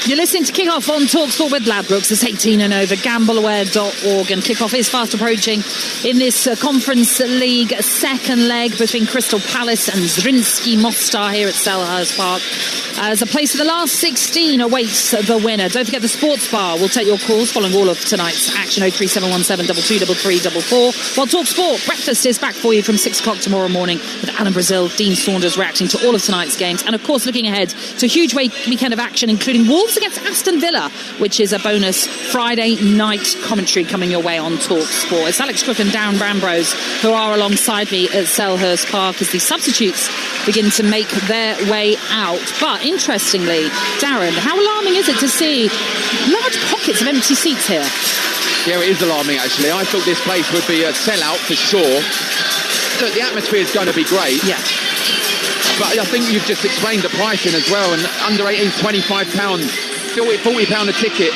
You're listening to Kickoff on Talksport with Ladbrokes. It's 18 and over, gambleaware.org. And Kickoff is fast approaching in this Conference League second leg between Crystal Palace and Zrinjski Mostar here at Selhurst Park. As a place for the last 16 awaits the winner. Don't forget the sports bar will take your calls following all of tonight's action. 03717 223344. While Talksport Breakfast is back for you from 6 o'clock tomorrow morning with Alan Brazil, Dean Saunders reacting to all of tonight's games. And of course looking ahead to a huge weekend of action, including Wolves against Aston Villa, which is a bonus Friday night commentary coming your way on Talksport. It's Alex Crook and Darren Brambrose who are alongside me at Selhurst Park as the substitutes begin to make their way out. But interestingly, Darren, how alarming is it to see large pockets of empty seats here? Yeah, it is alarming actually. I thought this place would be a sellout for sure. Look, the atmosphere is going to be great. Yeah. But I think you've just explained the pricing as well, and under 18s, £25, £40 a ticket.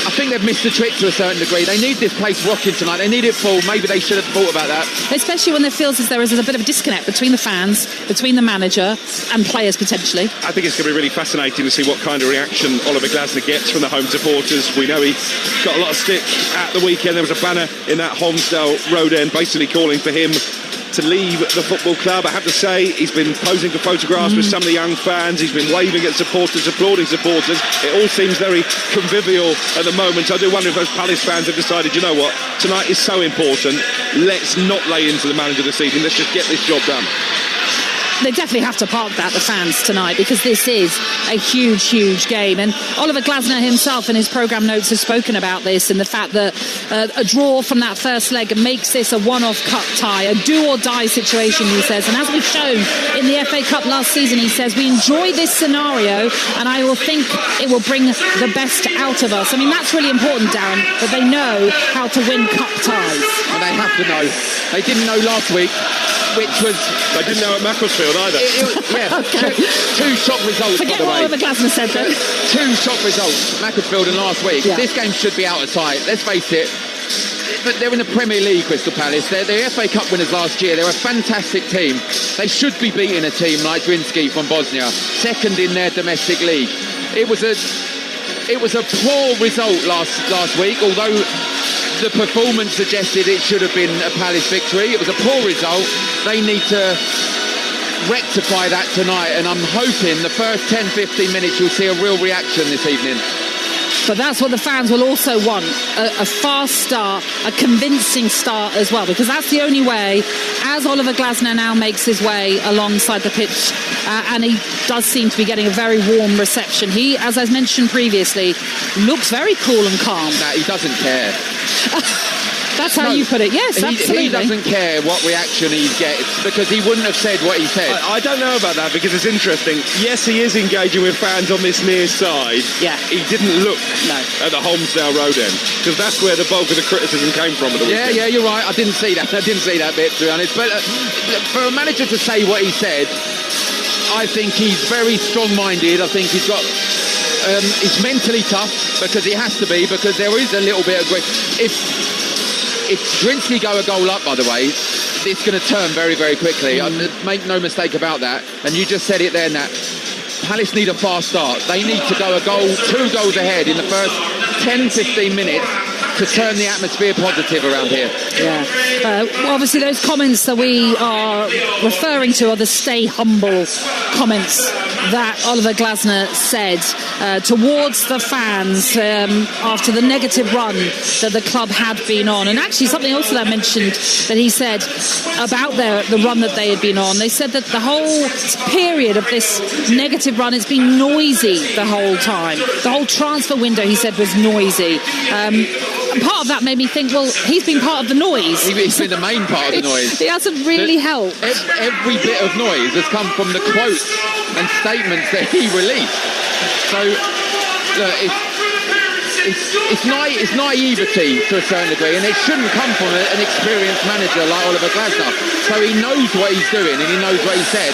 I think they've missed the trick to a certain degree. They need this place rocking tonight. They need it full. Maybe they should have thought about that. Especially when there feels as there is a bit of a disconnect between the fans, between the manager and players potentially. I think it's going to be really fascinating to see what kind of reaction Oliver Glasner gets from the home supporters. We know he got a lot of stick at the weekend. There was a banner in that Holmesdale road end basically calling for him to leave the football club. I have to say, he's been posing for photographs with some of the young fans. He's been waving at supporters, applauding supporters. It all seems very convivial at the moment. I do wonder if those Palace fans have decided, you know what, tonight is so important. Let's not lay into the manager this evening. Let's just get this job done. They definitely have to park that, the fans, tonight, because this is a huge, huge game. And Oliver Glasner himself in his programme notes has spoken about this and the fact that a draw from that first leg makes this a one-off cup tie, a do-or-die situation, he says. And as we've shown in the FA Cup last season, he says, we enjoy this scenario and I will think it will bring the best out of us. I mean, that's really important, Darren, that they know how to win cup ties. And they have to know. They didn't know last week, which was... They didn't know at Macclesfield either. Yeah, Okay. Two shock results, Forget by the what way. Oliver Glasner said then. Two shock results, Macclesfield and last week. Yeah. This game should be out of sight. Let's face it. But they're in the Premier League, Crystal Palace. They're the FA Cup winners last year. They're a fantastic team. They should be beating a team like Zrinjski from Bosnia, second in their domestic league. It was a poor result last week, although the performance suggested it should have been a Palace victory. It was a poor result. They need to rectify that tonight, and I'm hoping the first 10-15 minutes you'll see a real reaction this evening. But that's what the fans will also want, a fast start, a convincing start as well, because that's the only way, as Oliver Glasner now makes his way alongside the pitch, and he does seem to be getting a very warm reception. He, as I mentioned previously, looks very cool and calm. No, he doesn't care. That's how you put it. Yes, absolutely. He doesn't care what reaction he gets, because he wouldn't have said what he said. I don't know about that, because it's interesting. Yes, he is engaging with fans on this near side. Yeah. He didn't look at the Holmesdale road end, because that's where the bulk of the criticism came from at the weekend. Yeah, you're right. I didn't see that. I didn't see that bit, to be honest. But for a manager to say what he said, I think he's very strong-minded. I think he's got... he's mentally tough, because he has to be, because there is a little bit of... If Zrinjski go a goal up, by the way, it's going to turn very, very quickly. Make no mistake about that. And you just said it there, Nat. Palace need a fast start. They need to go two goals ahead in the first 10-15 minutes to turn the atmosphere positive around here. Yeah. Obviously, those comments that we are referring to are the stay humble comments that Oliver Glasner said towards the fans after the negative run that the club had been on. And actually, something else that I mentioned that he said about the run that they had been on. They said that the whole period of this negative run, it's been noisy the whole time. The whole transfer window, he said, was noisy. And part of that made me think, well, he's been part of the noise. He's been the main part of the noise. He hasn't really helped. Every bit of noise has come from the quotes and statements that he released. So, look, it's naivety to a certain degree, and it shouldn't come from an experienced manager like Oliver Glasner. So he knows what he's doing, and he knows what he said.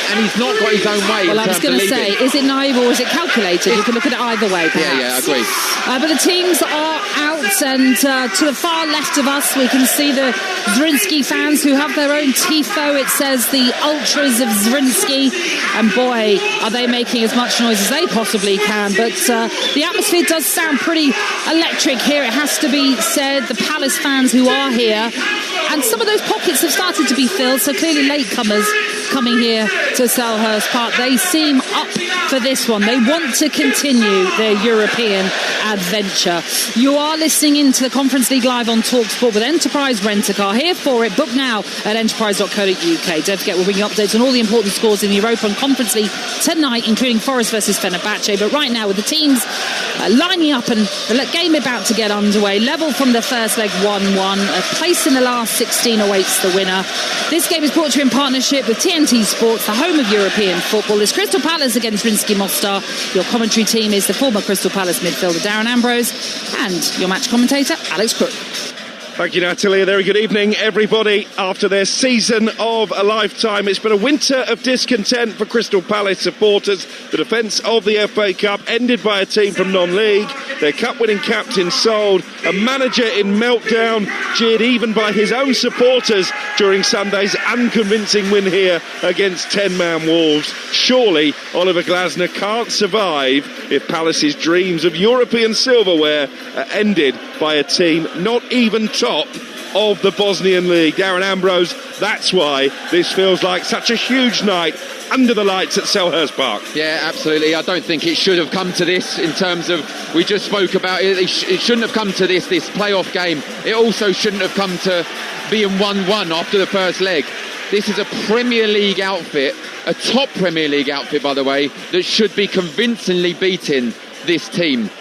and he's not got his own way. Well, I was going to say, is it naive or is it calculated? You can look at it either way, perhaps. Yeah, I agree. But the teams are out, and to the far left of us, we can see the Zrinjski fans who have their own tifo. It says the Ultras of Zrinjski, and boy, are they making as much noise as they possibly can. But the atmosphere does sound pretty electric here, it has to be said. The Palace fans who are here, and some of those pockets have started to be filled, so clearly latecomers coming here to Selhurst Park, they seem up for this one. They want to continue their European adventure. You are listening into the Conference League live on Talksport with Enterprise Rent-A-Car. Here for it. Book now at enterprise.co.uk. Don't forget, we'll bring you updates on all the important scores in the Europa and Conference League tonight, including Forest versus Fenerbahce. But right now, with the teams lining up and the game about to get underway, level from the first leg 1-1. A place in the last 16 awaits the winner. This game is brought to you in partnership with TNT Sports, the home of European football. It's Crystal Palace against Zrinjski Mostar. Your commentary team is the former Crystal Palace midfielder Darren Ambrose and your match commentator Alex Crook. Thank you, Natalie. Very good evening, everybody. After their season of a lifetime, it's been a winter of discontent for Crystal Palace supporters. The defence of the FA Cup ended by a team from non-league. Their cup-winning captain sold. A manager in meltdown, jeered even by his own supporters during Sunday's unconvincing win here against 10-man Wolves. Surely Oliver Glasner can't survive if Palace's dreams of European silverware are ended by a team not even top of the Bosnian League. Darren Ambrose, that's why this feels like such a huge night under the lights at Selhurst Park. Yeah, absolutely. I don't think it should have come to this in terms of, we just spoke about it, it shouldn't have come to this playoff game. It also shouldn't have come to being 1-1 after the first leg. This is a Premier League outfit, a top Premier League outfit, by the way, that should be convincingly beating this team.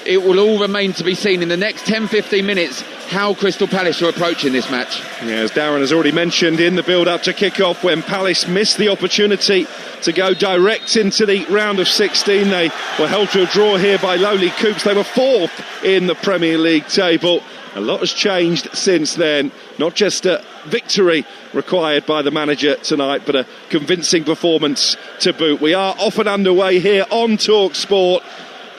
It will all remain to be seen in the next 10-15 minutes how Crystal Palace are approaching this match. Yeah, as Darren has already mentioned in the build-up to kick-off, when Palace missed the opportunity to go direct into the round of 16, they were held to a draw here by lowly Coops. They were fourth in the Premier League table. A lot has changed since then. Not just a victory required by the manager tonight, but a convincing performance to boot. We are off and underway here on Talksport.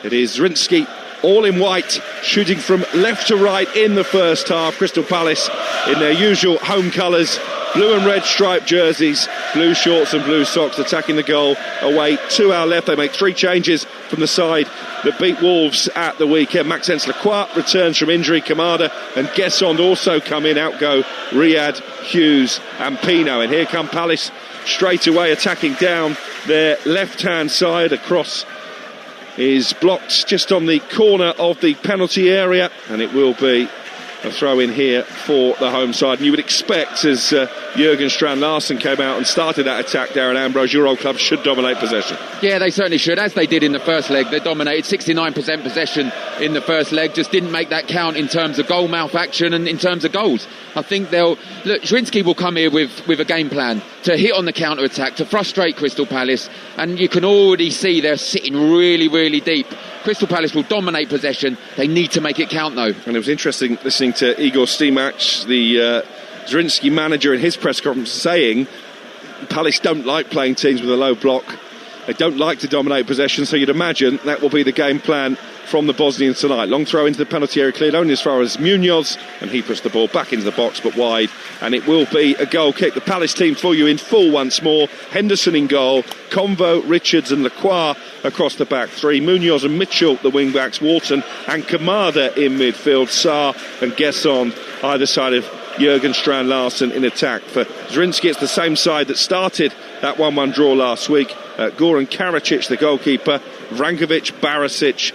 It is Zrinjski, all in white, shooting from left to right in the first half. Crystal Palace in their usual home colours, blue and red striped jerseys, blue shorts and blue socks, attacking the goal away to our left. They make three changes from the side that beat Wolves at the weekend. Maxence Lacroix returns from injury. Kamada and Guessond also come in. Out go Riyad, Hughes and Pino. And here come Palace straight away, attacking down their left-hand side. Across is blocked just on the corner of the penalty area, and it will be a throw in here for the home side. And you would expect, as Jürgen Strand-Larsen came out and started that attack, Darren Ambrose, your old club should dominate possession. Yeah, they certainly should, as they did in the first leg. They dominated 69% possession in the first leg, just didn't make that count in terms of goal mouth action and in terms of goals. I think Zrinjski will come here with a game plan to hit on the counter-attack, to frustrate Crystal Palace, and you can already see they're sitting really, really deep. Crystal Palace will dominate possession. They need to make it count, though. And it was interesting listening to Igor Stimac, the Zrinjski manager, in his press conference saying Palace don't like playing teams with a low block. They don't like to dominate possession, so you'd imagine that will be the game plan from the Bosnians tonight. Long throw into the penalty area, cleared only as far as Munoz, and he puts the ball back into the box but wide, and it will be a goal kick. The Palace team for you in full once more. Henderson in goal, Convo, Richards and Lacroix across the back three, Munoz and Mitchell the wing backs, Wharton and Kamada in midfield, Sarr and Guessond either side of Jürgen Strand-Larsen in attack. For Zrinjski, it's the same side that started that 1-1 draw last week. Goran Karacic the goalkeeper, Vrankovic, Barisic,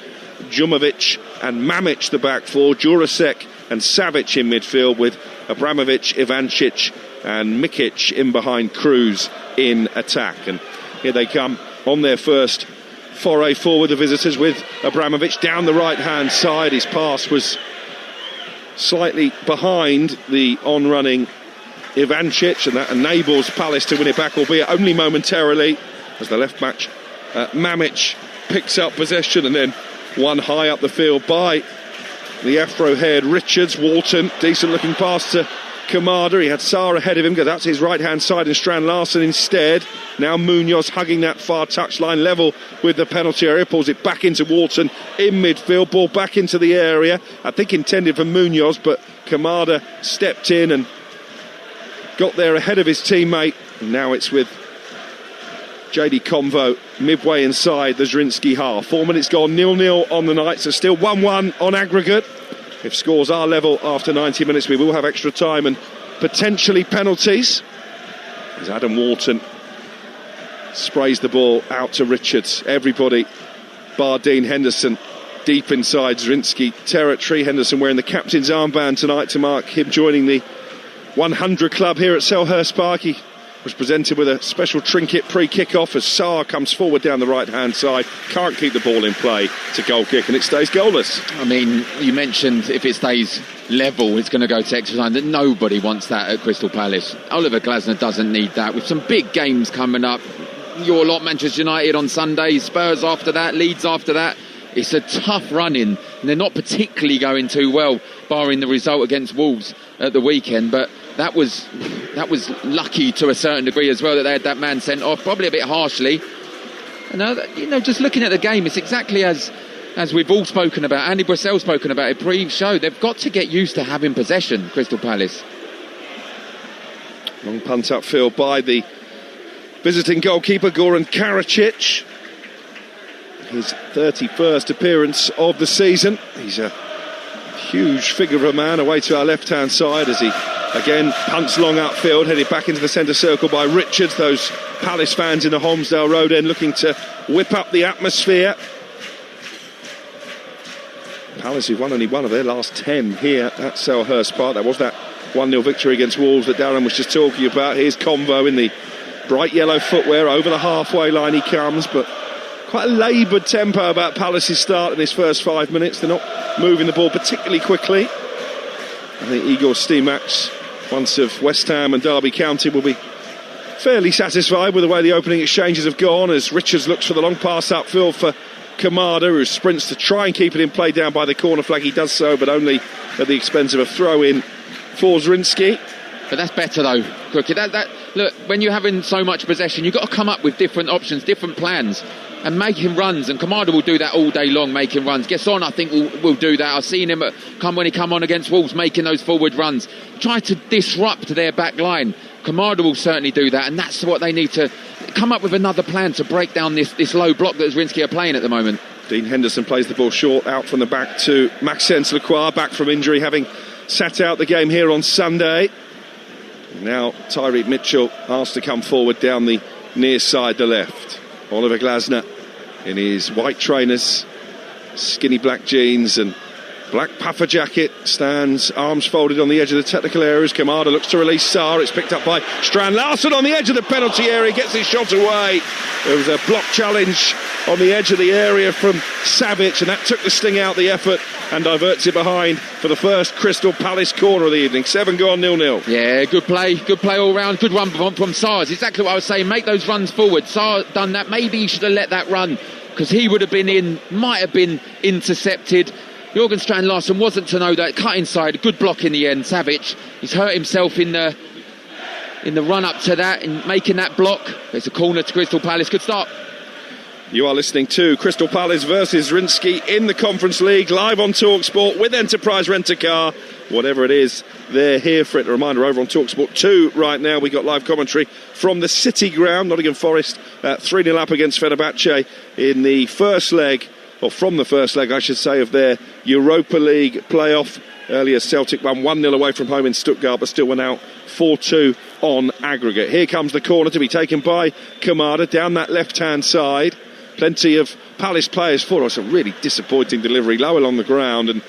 Jumovic and Mamic the back four, Jurasek and Savic in midfield, with Abramovic, Ivancic and Mikic in behind, Cruz in attack. And here they come on their first foray forward, the visitors, with Abramovic down the right hand side. His pass was slightly behind the on-running Ivancic, and that enables Palace to win it back, albeit only momentarily, as the left back Mamic picks up possession, and then one high up the field by the afro-haired Richards. Wharton, decent looking pass to Kamada. He had Sarr ahead of him, goes out to his right-hand side and Strand Larsen instead. Now Munoz hugging that far touchline level with the penalty area, pulls it back into Wharton in midfield, ball back into the area, I think intended for Munoz, but Kamada stepped in and got there ahead of his teammate. And now it's with JD Convo midway inside the Zrinjski half. 4 minutes gone, 0-0 on the night, so still 1-1 on aggregate. If scores are level after 90 minutes, we will have extra time and potentially penalties, as Adam Wharton sprays the ball out to Richards. Everybody bar Dean Henderson deep inside Zrinjski territory. Henderson wearing the captain's armband tonight to mark him joining the 100 club here at Selhurst Park. He was presented with a special trinket pre-kick-off as Sarr comes forward down the right-hand side, can't keep the ball in play to goal kick, and it stays goalless. I mean, you mentioned if it stays level, it's going to go to extra time. That nobody wants that at Crystal Palace. Oliver Glasner doesn't need that. With some big games coming up, your lot, Manchester United on Sunday, Spurs after that, Leeds after that. It's a tough run-in, and they're not particularly going too well, barring the result against Wolves at the weekend, but that was lucky to a certain degree as well that they had that man sent off, probably a bit harshly. And, just looking at the game, it's exactly as we've all spoken about. Andy Brissell spoken about it pre-show. They've got to get used to having possession, Crystal Palace. Long punt upfield by the visiting goalkeeper Goran Karacic. His 31st appearance of the season. He's a huge figure of a man away to our left-hand side as he again punts long upfield, headed back into the centre circle by Richards. Those Palace fans in the Holmesdale Road end looking to whip up the atmosphere. Palace who've won only one of their last 10 here at Selhurst Park. That was that 1-0 victory against Wolves that Darren was just talking about. Here's Convo in the bright yellow footwear. Over the halfway line he comes, but quite a laboured tempo about Palace's start in this first 5 minutes. They're not moving the ball particularly quickly. I think Igor Stimac, once of West Ham and Derby County, will be fairly satisfied with the way the opening exchanges have gone, as Richards looks for the long pass upfield for Kamada, who sprints to try and keep it in play down by the corner flag. He does so, but only at the expense of a throw-in for Zrinjski. But that's better though, Crookie. Look, when you're having so much possession, you've got to come up with different options, different plans, and making runs. And Kamada will do that all day long, making runs. Gesson, I think, will do that. I've seen him when he come on against Wolves, making those forward runs. Try to disrupt their back line. Kamada will certainly do that, and that's what they need to come up with, another plan to break down this low block that Zrinjski are playing at the moment. Dean Henderson plays the ball short out from the back to Maxence Lacroix, back from injury, having sat out the game here on Sunday. Now Tyreek Mitchell asked to come forward down the near side, the left. Oliver Glasner in his white trainers, skinny black jeans and black puffer jacket, stands arms folded on the edge of the technical areas. Kamada looks to release Sarr. It's picked up by Strand Larsen on the edge of the penalty area, gets his shot away. There was a block challenge on the edge of the area from Savic, and that took the sting out the effort and diverts it behind for the first Crystal Palace corner of the evening. 7 gone, 0-0. Yeah, good play all round. Good run from Sarr. It's exactly what I was saying. Make those runs forward. Sarr done that. Maybe he should have let that run, because he would have been might have been intercepted. Jørgen Strand Larsen wasn't to know that. Cut inside, good block in the end. Savic, he's hurt himself in the run up to that, in making that block. It's a corner to Crystal Palace. Good start. You are listening to Crystal Palace versus Zrinjski in the Conference League, live on Talksport with Enterprise Rent-A-Car. Whatever it is, they're here for it. A reminder, over on Talksport 2 right now, we got live commentary from the City Ground. Nottingham Forest 3-0 up against Fenerbahce in the first leg, or from the first leg, I should say, of their Europa League playoff. Earlier, Celtic won 1-0 away from home in Stuttgart, but still went out 4-2 on aggregate. Here comes the corner to be taken by Kamada down that left-hand side. Plenty of Palace players for us. A really disappointing delivery, low along the ground, and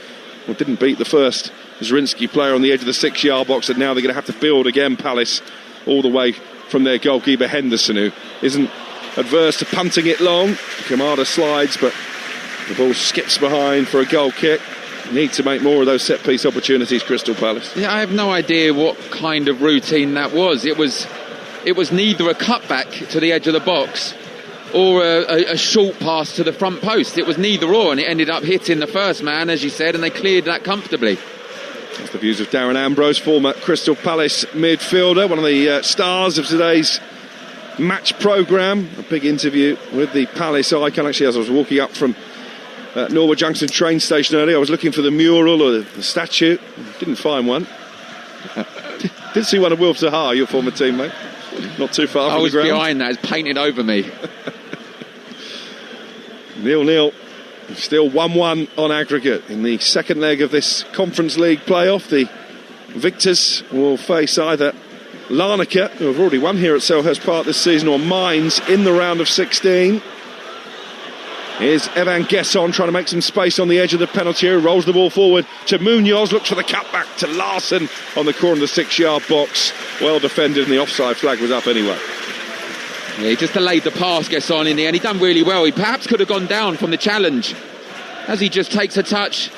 didn't beat the first Zrinjski player on the edge of the 6-yard box, and now they're going to have to build again, Palace, all the way from their goalkeeper Henderson, who isn't adverse to punting it long. Kamada slides, but the ball skips behind for a goal kick. Need to make more of those set-piece opportunities, Crystal Palace. Yeah, I have no idea what kind of routine that was. It was neither a cutback to the edge of the box or a short pass to the front post. It was neither or, and it ended up hitting the first man, as you said, and they cleared that comfortably. That's the views of Darren Ambrose, former Crystal Palace midfielder, one of the stars of today's match programme. A big interview with the Palace icon. Actually, as I was walking up from Norwood Junction train station earlier, I was looking for the mural or the statue. Didn't find one. Did see one of Wilf Zaha, your former teammate. Not too far from the ground. I was behind that, it's painted over me. 0-0. Still 1-1 on aggregate in the second leg of this Conference League playoff. The victors will face either Larnaca, who have already won here at Selhurst Park this season, or Mainz in the round of 16. Here's Evan Gesson trying to make some space on the edge of the penalty area. Rolls the ball forward to Munoz, looks for the cutback to Larson on the corner of the 6-yard box. Well defended, and the offside flag was up anyway. Yeah, he just delayed the pass, Gesson, in the end. He done really well. He perhaps could have gone down from the challenge, as he just takes a touch,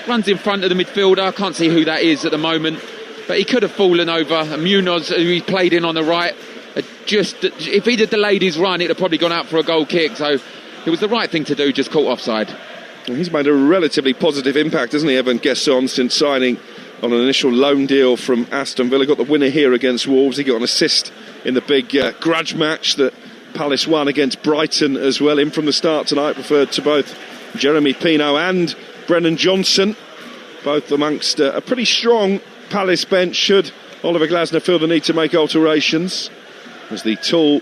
runs in front of the midfielder. I can't see who that is at the moment, but he could have fallen over. And Munoz, who he played in on the right, if he'd have delayed his run, it'd have probably gone out for a goal kick. So it was the right thing to do, just caught offside. Well, he's made a relatively positive impact, hasn't he, Evan Gesson, since signing on an initial loan deal from Aston Villa. Got the winner here against Wolves. He got an assist in the big grudge match that Palace won against Brighton as well. In from the start tonight, referred to both Jeremy Pino and Brennan Johnson, both amongst a pretty strong Palace bench should Oliver Glasner feel the need to make alterations. As the tall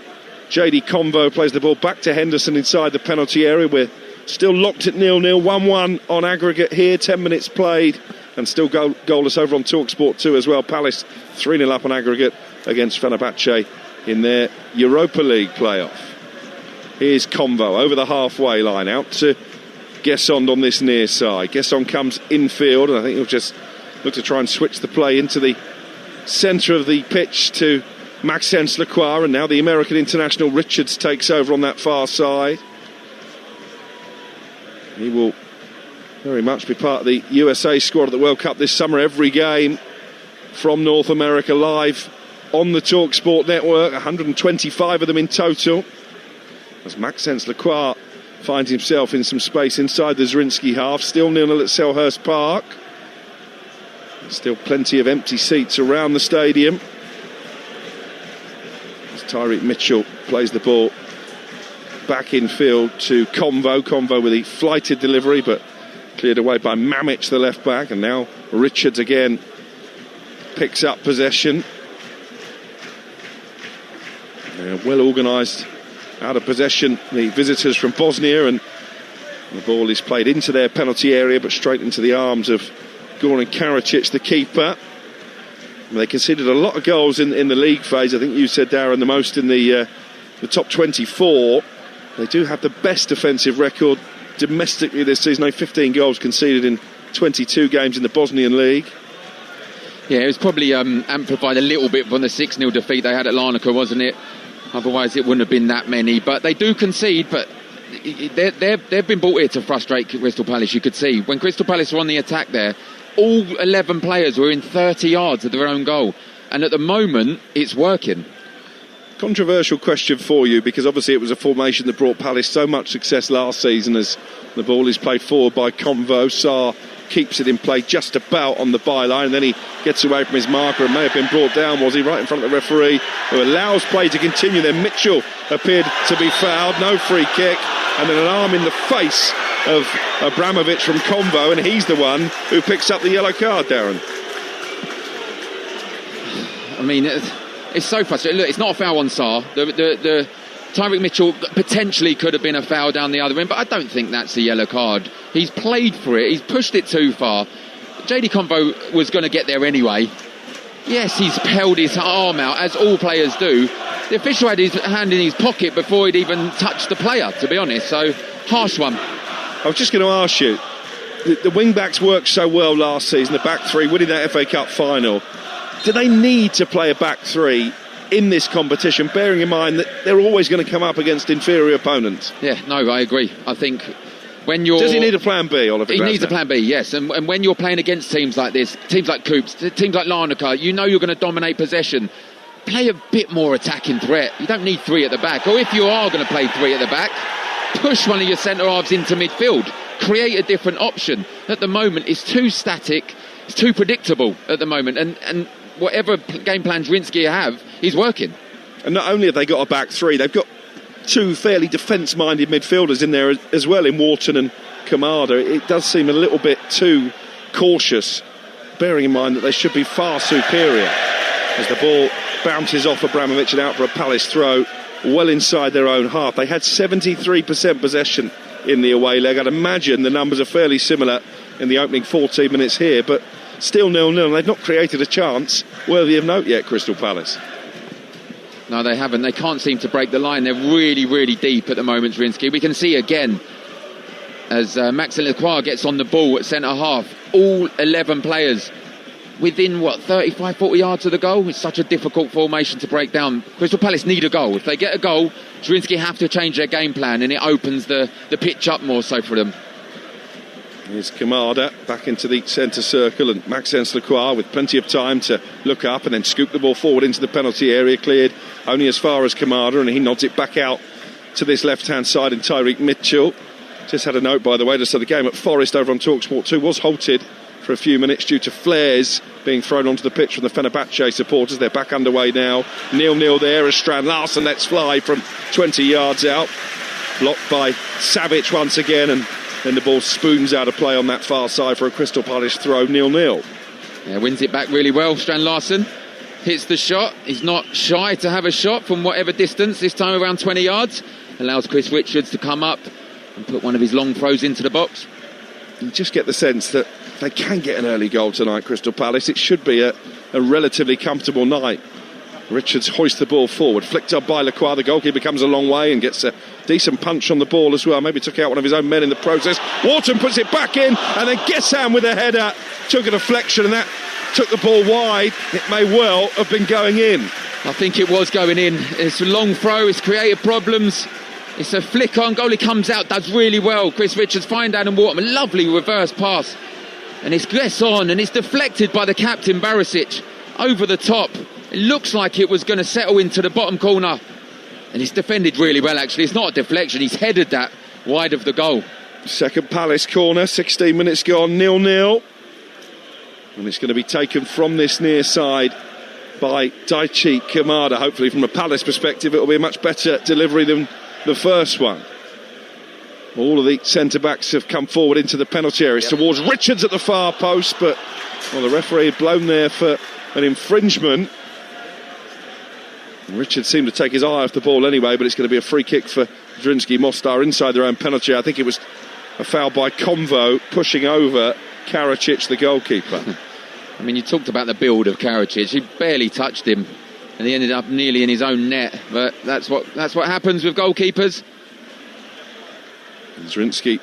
JD Convo plays the ball back to Henderson inside the penalty area. We're still locked at 0-0, 1-1 on aggregate here, 10 minutes played, and still goalless over on Talksport 2 as well. Palace 3-0 up on aggregate against Fenerbahce in their Europa League playoff. Here's Convo over the halfway line, out to Gesson on this near side. Gesson comes infield, and I think he'll just look to try and switch the play into the centre of the pitch to Maxence Lacroix, and now the American international Richards takes over on that far side. He will very much be part of the USA squad at the World Cup this summer. Every game from North America live on the Talksport network, 125 of them in total, as Maxence Lacroix finds himself in some space inside the Zrinjski half. Still 0-0 at Selhurst Park. Still plenty of empty seats around the stadium. As Tyreek Mitchell plays the ball back in field to Convo. Convo with the flighted delivery, but cleared away by Mamic, the left back. And now Richards again picks up possession. Well organised out of possession, the visitors from Bosnia, and the ball is played into their penalty area but straight into the arms of Goran Karacic, the keeper. They conceded a lot of goals in the league phase. I think you said, Darren, the most in the top 24. They do have the best defensive record domestically this season. 15 goals conceded in 22 games in the Bosnian league. Yeah, it was probably amplified a little bit from the 6-0 defeat they had at Larnaca, wasn't it? Otherwise it wouldn't have been that many. But they do concede, but they've been brought here to frustrate Crystal Palace. You could see when Crystal Palace were on the attack there, all 11 players were in 30 yards of their own goal, and at the moment it's working. Controversial question for you, because obviously it was a formation that brought Palace so much success last season, as the ball is played forward by Convo. Sarr keeps it in play just about on the byline, and then he gets away from his marker and may have been brought down, was he, right in front of the referee, who allows play to continue. Then Mitchell appeared to be fouled, no free kick, and then an arm in the face of Abramovich from Convo, and he's the one who picks up the yellow card, Darren. I mean, it's so frustrating. Look, it's not a foul on Sarr. The Tyreek Mitchell potentially could have been a foul down the other end, but I don't think that's a yellow card. He's played for it. He's pushed it too far. JD Convo was going to get there anyway. Yes, he's held his arm out, as all players do. The official had his hand in his pocket before he'd even touched the player, to be honest. So, harsh one. I was just going to ask you, the wing-backs worked so well last season, the back three, winning that FA Cup final. Do they need to play a back three in this competition, bearing in mind that they're always going to come up against inferior opponents? Yeah, no, I agree. I think when you're... Does he need a plan B, Oliver Glasner? He needs a plan B, yes. And when you're playing against teams like this, teams like Coops, teams like Larnaca, you know you're going to dominate possession. Play a bit more attacking threat. You don't need three at the back. Or if you are going to play three at the back, push one of your centre-halves into midfield. Create a different option. At the moment, it's too static. It's too predictable at the moment, and whatever game plan Zrinjski have, he's working. And not only have they got a back three, they've got two fairly defence-minded midfielders in there as well, in Wharton and Kamada. It does seem a little bit too cautious, bearing in mind that they should be far superior, as the ball bounces off Abramovich and out for a Palace throw well inside their own half. They had 73% possession in the away leg. I'd imagine the numbers are fairly similar in the opening 14 minutes here, but still 0-0. They've not created a chance worthy of note yet, Crystal Palace. No, they haven't. They can't seem to break the line. They're really, really deep at the moment, Zrinjski. We can see again, as Maxence Lacroix gets on the ball at centre-half, all 11 players within, 35, 40 yards of the goal. It's such a difficult formation to break down. Crystal Palace need a goal. If they get a goal, Zrinjski have to change their game plan, and it opens the pitch up more so for them. Here's Kamada back into the centre circle, and Maxence Lacroix with plenty of time to look up and then scoop the ball forward into the penalty area, cleared only as far as Kamada, and he nods it back out to this left-hand side, and Tyreek Mitchell. Just had a note, by the way, just so the game at Forest over on Talksport 2 was halted for a few minutes due to flares being thrown onto the pitch from the Fenerbahce supporters. They're back underway now. 0-0 there as Strand Larsen lets fly from 20 yards out. Blocked by Savic once again, and then the ball spoons out of play on that far side for a Crystal Palace throw. 0-0. Yeah, wins it back really well. Strand Larsen hits the shot. He's not shy to have a shot from whatever distance, this time around 20 yards. Allows Chris Richards to come up and put one of his long throws into the box. You just get the sense that they can get an early goal tonight, Crystal Palace. It should be a relatively comfortable night. Richards hoists the ball forward, flicked up by Lacroix. The goalkeeper comes a long way and gets a decent punch on the ball as well. Maybe took out one of his own men in the process. Wharton puts it back in, and then Gesam with a header took a deflection, and that took the ball wide. It may well have been going in. I think it was going in. It's a long throw, it's created problems. It's a flick on, goalie comes out, does really well. Chris Richards finds Adam Wharton, a lovely reverse pass. And it's Gesam, and it's deflected by the captain, Barisic, over the top. It looks like it was going to settle into the bottom corner. And it's defended really well, actually. It's not a deflection, he's headed that wide of the goal. Second Palace corner, 16 minutes gone, 0-0. And it's going to be taken from this near side by Daichi Kamada. Hopefully from a Palace perspective it'll be a much better delivery than the first one. All of the centre-backs have come forward into the penalty area. It's towards Richards at the far post, but the referee had blown there for an infringement. Richards seemed to take his eye off the ball anyway, but it's going to be a free kick for Zrinjski Mostar inside their own penalty. I think it was a foul by Convo pushing over Karacic, the goalkeeper. I mean, you talked about the build of Karacic. He barely touched him, and he ended up nearly in his own net. But that's what happens with goalkeepers. Zrinjski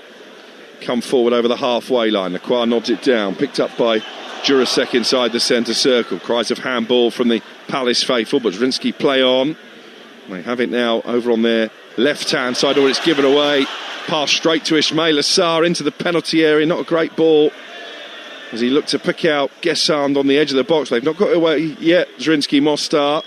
come forward over the halfway line. Lacroix nods it down, picked up by Jurasek inside the centre circle. Cries of handball from the Palace faithful, but Zrinjski play on. They have it now over on their left-hand side, or it's given away. Pass straight to Ismail Assar into the penalty area. Not a great ball as he looked to pick out Gesam on the edge of the box. They've not got it away yet, Zrinjski Mostar.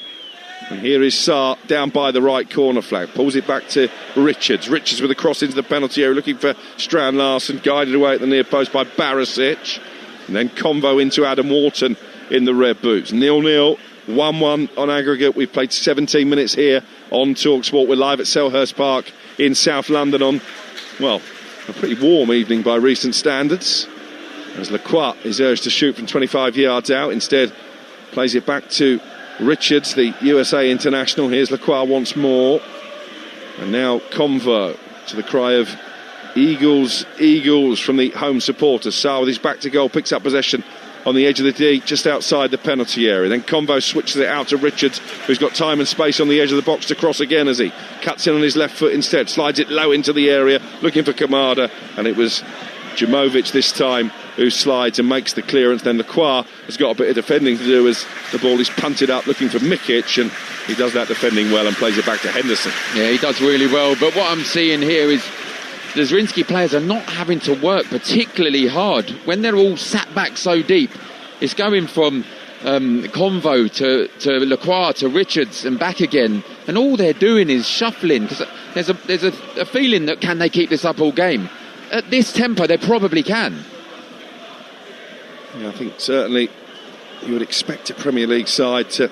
And here is Sarr down by the right corner flag. Pulls it back to Richards. Richards with a cross into the penalty area, looking for Strand Larsen, guided away at the near post by Barisic. And then Convo into Adam Wharton in the red boots. 0-0, 1-1 on aggregate. We've played 17 minutes here on Talksport. We're live at Selhurst Park in South London on, a pretty warm evening by recent standards. As Lacroix is urged to shoot from 25 yards out. Instead, plays it back to Richards, the USA international. Here's Lacroix once more. And now Convo to the cry of Eagles, Eagles from the home supporters. Sarr with his back to goal picks up possession on the edge of the D, just outside the penalty area. Then Convo switches it out to Richards, who's got time and space on the edge of the box to cross again as he cuts in on his left foot instead. Slides it low into the area, looking for Kamada, and it was Jamovic this time who slides and makes the clearance. Then Lacroix has got a bit of defending to do as the ball is punted up looking for Mikic, and he does that defending well and plays it back to Henderson. Yeah, he does really well, but what I'm seeing here is the Zrinjski players are not having to work particularly hard when they're all sat back so deep. It's going from Convo to Lacroix to Richards and back again, and all they're doing is shuffling, because there's a feeling that can they keep this up all game? At this tempo they probably can. Yeah, I think certainly you would expect a Premier League side to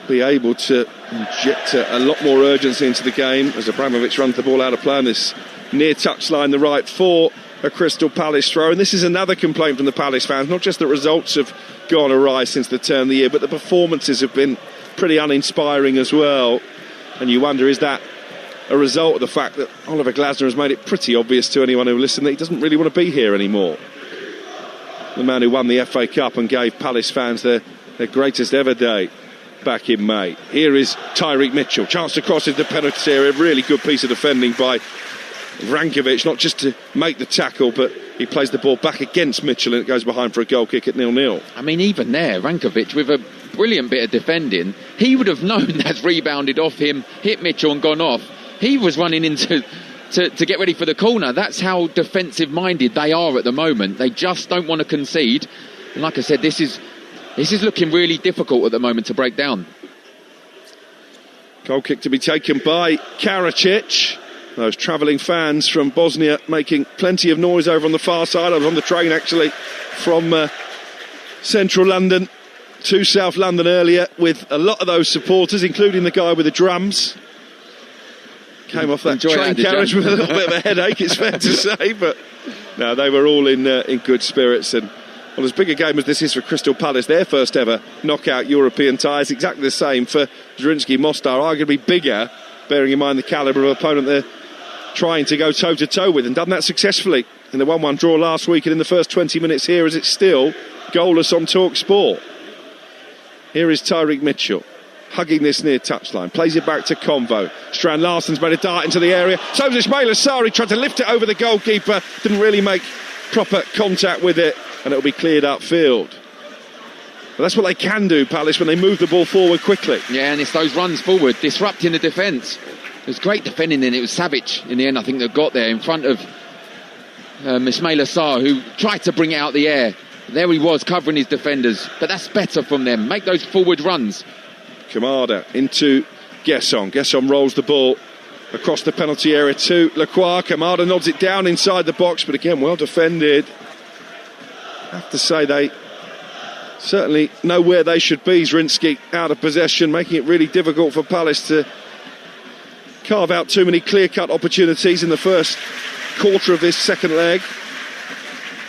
be able to inject a lot more urgency into the game as Abramovich runs the ball out of play on this near touchline, the right for a Crystal Palace throw. And this is another complaint from the Palace fans, not just that results have gone awry since the turn of the year, but the performances have been pretty uninspiring as well. And you wonder, is that a result of the fact that Oliver Glasner has made it pretty obvious to anyone who listened that he doesn't really want to be here anymore? The man who won the FA Cup and gave Palace fans their greatest ever day back in May. Here is Tyreek Mitchell, chance to cross into the penalty area. Really good piece of defending by Rankovic, not just to make the tackle, but he plays the ball back against Mitchell and it goes behind for a goal kick at 0-0. I mean, even there, Rankovic with a brilliant bit of defending, he would have known that's rebounded off him, hit Mitchell and gone off. He was running into to get ready for the corner. That's how defensive minded they are at the moment. They just don't want to concede. And like I said, this is looking really difficult at the moment to break down. Goal kick to be taken by Karacic. Those travelling fans from Bosnia making plenty of noise over on the far side. I was on the train actually from central London to South London earlier with a lot of those supporters, including the guy with the drums. Came off that train carriage with a little bit of a headache, it's fair to say, but no, they were all in good spirits. And well, as big a game as this is for Crystal Palace, their first ever knockout European tie, is exactly the same for Zrinjski Mostar, arguably bigger, bearing in mind the calibre of opponent they're trying to go toe-to-toe with, and done that successfully in the 1-1 draw last week and in the first 20 minutes here, as it's still goalless on Talksport. Here is Tyreek Mitchell, hugging this near touchline, plays it back to Convo. Strand Larsen's made a dart into the area, so is Ismail Assari, tried to lift it over the goalkeeper, didn't really make proper contact with it, and it'll be cleared upfield. But that's what they can do, Palace, when they move the ball forward quickly. Yeah, and it's those runs forward, disrupting the defence. It was great defending then. It was Savic in the end, I think, that got there in front of Ismail Assar, who tried to bring it out the air. There he was, covering his defenders. But that's better from them. Make those forward runs. Kamada into Gesson. Gesson rolls the ball across the penalty area to Lacroix. Kamada nods it down inside the box, but again, well defended. I have to say they certainly know where they should be. Zrinjski out of possession, making it really difficult for Palace to carve out too many clear-cut opportunities in the first quarter of this second leg.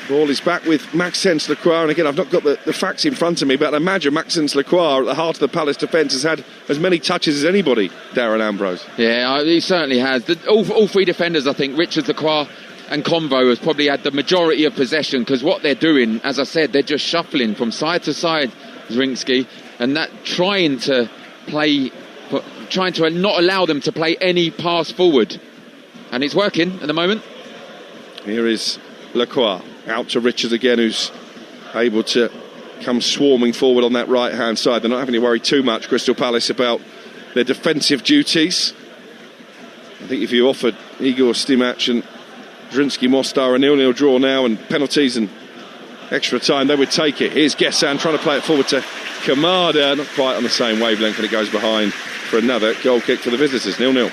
Ball is back with Maxence Lacroix, and again, I've not got the facts in front of me, but I imagine Maxence Lacroix at the heart of the Palace defence has had as many touches as anybody, Darren Ambrose. Yeah, he certainly has. All three defenders, I think, Richards, Lacroix and Convo, has probably had the majority of possession, because what they're doing, as I said, they're just shuffling from side to side, Zrinjski, and that trying to not allow them to play any pass forward. And it's working at the moment. Here is Lacroix, out to Richards again, who's able to come swarming forward on that right-hand side. They're not having to worry too much, Crystal Palace, about their defensive duties. I think if you offered Igor Stimac and Zrinjski Mostar a 0-0 draw now and penalties and extra time, they would take it. Here's Gessan trying to play it forward to Kamada, not quite on the same wavelength, and it goes behind for another goal kick for the visitors, 0-0.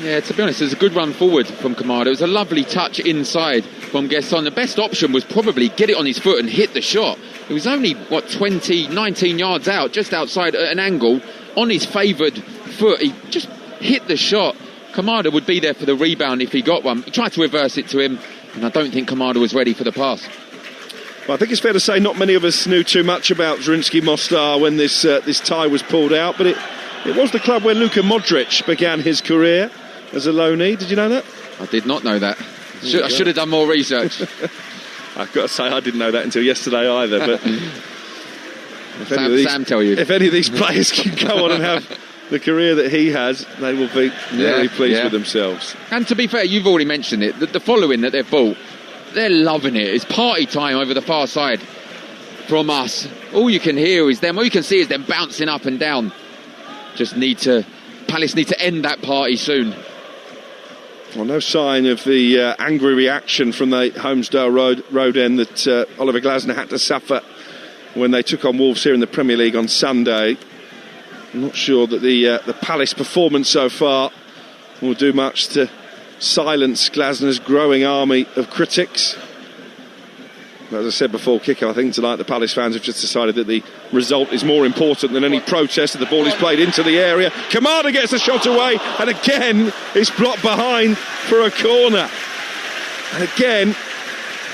Yeah, to be honest, it was a good run forward from Kamada. It was a lovely touch inside from Gesson. The best option was probably get it on his foot and hit the shot. It was only, 19 yards out, just outside at an angle, on his favoured foot. He just hit the shot. Kamada would be there for the rebound if he got one. He tried to reverse it to him, and I don't think Kamada was ready for the pass. Well, I think it's fair to say not many of us knew too much about Zrinjski Mostar when this tie was pulled out, but it was the club where Luka Modric began his career as a loanee. Did you know that? I did not know that. I should have done more research. I've got to say I didn't know that until yesterday either. But Sam tell you. If any of these players can go on and have the career that he has, they will be very pleased with themselves. And to be fair, you've already mentioned it. The following that they've bought, they're loving it. It's party time over the far side from us. All you can hear is them. All you can see is them bouncing up and down. Palace need to end that party soon. Well, no sign of the angry reaction from the Holmesdale Road end that Oliver Glasner had to suffer when they took on Wolves here in the Premier League on Sunday. I'm not sure that the Palace performance so far will do much to silence Glasner's growing army of critics. As I said before kick-off, I think tonight the Palace fans have just decided that the result is more important than any protest. The ball is played into the area. Kamada gets a shot away, and again it's blocked behind for a corner. And again,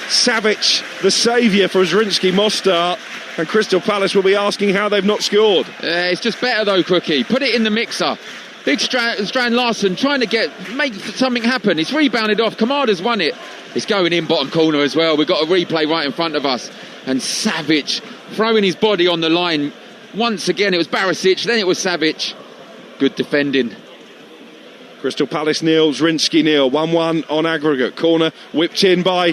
Savic, the saviour for Zrinjski Mostar, and Crystal Palace will be asking how they've not scored. It's just better though, Crookie. Put it in the mixer. Big Strand Larsen trying to make something happen. It's rebounded off. Kamada's won it. It's going in bottom corner as well. We've got a replay right in front of us. And Savic throwing his body on the line. Once again, it was Barisic, then it was Savic. Good defending. Crystal Palace nil, Zrinjski nil. 1-1 on aggregate. Corner whipped in by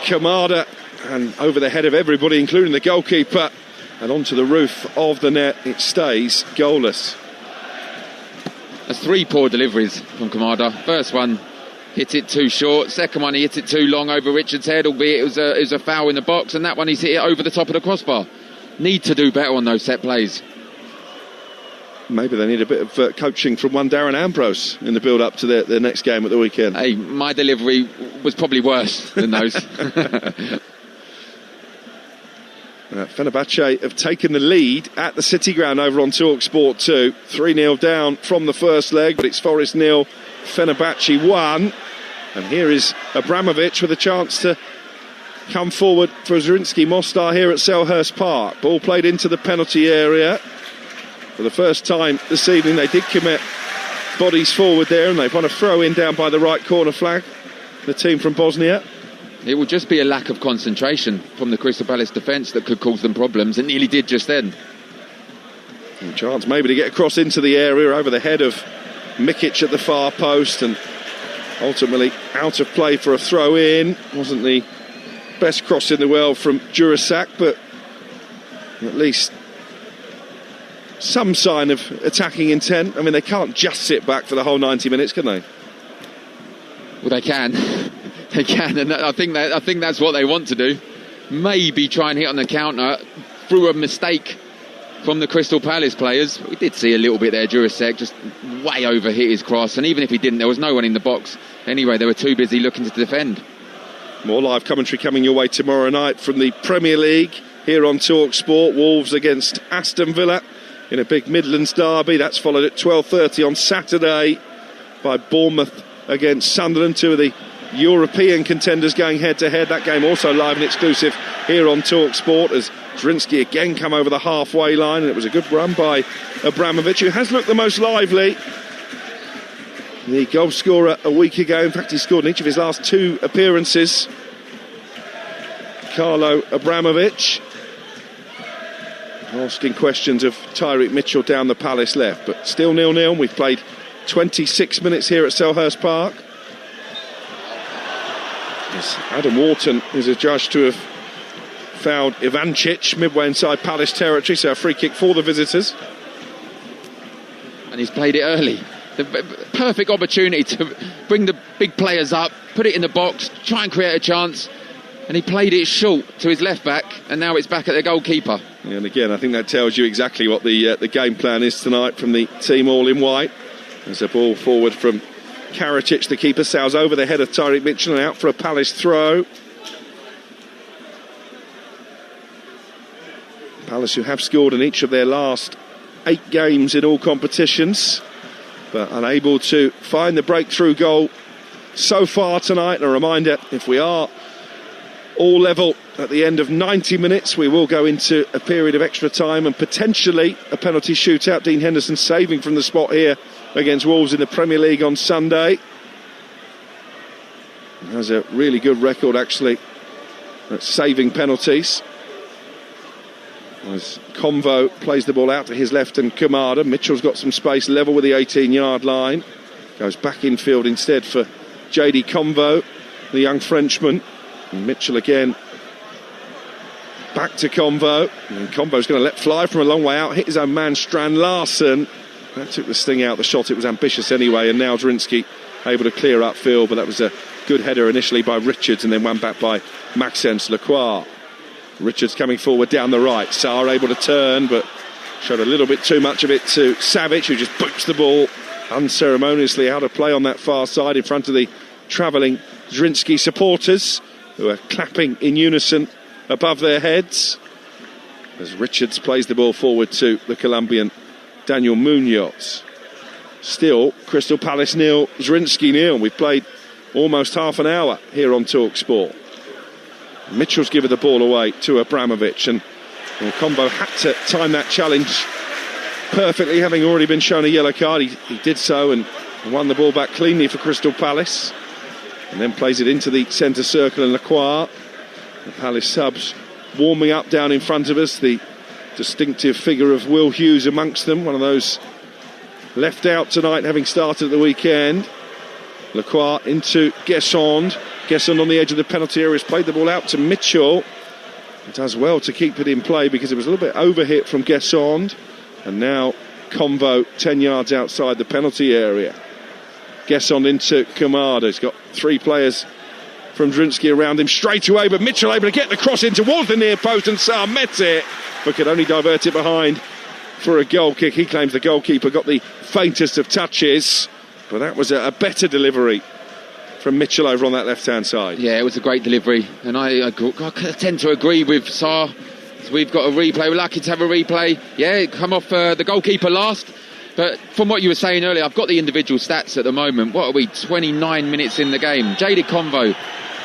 Kamada. And over the head of everybody, including the goalkeeper. And onto the roof of the net. It stays goalless. That's 3 poor deliveries from Kamada. First one, hit it too short. Second one, he hit it too long over Richard's head, albeit it was a foul in the box. And that one, he's hit it over the top of the crossbar. Need to do better on those set plays. Maybe they need a bit of coaching from one Darren Ambrose in the build-up to their next game at the weekend. Hey, my delivery was probably worse than those. Fenerbahce have taken the lead at the City Ground over on Talksport 2. 3-0 down from the first leg, but it's Forest 0, Fenerbahce 1. And here is Abramovich with a chance to come forward for Zrinjski Mostar here at Selhurst Park. Ball played into the penalty area. For the first time this evening, they did commit bodies forward there, and they've won a throw-in down by the right corner flag. The team from Bosnia. It will just be a lack of concentration from the Crystal Palace defence that could cause them problems. It nearly did just then. A chance maybe to get across into the area over the head of Mikic at the far post, and ultimately out of play for a throw-in. Wasn't the best cross in the world from Jurasak, but at least some sign of attacking intent. I mean, they can't just sit back for the whole 90 minutes, can they? Well, they can. They can, and I think that's what they want to do. Maybe try and hit on the counter through a mistake from the Crystal Palace players. We did see a little bit there, Jurasek just way over hit his cross, and even if he didn't, there was no one in the box. Anyway, they were too busy looking to defend. More live commentary coming your way tomorrow night from the Premier League here on Talksport. Wolves against Aston Villa in a big Midlands derby. That's followed at 12:30 on Saturday by Bournemouth against Sunderland, two of the European contenders going head-to-head. That game also live and exclusive here on Talksport as Zrinjski again come over the halfway line, and it was a good run by Abramovich, who has looked the most lively. The goal scorer a week ago, in fact he scored in each of his last 2 appearances. Carlo Abramovich asking questions of Tyreek Mitchell down the Palace left, but still 0-0. We've played 26 minutes here at Selhurst Park. Adam Wharton is adjudged to have fouled Ivancic midway inside Palace territory, so a free kick for the visitors. And he's played it early. The perfect opportunity to bring the big players up, put it in the box, try and create a chance, and he played it short to his left back, and now it's back at the goalkeeper. Yeah, and again, I think that tells you exactly what the game plan is tonight from the team all in white. There's a ball forward from Karacic, the keeper, sails over the head of Tyreek Mitchell and out for a Palace throw. Palace, who have scored in each of their last 8 games in all competitions, but unable to find the breakthrough goal so far tonight. And a reminder, if we are all level at the end of 90 minutes, we will go into a period of extra time and potentially a penalty shootout. Dean Henderson saving from the spot here against Wolves in the Premier League on Sunday. He has a really good record actually at saving penalties. As Convo plays the ball out to his left and Kamada. Mitchell's got some space level with the 18-yard line. Goes back infield instead for JD Convo, the young Frenchman. And Mitchell again back to Convo. And Convo's going to let fly from a long way out. Hit his own man Strand Larsen. That took the sting out of the shot. It was ambitious anyway, and now Zrinjski able to clear upfield, but that was a good header initially by Richards and then one back by Maxence Lacroix. Richards coming forward down the right. Sarr able to turn, but showed a little bit too much of it to Savic, who just boots the ball unceremoniously out of play on that far side in front of the travelling Zrinjski supporters, who are clapping in unison above their heads as Richards plays the ball forward to the Colombian Daniel Munoz. Still, Crystal Palace 0, Zrinjski 0. We've played almost half an hour here on Talksport. Mitchell's given the ball away to Abramovich, and Combo had to time that challenge perfectly, having already been shown a yellow card. He did so and won the ball back cleanly for Crystal Palace, and then plays it into the centre circle, and Lacroix, the Palace subs, warming up down in front of us. The distinctive figure of Will Hughes amongst them, one of those left out tonight, having started at the weekend. Lacroix into Guessond. Guessond on the edge of the penalty area has played the ball out to Mitchell. He does well to keep it in play because it was a little bit overhit from Guessond. And now Convo 10 yards outside the penalty area. Guessond into Kamada. He's got three players from Zrinjski around him straight away, but Mitchell able to get the cross in towards the near post, and Sarr met it, but could only divert it behind for a goal kick. He claims the goalkeeper got the faintest of touches, but that was a better delivery from Mitchell over on that left-hand side. Yeah, it was a great delivery, and I tend to agree with Sarr. So we've got a replay. We're lucky to have a replay. Yeah, come off the goalkeeper last. But from what you were saying earlier, I've got the individual stats at the moment. What are we, 29 minutes in the game? Jaded Convo,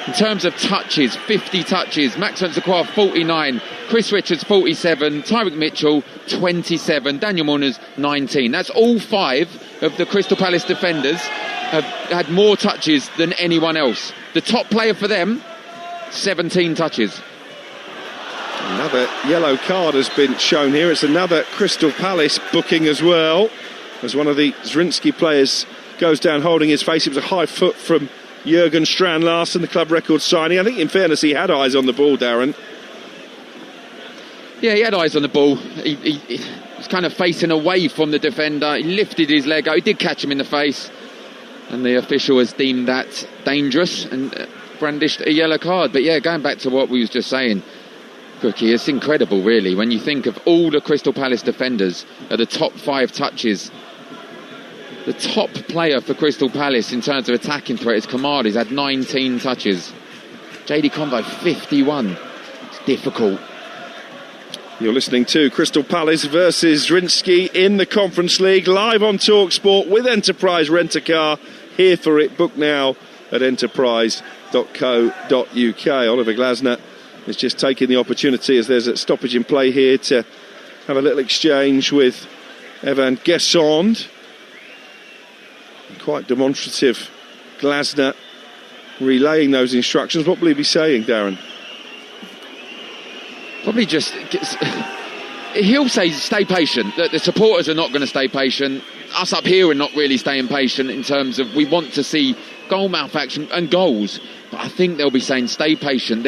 in terms of touches, 50 touches. Maxence Lacroix, 49. Chris Richards, 47. Tyrick Mitchell, 27. Daniel Munoz, 19. That's all five of the Crystal Palace defenders have had more touches than anyone else. The top player for them, 17 touches. Another yellow card has been shown here. It's another Crystal Palace booking as well, as one of the Zrinjski players goes down holding his face. It was a high foot from Jürgen Strand-Larsen, the club record signing. I think in fairness he had eyes on the ball, Darren. Yeah, he had eyes on the ball. He was kind of facing away from the defender. He lifted his leg out. He did catch him in the face, and the official has deemed that dangerous and brandished a yellow card. But yeah, going back to what we was just saying, Cookie, it's incredible really when you think of all the Crystal Palace defenders at the top 5 touches. The top player for Crystal Palace in terms of attacking threat is Kamada. He's had 19 touches. JD Convo 51. It's difficult. You're listening to Crystal Palace versus Zrinjski in the Conference League, live on Talksport with Enterprise Rent-A-Car. Here for it. Book now at enterprise.co.uk. Oliver Glasner is just taking the opportunity, as there's a stoppage in play here, to have a little exchange with Evan Guessond. Quite demonstrative, Glasner relaying those instructions. What will he be saying, Darren? Probably just... he'll say stay patient. The supporters are not going to stay patient. Us up here are not really staying patient in terms of we want to see goal-mouth action and goals. But I think they'll be saying stay patient.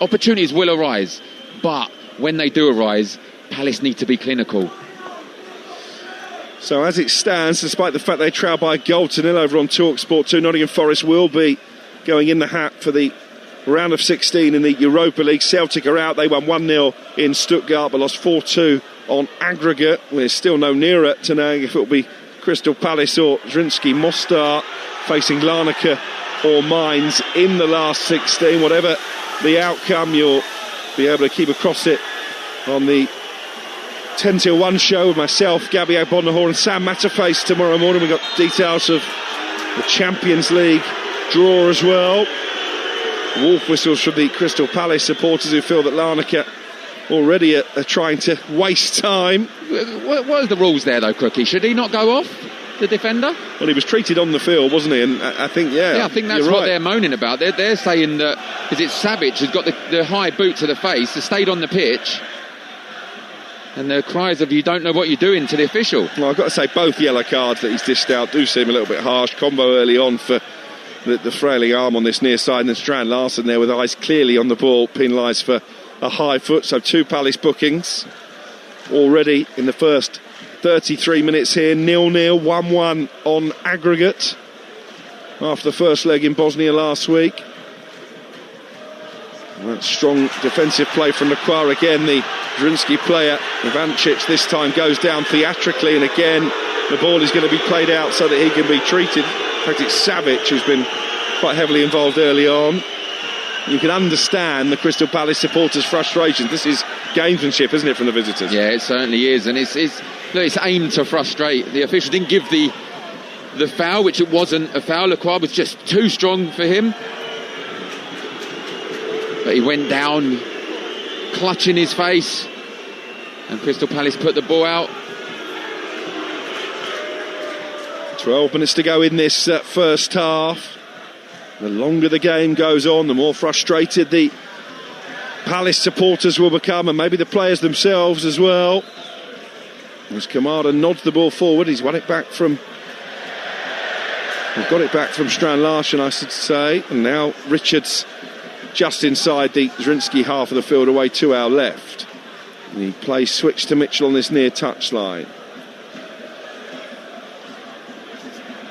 Opportunities will arise, but when they do arise, Palace need to be clinical. So as it stands, despite the fact they trail by a goal to nil over on Talksport 2, Nottingham Forest will be going in the hat for the round of 16 in the Europa League. Celtic are out. They won 1-0 in Stuttgart but lost 4-2 on aggregate. We're still no nearer to knowing if it will be Crystal Palace or Zrinjski. Mostar facing Larnaca or Mainz in the last 16. Whatever the outcome, you'll be able to keep across it on the 10 till 1 show with myself, Gabby Agbonahor and Sam Matterface tomorrow morning. We've got details of the Champions League draw as well. Wolf whistles from the Crystal Palace supporters who feel that Larnaca already are trying to waste time. What are the rules there though, Crookie? Should he not go off, the defender? Well, he was treated on the field, wasn't he? And I think, I think that's what they're moaning about. They're saying that because it's Savic who's got the high boot to the face, has stayed on the pitch, and the cries of "you don't know what you're doing" to the official. Well, I've got to say both yellow cards that he's dished out do seem a little bit harsh. Combo early on for the frailing arm on this near side, and then Strand-Larsen there with eyes clearly on the ball, penalised for a high foot. So 2 Palace bookings already in the first 33 minutes here. 0-0, 1-1 on aggregate after the first leg in Bosnia last week. And that strong defensive play from Lacroix again. The Zrinjski player Ivancic this time goes down theatrically, and again the ball is going to be played out so that he can be treated. In fact, it's Savic who's been quite heavily involved early on. you can understand the Crystal Palace supporters' frustration. This is gamesmanship, isn't it, from the visitors? Yeah, it certainly is, and it's aimed to frustrate. The official didn't give the foul, which it wasn't a foul. Lacroix was just too strong for him, but he went down, clutching his face, and Crystal Palace put the ball out. 12 minutes to go in this first half. The longer the game goes on, the more frustrated the Palace supporters will become, and maybe the players themselves as well. As Kamada nods the ball forward, he's got it back from Strand Larsen, I should say, and now Richards just inside the Zrinjski half of the field, away to our left. And he plays switch to Mitchell on this near touchline.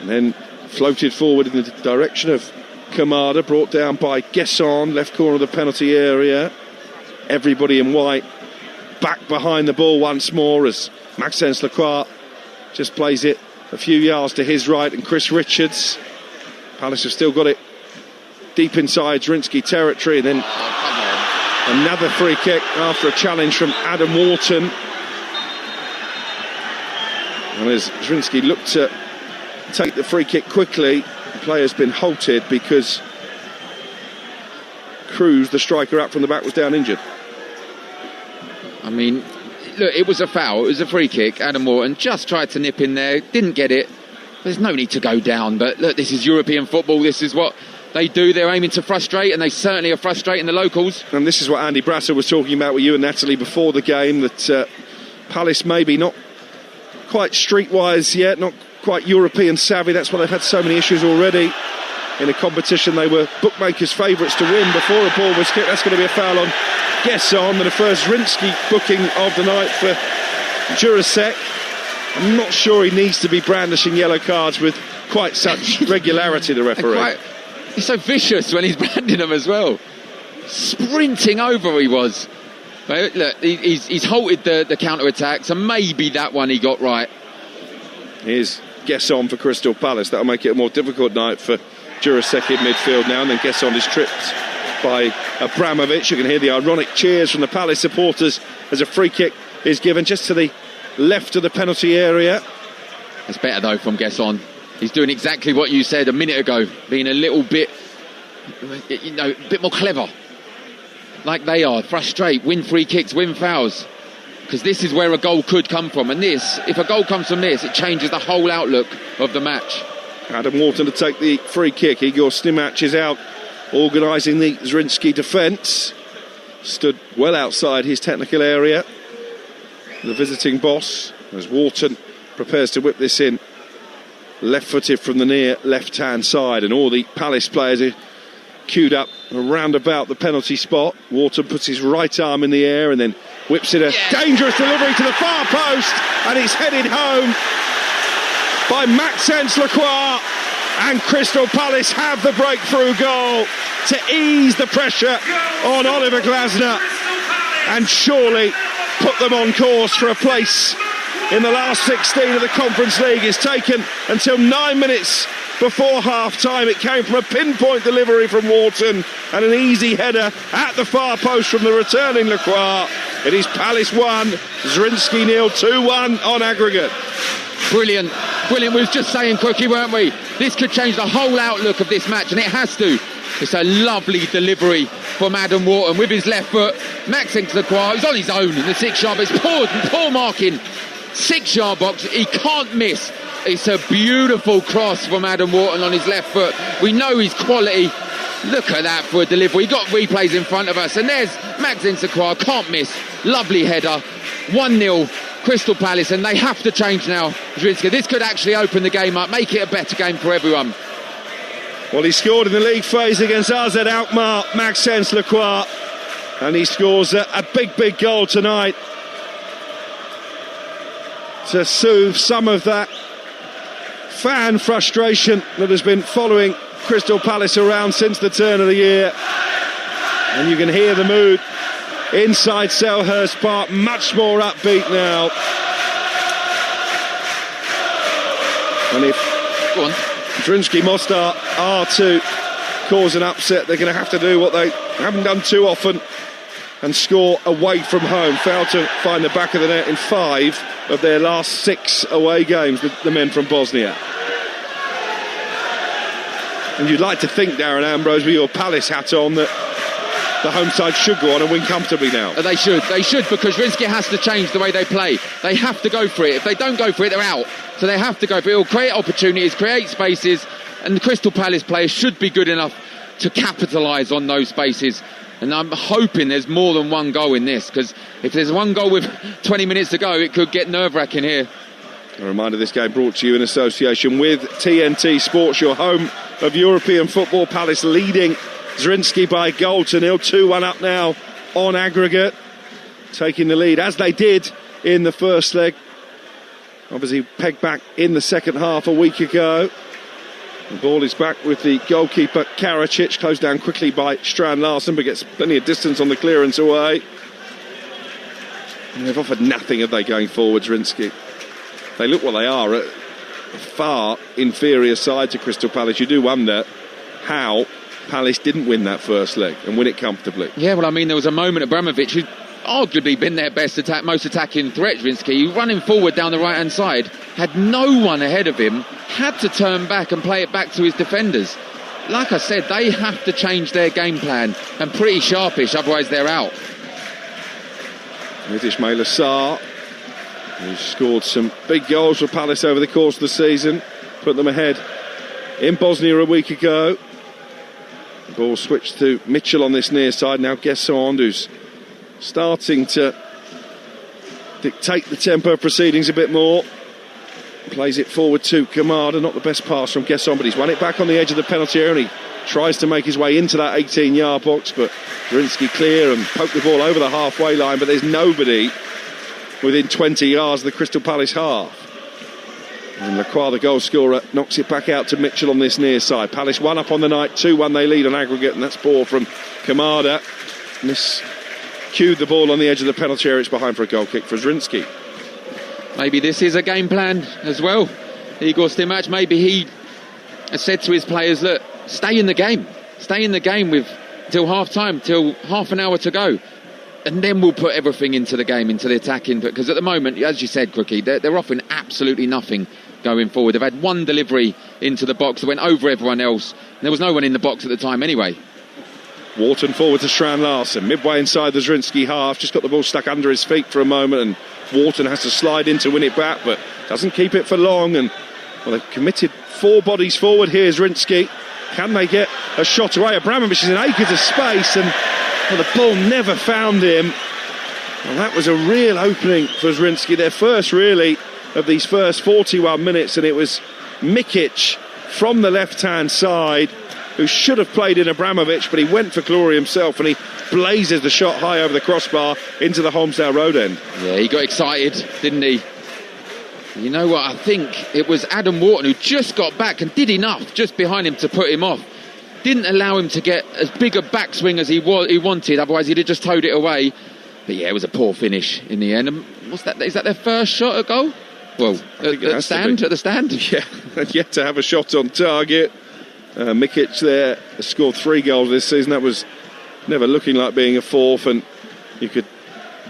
And then floated forward in the direction of Kamada, brought down by Guesson, left corner of the penalty area. Everybody in white back behind the ball once more as Maxence Lacroix just plays it a few yards to his right, and Chris Richards. Palace have still got it deep inside Zrinjski territory, and then another free kick after a challenge from Adam Wharton. And as Zrinjski looked to take the free kick quickly, the player's been halted because Cruz, the striker up from the back, was down injured. I mean, look, it was a foul, it was a free kick. Adam Wharton just tried to nip in there, didn't get it. There's no need to go down, but look, this is European football, this is what they do. They're aiming to frustrate, and they certainly are frustrating the locals. And this is what Andy Brasser was talking about with you and Natalie before the game, that Palace maybe not quite streetwise yet, not quite European savvy. That's why they've had so many issues already. In a competition they were bookmakers' favourites to win before a ball was kicked. That's going to be a foul on Guesson, and the first Zrinjski booking of the night for Jurasek. I'm not sure he needs to be brandishing yellow cards with quite such regularity, the referee. He's so vicious when he's branding them as well. Sprinting over he was. But look, he's halted the counter-attack, so maybe that one he got right. Here's Guesson for Crystal Palace. That'll make it a more difficult night for Jurasek in midfield now, and then Guesson is tripped by Abramovich. You can hear the ironic cheers from the Palace supporters as a free kick is given just to the left of the penalty area. It's better though from Guesson. He's doing exactly what you said a minute ago, being a little bit, a bit more clever. Like they are, frustrate, win free kicks, win fouls. Because this is where a goal could come from, and if a goal comes from this, it changes the whole outlook of the match. Adam Wharton to take the free kick. Igor Stimac is out organising the Zrinjski defence. Stood well outside his technical area, the visiting boss, as Wharton prepares to whip this in, left-footed from the near left-hand side, and all the Palace players are queued up around about the penalty spot. Wharton puts his right arm in the air and then whips it dangerous delivery to the far post, and it's headed home by Maxence Lacroix, and Crystal Palace have the breakthrough goal to ease the pressure on Oliver Glasner and surely put them on course for a place in the last 16 of the Conference League. Is taken until 9 minutes before half-time. It came from a pinpoint delivery from Wharton and an easy header at the far post from the returning Lacroix. It is Palace 1, Zrinjski 0, 2-1 on aggregate. Brilliant. We was just saying, Cookie, weren't we? This could change the whole outlook of this match, and it has to. It's a lovely delivery from Adam Wharton with his left foot. Maxence Lacroix, he's on his own in the 6-yard box. It's poor marking. 6-yard box, he can't miss. It's a beautiful cross from Adam Wharton on his left foot. We know his quality. Look at that for a delivery. We've got replays in front of us, and there's Maxence Lacroix, can't miss. Lovely header. 1-0 Crystal Palace, and they have to change now. Zrinjski, this could actually open the game up, make it a better game for everyone. Well, he scored in the league phase against AZ Alkmaar, Maxence Lacroix, and he scores a big goal tonight to soothe some of that fan frustration that has been following Crystal Palace around since the turn of the year. And you can hear the mood inside Selhurst Park, much more upbeat now. And if Zrinjski Mostar are to cause an upset, they're going to have to do what they haven't done too often and score away from home. Failed to find the back of the net in 5 of their last 6 away games, the men from Bosnia. And you'd like to think, Darren Ambrose, with your Palace hat on, that the home side should go on and win comfortably now. They should, because Zrinjski has to change the way they play. They have to go for it. If they don't go for it, they're out. So they have to go for it. It'll create opportunities, create spaces, and the Crystal Palace players should be good enough to capitalise on those spaces. And I'm hoping there's more than one goal in this, because if there's one goal with 20 minutes to go, it could get nerve-wracking here. A reminder, this game brought to you in association with TNT Sports, your home of European football. Palace leading Zrinjski by a goal to 0, 2-1 up now on aggregate, taking the lead as they did in the first leg. Obviously pegged back in the second half a week ago. The ball is back with the goalkeeper Karacic, closed down quickly by Strand Larsen, but gets plenty of distance on the clearance away. And they've offered nothing, have they, going forward, Zrinjski? They look what they are, a far inferior side to Crystal Palace. You do wonder how Palace didn't win that first leg and win it comfortably. Yeah, well, I mean, there was a moment Abramovich, who'd arguably been their best most attacking threat, Zrinjski, running forward down the right-hand side, had no one ahead of him, had to turn back and play it back to his defenders. Like I said, they have to change their game plan, and pretty sharpish, otherwise they're out. With Ismail Assar, who's scored some big goals for Palace over the course of the season, put them ahead in Bosnia a week ago. The ball switched to Mitchell on this near side. Now Guessond, who's starting to dictate the tempo of proceedings a bit more. Plays it forward to Kamada. Not the best pass from Guessond, but he's won it back on the edge of the penalty area, and he tries to make his way into that 18-yard box, but Zrinjski clear and poke the ball over the halfway line, but there's nobody within 20 yards of the Crystal Palace half. And Lacroix, the goal scorer, knocks it back out to Mitchell on this near side. Palace 1 up on the night, 2-1 they lead on aggregate, and that's ball from Kamada. Miscued the ball on the edge of the penalty area. It's behind for a goal kick for Zrinjski. Maybe this is a game plan as well, Igor Stimac. Maybe he has said to his players, look, stay in the game with till half time, till half an hour to go, and then we'll put everything into the game, into the attacking. Because at the moment, as you said, Crookie, they're offering absolutely nothing going forward. They've had one delivery into the box that went over everyone else, and there was no one in the box at the time anyway. Wharton forward to Strand Larsen, midway inside the Zrinjski half, just got the ball stuck under his feet for a moment, and Wharton has to slide in to win it back, but doesn't keep it for long. And well, they've committed 4 bodies forward here, Zrinjski. Can they get a shot away? Abramovich is in acres of space, and well, the ball never found him. Well, that was a real opening for Zrinjski, their first really of these first 41 minutes, and it was Mikic from the left-hand side who should have played in Abramovich, but he went for glory himself, and he blazes the shot high over the crossbar into the Holmesdale Road end. Yeah, he got excited, didn't he? You know what, I think it was Adam Wharton who just got back and did enough just behind him to put him off. Didn't allow him to get as big a backswing as he wanted, otherwise he'd have just towed it away. But yeah, it was a poor finish in the end. And what's that? Is that their first shot at goal? Well, at the stand? Yeah, and yet to have a shot on target. Mikic there has scored 3 goals this season. That was never looking like being a 4th, and you could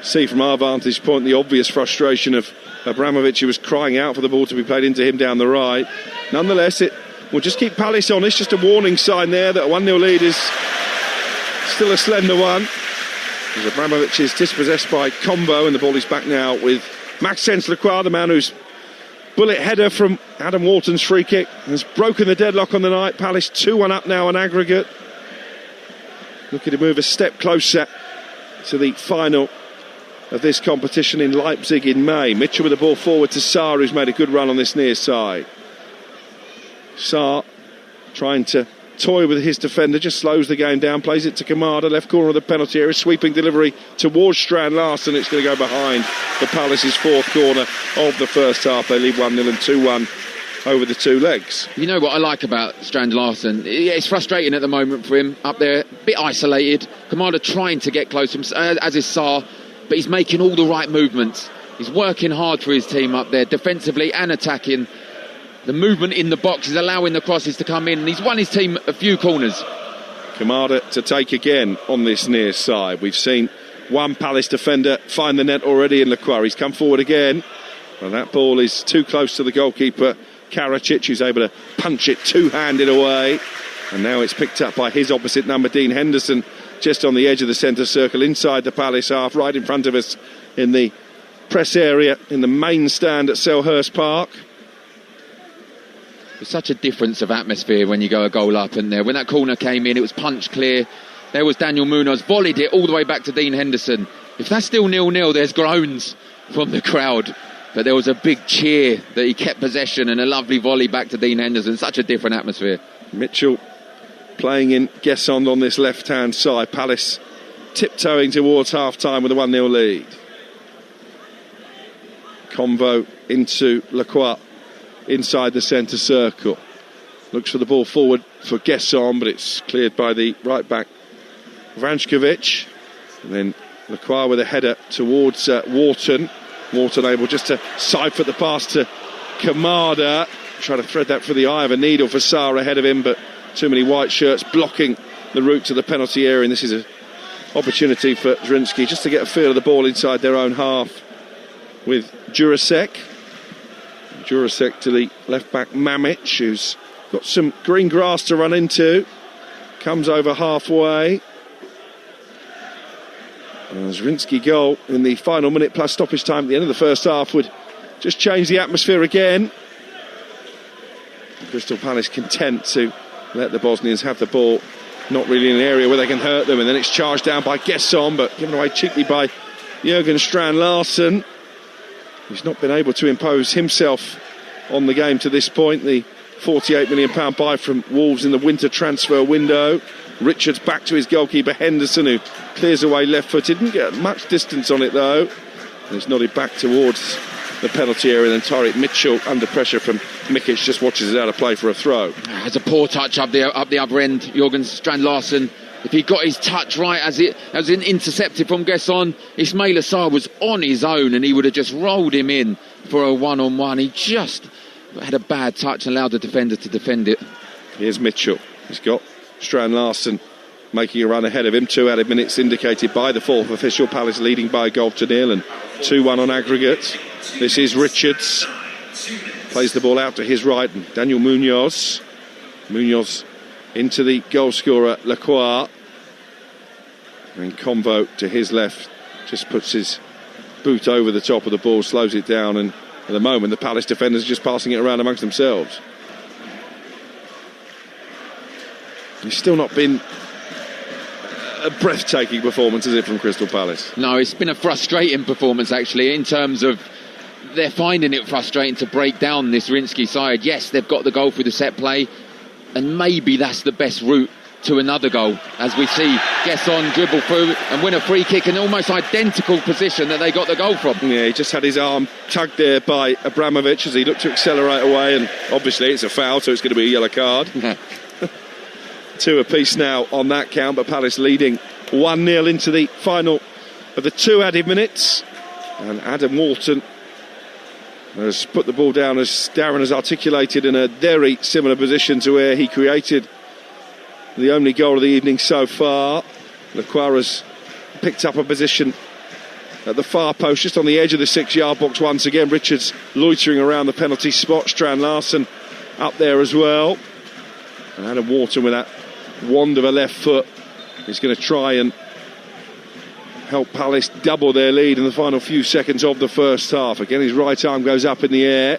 see from our vantage point the obvious frustration of Abramovich, who was crying out for the ball to be played into him down the right. Nonetheless, it will just keep Palace honest. Just a warning sign there that a 1-0 lead is still a slender one. As Abramovich is dispossessed by Combo, and the ball is back now with Maxence Lacroix, the man who's bullet header from Adam Wharton's free kick has broken the deadlock on the night. Palace 2-1 up now on aggregate, looking to move a step closer to the final of this competition in Leipzig in May. Mitchell with the ball forward to Sarr, who's made a good run on this near side. Sarr trying to toy with his defender, just slows the game down, plays it to Kamada, left corner of the penalty area, sweeping delivery towards Strand Larsen. It's going to go behind the Palace's 4th corner of the first half. They lead 1-0 and 2-1 over the 2 legs. You know what I like about Strand Larsen? It's frustrating at the moment for him up there, a bit isolated. Kamada trying to get close, as is Sarr, but he's making all the right movements. He's working hard for his team up there, defensively and attacking. The movement in the box is allowing the crosses to come in, and he's won his team a few corners. Kamada to take again on this near side. We've seen one Palace defender find the net already in Lacroix. He's come forward again. And that ball is too close to the goalkeeper, Karacic, who's able to punch it two-handed away. And now it's picked up by his opposite number, Dean Henderson, just on the edge of the centre circle, inside the Palace half, right in front of us in the press area, in the main stand at Selhurst Park. There's such a difference of atmosphere when you go a goal up, and there, when that corner came in, it was punch clear. There was Daniel Munoz, volleyed it all the way back to Dean Henderson. If that's still 0-0, there's groans from the crowd. But there was a big cheer that he kept possession and a lovely volley back to Dean Henderson. Such a different atmosphere. Mitchell playing in Guessond on this left-hand side. Palace tiptoeing towards half-time with a 1-0 lead. Convo into Lacroix inside the centre circle. Looks for the ball forward for Guessond, but it's cleared by the right-back Vranjkovic. And then Lacroix with a header towards Wharton. Wharton able just to siphon the pass to Kamada. Try to thread that for the eye of a needle for Sarr ahead of him, but too many white shirts blocking the route to the penalty area. And this is an opportunity for Zrinjski just to get a feel of the ball inside their own half with Jurasek. Jurasek to the left-back Mamic, who's got some green grass to run into. Comes over halfway. Zrinjski goal in the final minute plus stoppage time at the end of the first half would just change the atmosphere again. Crystal Palace content to let the Bosnians have the ball, not really in an area where they can hurt them, and then it's charged down by Guessond, but given away cheaply by Jürgen Strand-Larsen, who's not been able to impose himself on the game to this point. The £48 million buy from Wolves in the winter transfer window. Richards back to his goalkeeper Henderson, who clears away left-footed. Didn't get much distance on it though. And it's nodded back towards the penalty area. And then Tyreek Mitchell, under pressure from Mikic, just watches it out of play for a throw. It's a poor touch up the upper end. Jürgen Strand-Larsen, if he got his touch right as it intercepted from Guessond, Ismaila Sarr was on his own and he would have just rolled him in for a one-on-one. He just had a bad touch and allowed the defender to defend it. Here's Mitchell. He's got Strand-Larsen making a run ahead of him. 2 added minutes indicated by the fourth official. Palace leading by a goal to nil and 2-1 on aggregate. This is Richards. Plays the ball out to his right. And Daniel Munoz. Munoz into the goal scorer Lacroix. And Convo to his left. Just puts his boot over the top of the ball, slows it down, and at the moment the Palace defenders are just passing it around amongst themselves. It's still not been a breathtaking performance, is it, from Crystal Palace? No, it's been a frustrating performance, actually, in terms of they're finding it frustrating to break down this Zrinjski side. Yes, they've got the goal through the set play, and maybe that's the best route to another goal, as we see Guessond dribble through and win a free kick in almost identical position that they got the goal from. Yeah, he just had his arm tugged there by Abramovich as he looked to accelerate away, and obviously it's a foul, so it's going to be a yellow card. 2 apiece now on that count, but Palace leading 1-0 into the final of the 2 added minutes. And Adam Wharton has put the ball down, as Darren has articulated, in a very similar position to where he created the only goal of the evening so far. Lacroix has picked up a position at the far post, just on the edge of the 6-yard box once again. Richards loitering around the penalty spot. Strand-Larsen up there as well. And Adam Wharton with that wand of a left foot is going to try and help Palace double their lead in the final few seconds of the first half. Again, his right arm goes up in the air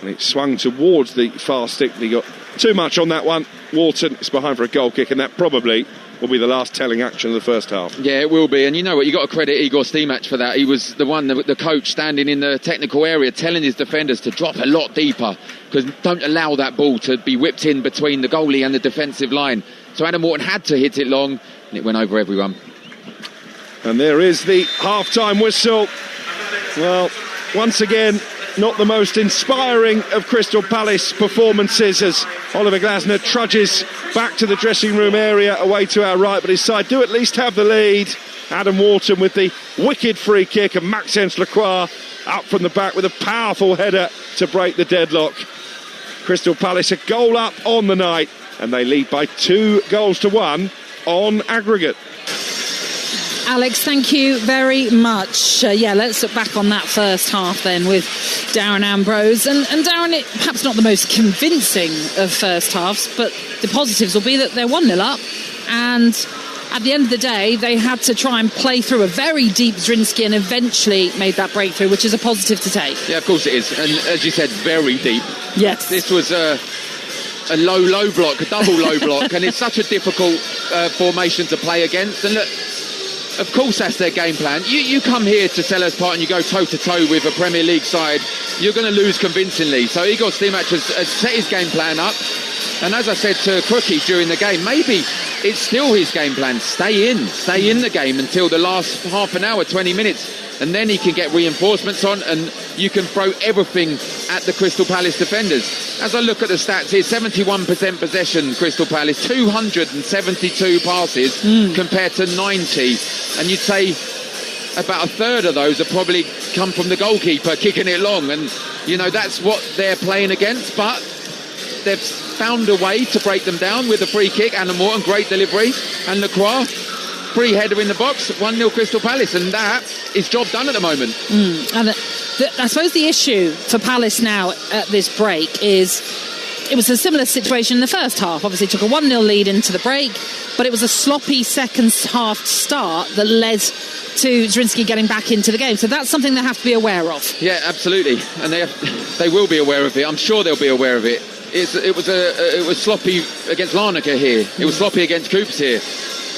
and it swung towards the far stick. He got too much on that one. Wharton is behind for a goal kick, and that probably will be the last telling action of the first half. Yeah, it will be. And you know what, you've got to credit Igor Stimac for that. He was the one, the coach, standing in the technical area telling his defenders to drop a lot deeper, because don't allow that ball to be whipped in between the goalie and the defensive line. So Adam Wharton had to hit it long, and it went over everyone. And there is the half-time whistle. Well, once again, not the most inspiring of Crystal Palace performances, as Oliver Glasner trudges back to the dressing room area away to our right, but his side do at least have the lead. Adam Wharton with the wicked free kick, and Maxence Lacroix up from the back with a powerful header to break the deadlock. Crystal Palace a goal up on the night, and they lead by 2-1 on aggregate. Alex, thank you very much. Let's look back on that first half then with Darren Ambrose. And Darren, perhaps not the most convincing of first halves, but the positives will be that they're 1-0 up. And at the end of the day, they had to try and play through a very deep Zrinjski and eventually made that breakthrough, which is a positive to take. Yeah, of course it is. And as you said, very deep. Yes. This was a low block, a double low block, and it's such a difficult formation to play against. And look, of course that's their game plan. You come here to Selhurst Park and you go toe-to-toe with a Premier League side, you're going to lose convincingly. So Igor Stimac has set his game plan up. And as I said to Crookie during the game, maybe it's still his game plan. Stay in the game until the last half an hour, 20 minutes. And then he can get reinforcements on and you can throw everything at the Crystal Palace defenders. As I look at the stats here, 71% possession, Crystal Palace, 272 passes compared to 90. And you'd say about a third of those have probably come from the goalkeeper kicking it long. And, that's what they're playing against. But they've found a way to break them down with a free kick. Anna Morton, great delivery. And Lacroix, free header in the box, 1-0 Crystal Palace. And that is job done at the moment. And I suppose the issue for Palace now at this break is it was a similar situation in the first half. Obviously took a 1-0 lead into the break, but it was a sloppy second half start that led to Zrinjski getting back into the game. So that's something they have to be aware of. Yeah, absolutely. And they will be aware of it. I'm sure they'll be aware of it. It was sloppy against Larnaca here. It was sloppy against Coops here.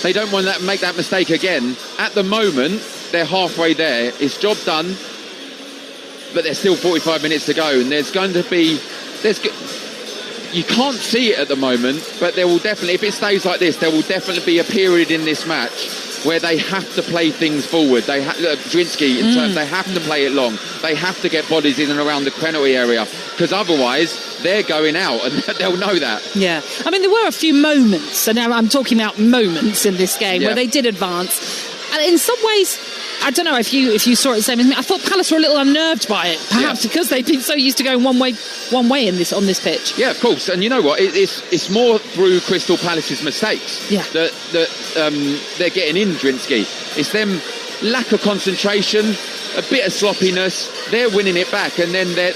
They don't want to make that mistake again. At the moment, they're halfway there. It's job done, but there's still 45 minutes to go. And you can't see it at the moment, but there will definitely, if it stays like this, there will definitely be a period in this match where they have to play things forward. Zrinjski, in terms, they have to play it long. They have to get bodies in and around the penalty area, because otherwise they're going out, and they'll know that. Yeah, I mean, there were a few moments, and now I'm talking about moments in this game where they did advance. And in some ways, I don't know if you saw it the same as me. I thought Palace were a little unnerved by it, perhaps because they've been so used to going one way on this pitch. Yeah, of course. And you know what? It's more through Crystal Palace's mistakes that they're getting in Zrinjski. It's them lack of concentration, a bit of sloppiness. They're winning it back, and then the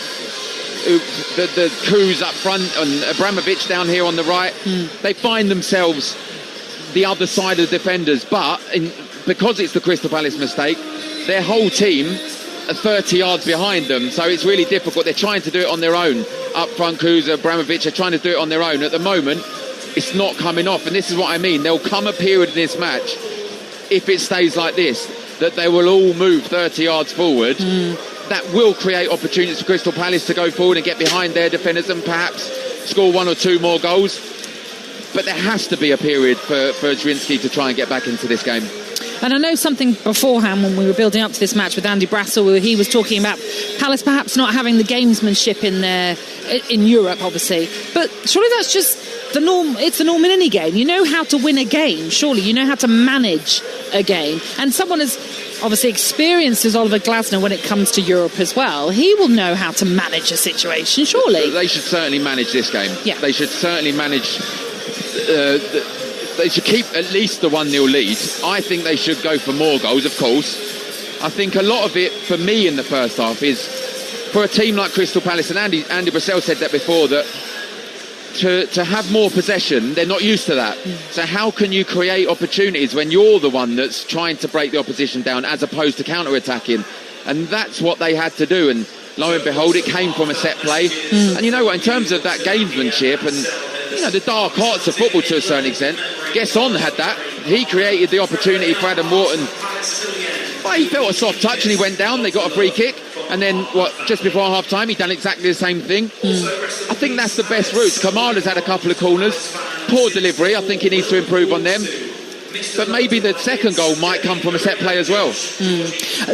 Kuz up front and Abramovich down here on the right. They find themselves the other side of the defenders, but because it's the Crystal Palace mistake, their whole team are 30 yards behind them, so it's really difficult. They're trying to do it on their own. Up front, Kuz, Abramovich are trying to do it on their own. At the moment, it's not coming off, and this is what I mean. There'll come a period in this match, if it stays like this, that they will all move 30 yards forward. That will create opportunities for Crystal Palace to go forward and get behind their defenders and perhaps score one or two more goals. But there has to be a period for Zrinjski to try and get back into this game. And I know something beforehand when we were building up to this match with Andy Brassel, where he was talking about Palace perhaps not having the gamesmanship in Europe, obviously. But surely that's just the norm. It's the norm in any game. You know how to win a game, surely. You know how to manage a game. And someone as obviously experienced as Oliver Glasner when it comes to Europe as well, he will know how to manage a situation, surely. They should certainly manage this game. Yeah. They should certainly manage... they should keep at least the 1-0 lead. I think they should go for more goals, of course. I think a lot of it, for me in the first half, is for a team like Crystal Palace, and Andy Brassel said that before, that to have more possession, they're not used to that. So how can you create opportunities when you're the one that's trying to break the opposition down as opposed to counter-attacking? And that's what they had to do, and lo and behold, it came from a set play. And you know what, in terms of that gamesmanship and the dark arts of football to a certain extent, Gesson had that. He created the opportunity for Adam Morton. Well, he felt a soft touch and he went down. They got a free kick, and then just before half time he done exactly the same thing. I think that's the best route. Kamada's had a couple of corners, poor delivery. I think he needs to improve on them. But maybe the second goal might come from a set play as well.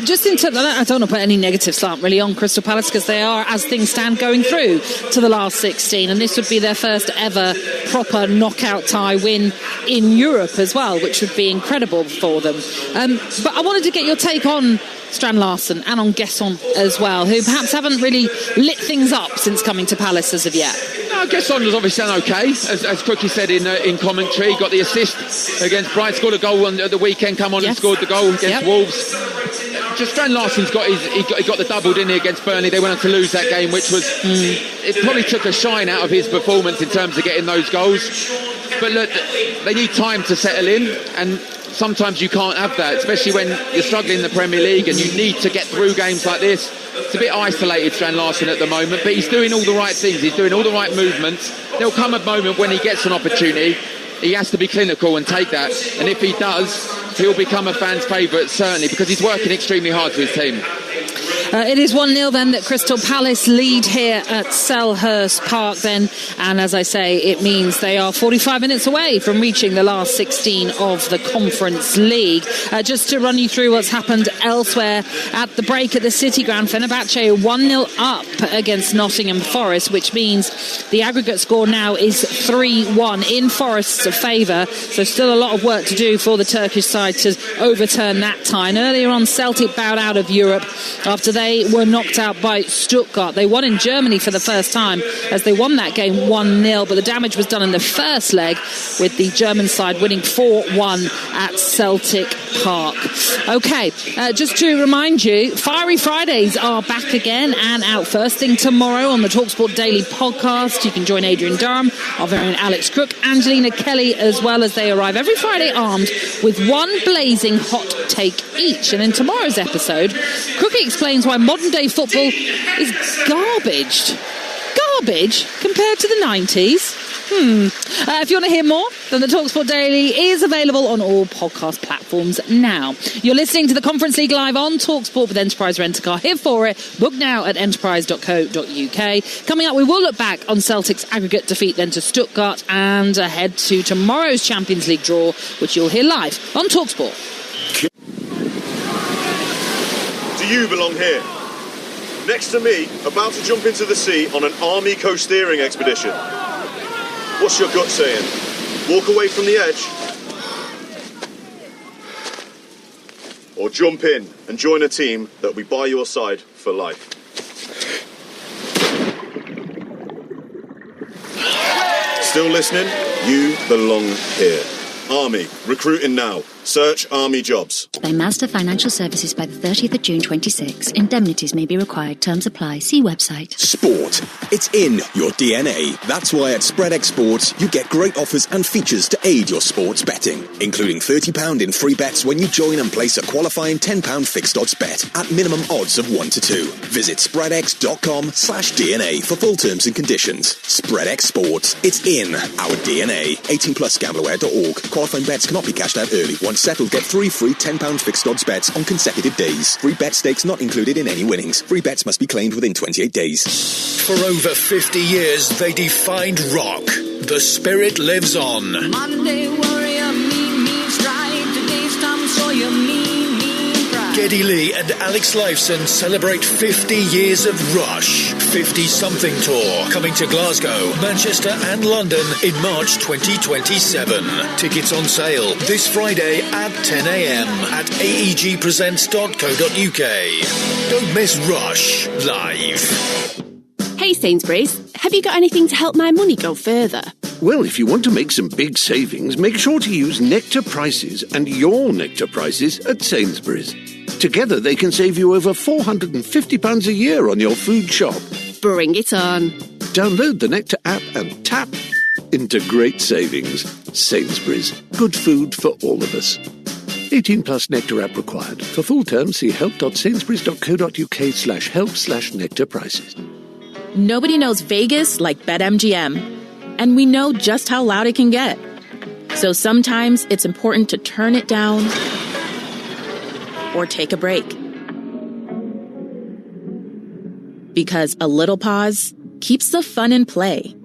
Just in terms, I don't want to put any negative slant really on Crystal Palace, because they are, as things stand, going through to the last 16, and this would be their first ever proper knockout tie win in Europe as well, which would be incredible for them. But I wanted to get your take on Strand Larsen and on Gesson as well, who perhaps haven't really lit things up since coming to Palace as of yet. No, I guess Saunders obviously done okay, as Cookie said in commentary. He got the assist against Brighton, scored a goal on the weekend, come on and scored the goal against Wolves. Just Strand Larsen's got he got the double, didn't he, against Burnley? They went on to lose that game, which was it probably took a shine out of his performance in terms of getting those goals. But look, they need time to settle in, and sometimes you can't have that, especially when you're struggling in the Premier League and you need to get through games like this. It's a bit isolated, Strand Larsen, at the moment, but he's doing all the right things. He's doing all the right movements. There'll come a moment when he gets an opportunity. He has to be clinical and take that. And if he does, he'll become a fan's favourite, certainly, because he's working extremely hard for his team. It is 1-0 then that Crystal Palace lead here at Selhurst Park then, and as I say, it means they are 45 minutes away from reaching the last 16 of the Conference League. Just to run you through what's happened elsewhere at the break at the City Ground, Fenerbahce 1-0 up against Nottingham Forest, which means the aggregate score now is 3-1 in Forest's favour, so still a lot of work to do for the Turkish side to overturn that tie. And earlier on, Celtic bowed out of Europe after they were knocked out by Stuttgart. They won in Germany for the first time as they won that game 1-0, but the damage was done in the first leg with the German side winning 4-1 at Celtic Park. OK, just to remind you, Fiery Fridays are back again and out first thing tomorrow on the Talksport Daily podcast. You can join Adrian Durham, our very own Alex Crook, Angelina Kelly as well, as they arrive every Friday armed with one blazing hot take each. And in tomorrow's episode, Crookie explains why modern day football is garbage compared to the 90s. If you want to hear more, then the Talksport Daily is available on all podcast platforms now. You're listening to the Conference League live on Talksport with Enterprise Rent-A-Car. Here for it. Book now at enterprise.co.uk. Coming up, we will look back on Celtic's aggregate defeat then to Stuttgart and ahead to tomorrow's Champions League draw, which you'll hear live on Talksport. Do you belong here? Next to me, about to jump into the sea on an army co-steering expedition. What's your gut saying? Walk away from the edge? Or jump in and join a team that'll be by your side for life? Still listening? You belong here. Army, recruiting now. Search Army jobs. By Mazda Financial Services by the 30th of June 26. Indemnities may be required. Terms apply. See website. Sport. It's in your DNA. That's why at SpreadX Sports, you get great offers and features to aid your sports betting, including £30 in free bets when you join and place a qualifying £10 fixed odds bet at minimum odds of 1 to 2. Visit spreadx.com/DNA for full terms and conditions. SpreadX Sports. It's in our DNA. 18 plus gambleaware.org. Qualifying bets cannot be cashed out early. Once settled, get 3 free £10 fixed odds bets on consecutive days. Free bet stakes not included in any winnings. Free bets must be claimed within 28 days. For over 50 years, they defined rock. The spirit lives on. Monday warrior, mean strike. Today's Tom Sawyer, mean pride. Geddy Lee and Alex Lifeson celebrate 50 years of Rush. 50-something tour coming to Glasgow, Manchester and London in March 2027. Tickets on sale this Friday at 10 a.m. at aegpresents.co.uk. Don't miss Rush live. Hey Sainsbury's, have you got anything to help my money go further? Well, if you want to make some big savings, make sure to use Nectar Prices and your Nectar Prices at Sainsbury's. Together, they can save you over £450 a year on your food shop. Bring it on. Download the Nectar app and tap into great savings. Sainsbury's. Good food for all of us. 18 plus Nectar app required. For full terms, see help.sainsburys.co.uk/help/Nectar Prices. Nobody knows Vegas like BetMGM. And we know just how loud it can get. So sometimes it's important to turn it down or take a break. Because a little pause keeps the fun in play.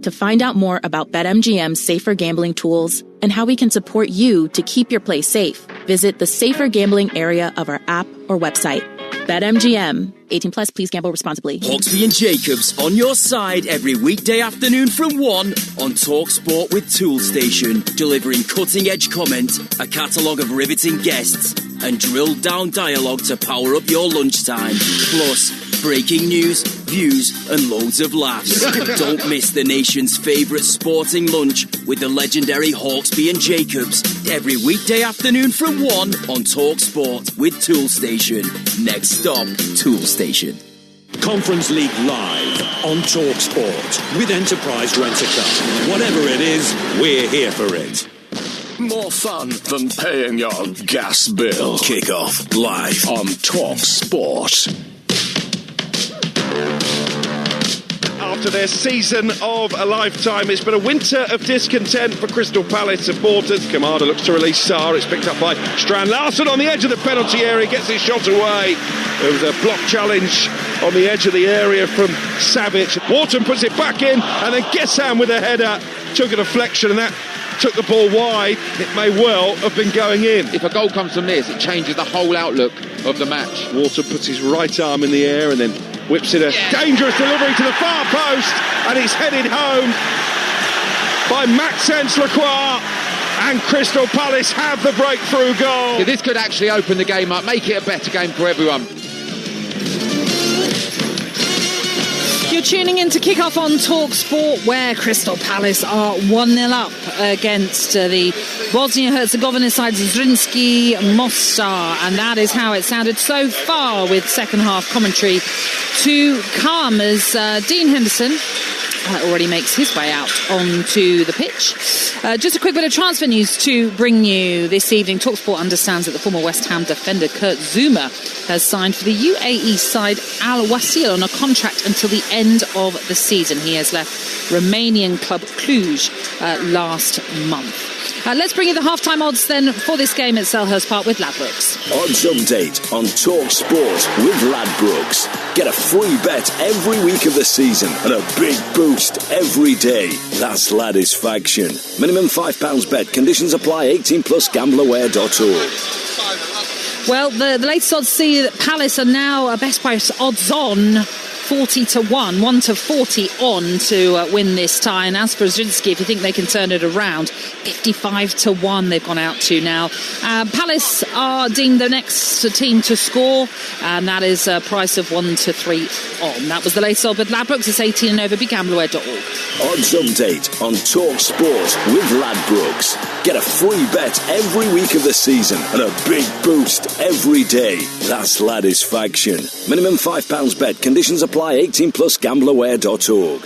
To find out more about BetMGM's safer gambling tools and how we can support you to keep your play safe, visit the safer gambling area of our app or website. BetMGM. 18 plus, please gamble responsibly. Hawksby and Jacobs on your side every weekday afternoon from 1 on Talksport with Toolstation, delivering cutting-edge comment, a catalogue of riveting guests, and drilled-down dialogue to power up your lunchtime. Plus, breaking news, views and loads of laughs. Don't miss the nation's favourite sporting lunch with the legendary Hawksby and Jacobs every weekday afternoon from 1 on Talksport with Toolstation. Next stop, Toolstation. Conference League live on Talksport with Enterprise Rent-A-Car. Whatever it is, we're here for it. More fun than paying your gas bill. Kick-off live on Talksport. After their season of a lifetime, it's been a winter of discontent for Crystal Palace supporters. Kamada looks to release Sarr. It's picked up by Strand Larsen on the edge of the penalty area, gets his shot away. There was a block challenge on the edge of the area from Savic. Wharton puts it back in, and then Gesam with a header took a deflection, and that took the ball wide. It may well have been going in. If a goal comes from this, it changes the whole outlook of the match. Wharton puts his right arm in the air and then whips it a dangerous delivery to the far post, and it's headed home by Maxence Lacroix, and Crystal Palace have the breakthrough goal. Yeah, this could actually open the game up, make it a better game for everyone. You're tuning in to Kick-Off on Talksport, where Crystal Palace are 1-0 up against the Bosnia-Herzegovina side Zrinjski Mostar, and that is how it sounded so far, with second half commentary to come as Dean Henderson already makes his way out onto the pitch. Just a quick bit of transfer news to bring you this evening. Talksport understands that the former West Ham defender Kurt Zouma has signed for the UAE side Al Wassil on a contract until the end of the season. He has left Romanian club Cluj last month. Let's bring you the halftime odds then for this game at Selhurst Park with Ladbrokes. Odds update on Talksport with Ladbrokes. Get a free bet every week of the season and a big boost every day. That's Ladisfaction. Minimum £5 bet. Conditions apply. 18 plus gambleaware.org. Well, the latest odds see that Palace are now best price odds on 40 to 1 to 40 on to win this tie. And as for Zrinjski, if you think they can turn it around, 55 to 1 they've gone out to now. Palace are deemed the next team to score, and that is a price of 1 to 3 on. That was the latest odds with Ladbrokes. It's 18 and over. BeGambleAware.org. Odds update on Talksport with Ladbrokes. Get a free bet every week of the season and a big boost every day. That's Ladisfaction. Minimum £5 bet. Conditions apply. 18 plus gambleaware.org.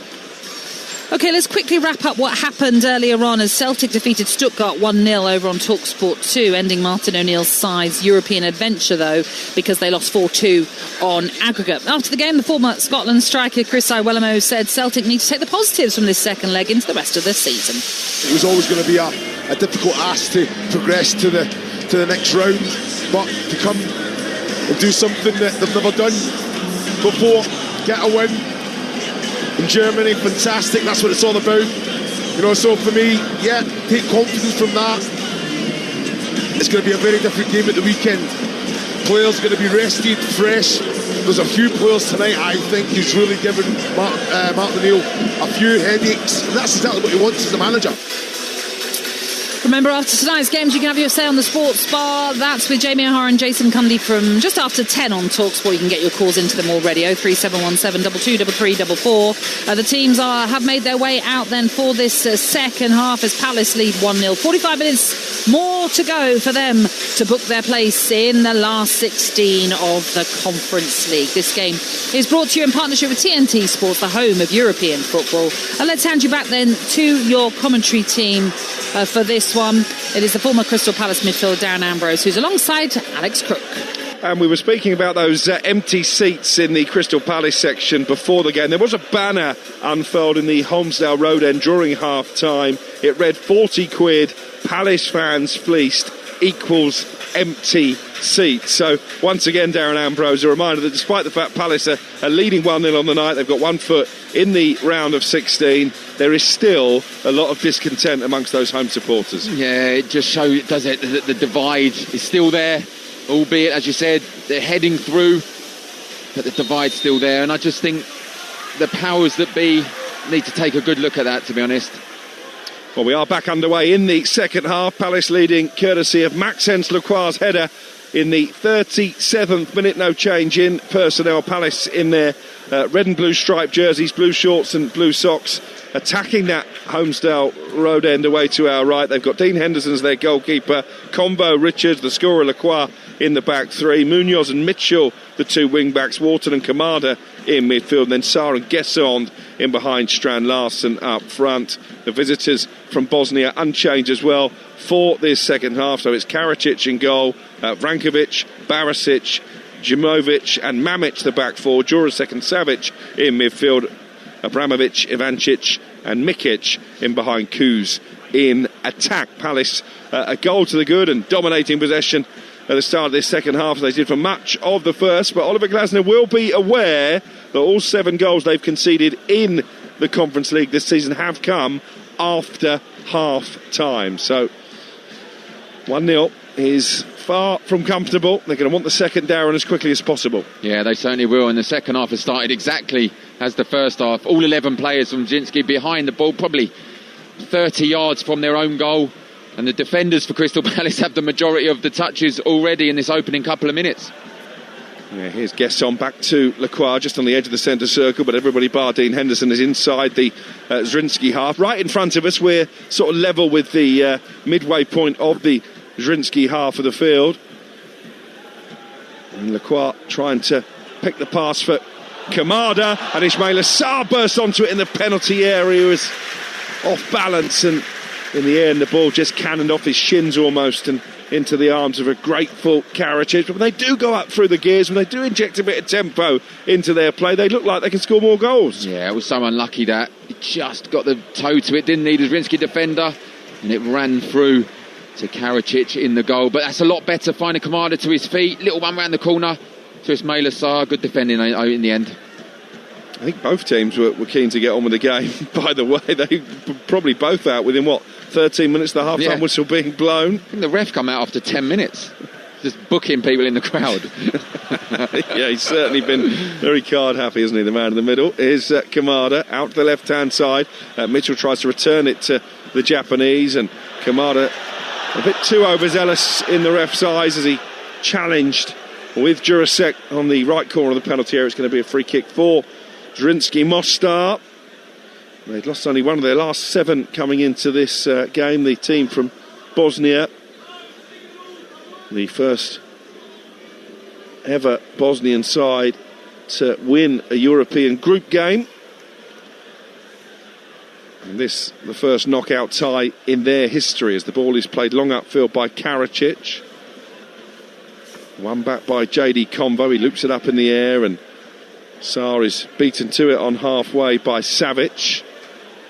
OK, let's quickly wrap up what happened earlier on as Celtic defeated Stuttgart 1-0 over on Talksport 2, ending Martin O'Neill's side's European adventure, though, because they lost 4-2 on aggregate. After the game, the former Scotland striker Chris Iwelumo said Celtic need to take the positives from this second leg into the rest of the season. It was always going to be a difficult ask to progress to the next round, but to come and do something that they've never done before, get a win in Germany, fantastic, that's what it's all about. You know, so for me, yeah, take confidence from that. It's going to be a very different game at the weekend. Players going to be rested, fresh. There's a few players tonight, I think, who's really given Martin O'Neill a few headaches, and that's exactly what he wants as a manager. Remember, after tonight's games, you can have your say on the Sports Bar. That's with Jamie O'Hara and Jason Cundy from just after 10 on Talksport. You can get your calls into them already. 03717 223344. The teams have made their way out then for this second half as Palace lead 1-0. 45 minutes more to go for them to book their place in the last 16 of the Conference League. This game is brought to you in partnership with TNT Sports, the home of European football. Let's hand you back then to your commentary team for this one. It is the former Crystal Palace midfielder Darren Ambrose, who's alongside Alex Crook. And we were speaking about those empty seats in the Crystal Palace section before the game. There was a banner unfurled in the Holmesdale Road end during half-time. It read 40 quid, Palace fans fleeced, equals empty seats. So once again, Darren Ambrose, a reminder that despite the fact Palace are leading 1-0 on the night, they've got 1 foot in the round of 16, there is still a lot of discontent amongst those home supporters. Yeah, it just shows, does it, that the divide is still there, albeit, as you said, they're heading through, but the divide's still there. And I just think the powers that be need to take a good look at that, to be honest. Well, we are back underway in the second half. Palace leading courtesy of Maxence Lacroix's header in the 37th minute. No change in personnel. Palace in their red and blue striped jerseys, blue shorts and blue socks, attacking that Holmesdale Road end away to our right. They've got Dean Henderson as their goalkeeper, Combo, Richards, the scorer Lacroix in the back three, Munoz and Mitchell, the two wing backs, Wharton and Kamada in midfield, and then Sarr and Gesond in behind, Strand Larsen up front. The visitors from Bosnia unchanged as well for this second half, so it's Karacic in goal, Vrankovic, Barisic, Jimovic and Mamic the back four, Jurasek and Savic in midfield, Abramovic, Ivancic and Mikic in behind, Kuz in attack. Palace a goal to the good and dominating possession at the start of this second half, as they did for much of the first, but Oliver Glasner will be aware that all 7 goals they've conceded in the Conference League this season have come after half time. So 1-0 is far from comfortable. They're going to want the second down as quickly as possible. Yeah, they certainly will, and the second half has started exactly as the first half. All 11 players from Zrinjski behind the ball, probably 30 yards from their own goal, and the defenders for Crystal Palace have the majority of the touches already in this opening couple of minutes. Yeah, here's Gesson back to Lacroix, just on the edge of the centre circle, but everybody bar Dean Henderson is inside the Zrinjski half. Right in front of us, we're sort of level with the midway point of the Zrinjski half of the field. And Lacroix trying to pick the pass for Kamada, and Ismaila Sarr burst onto it in the penalty area. He was off balance and in the air, and the ball just cannoned off his shins almost and into the arms of a grateful Karacic. But when they do go up through the gears, when they do inject a bit of tempo into their play, they look like they can score more goals. Yeah, it was so unlucky that he just got the toe to it, didn't need a Zrinjski defender, and it ran through to Karacic in the goal. But that's a lot better, finding Kamada to his feet, little one round the corner to Ismaila Sarr. Good defending in the end. I think both teams were keen to get on with the game. By the way, they probably both out within 13 minutes, the half-time whistle being blown. I think the ref come out after 10 minutes, just booking people in the crowd. Yeah, he's certainly been very card happy, isn't he, the man in the middle. Here's Kamada out to the left-hand side. Mitchell tries to return it to the Japanese, and Kamada a bit too overzealous in the ref's eyes as he challenged with Jurasek on the right corner of the penalty area. It's going to be a free kick for Zrinjski. Mostar, they'd lost only one of their last 7 coming into this game. The team from Bosnia, the first ever Bosnian side to win a European group game, and this the first knockout tie in their history, as the ball is played long upfield by Karacic, one back by JD Combo. He loops it up in the air, and Sarr is beaten to it on halfway by Savic.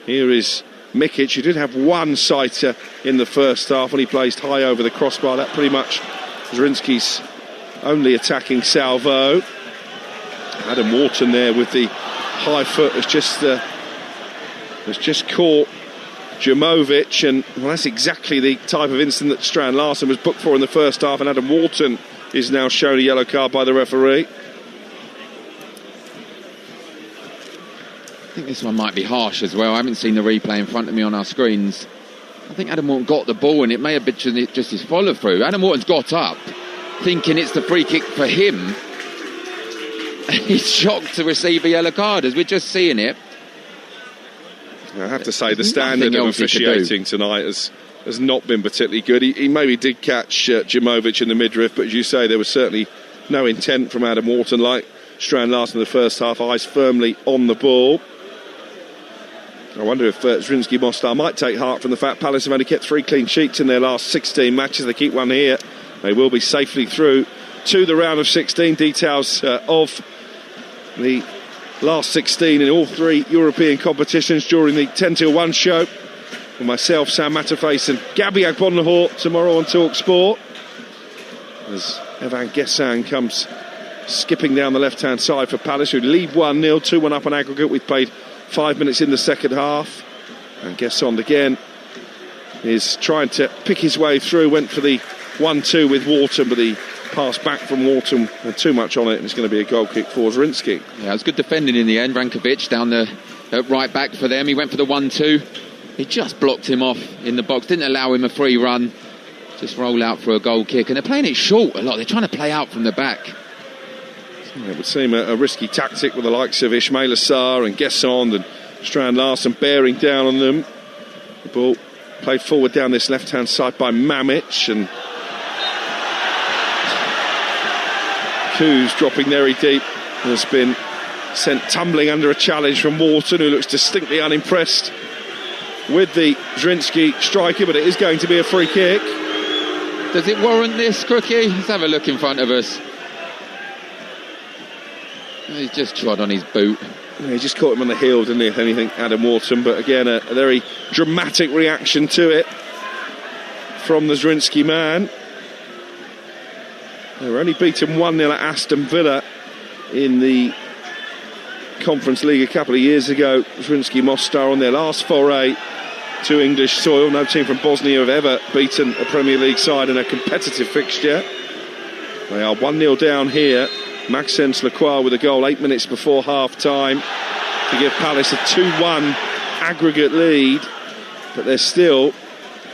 Here is Mikic, who did have one sighter in the first half when he placed high over the crossbar. That pretty much Zrinjski's only attacking salvo. Adam Wharton there with the high foot has just caught Jimovic, and well, that's exactly the type of incident that Strand Larsen was booked for in the first half, and Adam Wharton is now shown a yellow card by the referee. I think this one might be harsh as well. I haven't seen the replay in front of me on our screens. I think Adam Wharton got the ball, and it may have been just his follow through. Adam Wharton's got up thinking it's the free kick for him. He's shocked to receive a yellow card, as we're just seeing it. I have to say, the standard of officiating tonight has not been particularly good. He maybe did catch Jimovic in the midriff, but as you say, there was certainly no intent from Adam Wharton, like Strand Larsen in the first half, eyes firmly on the ball. I wonder if Zrinjski Mostar might take heart from the fact Palace have only kept 3 clean sheets in their last 16 matches. They keep one here, they will be safely through to the round of 16. Details of the last 16 in all 3 European competitions during the 10 till 1 show with myself, Sam Matterface and Gabby Agbonlahor tomorrow on Talksport, as Evan Gessan comes skipping down the left-hand side for Palace, who lead 1-0, 2-1 up on aggregate. We've played 5 minutes in the second half, and Gesson again is trying to pick his way through. Went for the 1-2 with Wharton, but the pass back from Wharton had too much on it, and it's going to be a goal kick for Zrinjski. Yeah, it was good defending in the end. Rankovic down the right back for them. He went for the 1-2 He just blocked him off in the box, didn't allow him a free run, just roll out for a goal kick. And they're playing it short a lot. They're trying to play out from the back. It would seem a risky tactic with the likes of Ismail Assar and Guessond and Strand Larsen bearing down on them. The ball played forward down this left-hand side by Mamic, and Kuz dropping very deep has been sent tumbling under a challenge from Wharton, who looks distinctly unimpressed with the Zrinjski striker, but it is going to be a free kick. Does it warrant this, Crookie? Let's have a look in front of us. He's just trod on his boot. Yeah, he just caught him on the heel, didn't he, if anything, Adam Wharton. But again, a very dramatic reaction to it from the Zrinjski man. They were only beaten 1-0 at Aston Villa in the Conference League a couple of years ago. Zrinjski Mostar on their last foray to English soil. No team from Bosnia have ever beaten a Premier League side in a competitive fixture. They are 1-0 down here. Maxence Lacroix with a goal 8 minutes before half-time to give Palace a 2-1 aggregate lead. But they're still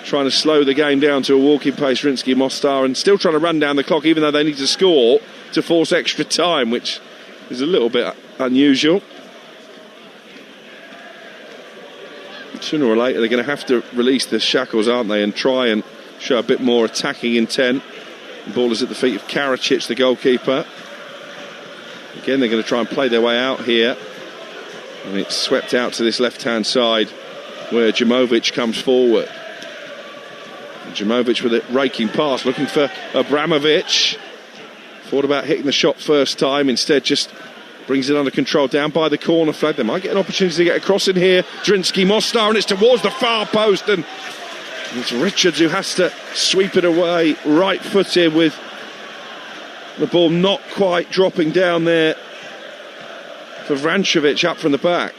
trying to slow the game down to a walking pace, Zrinjski Mostar, and still trying to run down the clock, even though they need to score to force extra time, which is a little bit unusual. Sooner or later they're going to have to release the shackles, aren't they, and try and show a bit more attacking intent. The ball is at the feet of Karacic, the goalkeeper. Again, they're going to try and play their way out here, and it's swept out to this left-hand side where Jamovic comes forward. And Jamovic with a raking pass, looking for Abramovich. Thought about hitting the shot first time, instead just brings it under control down by the corner flag. They might get an opportunity to get across in here. Zrinjski Mostar, and it's towards the far post, and it's Richards who has to sweep it away, right-footed, with the ball not quite dropping down there for Vrančević up from the back.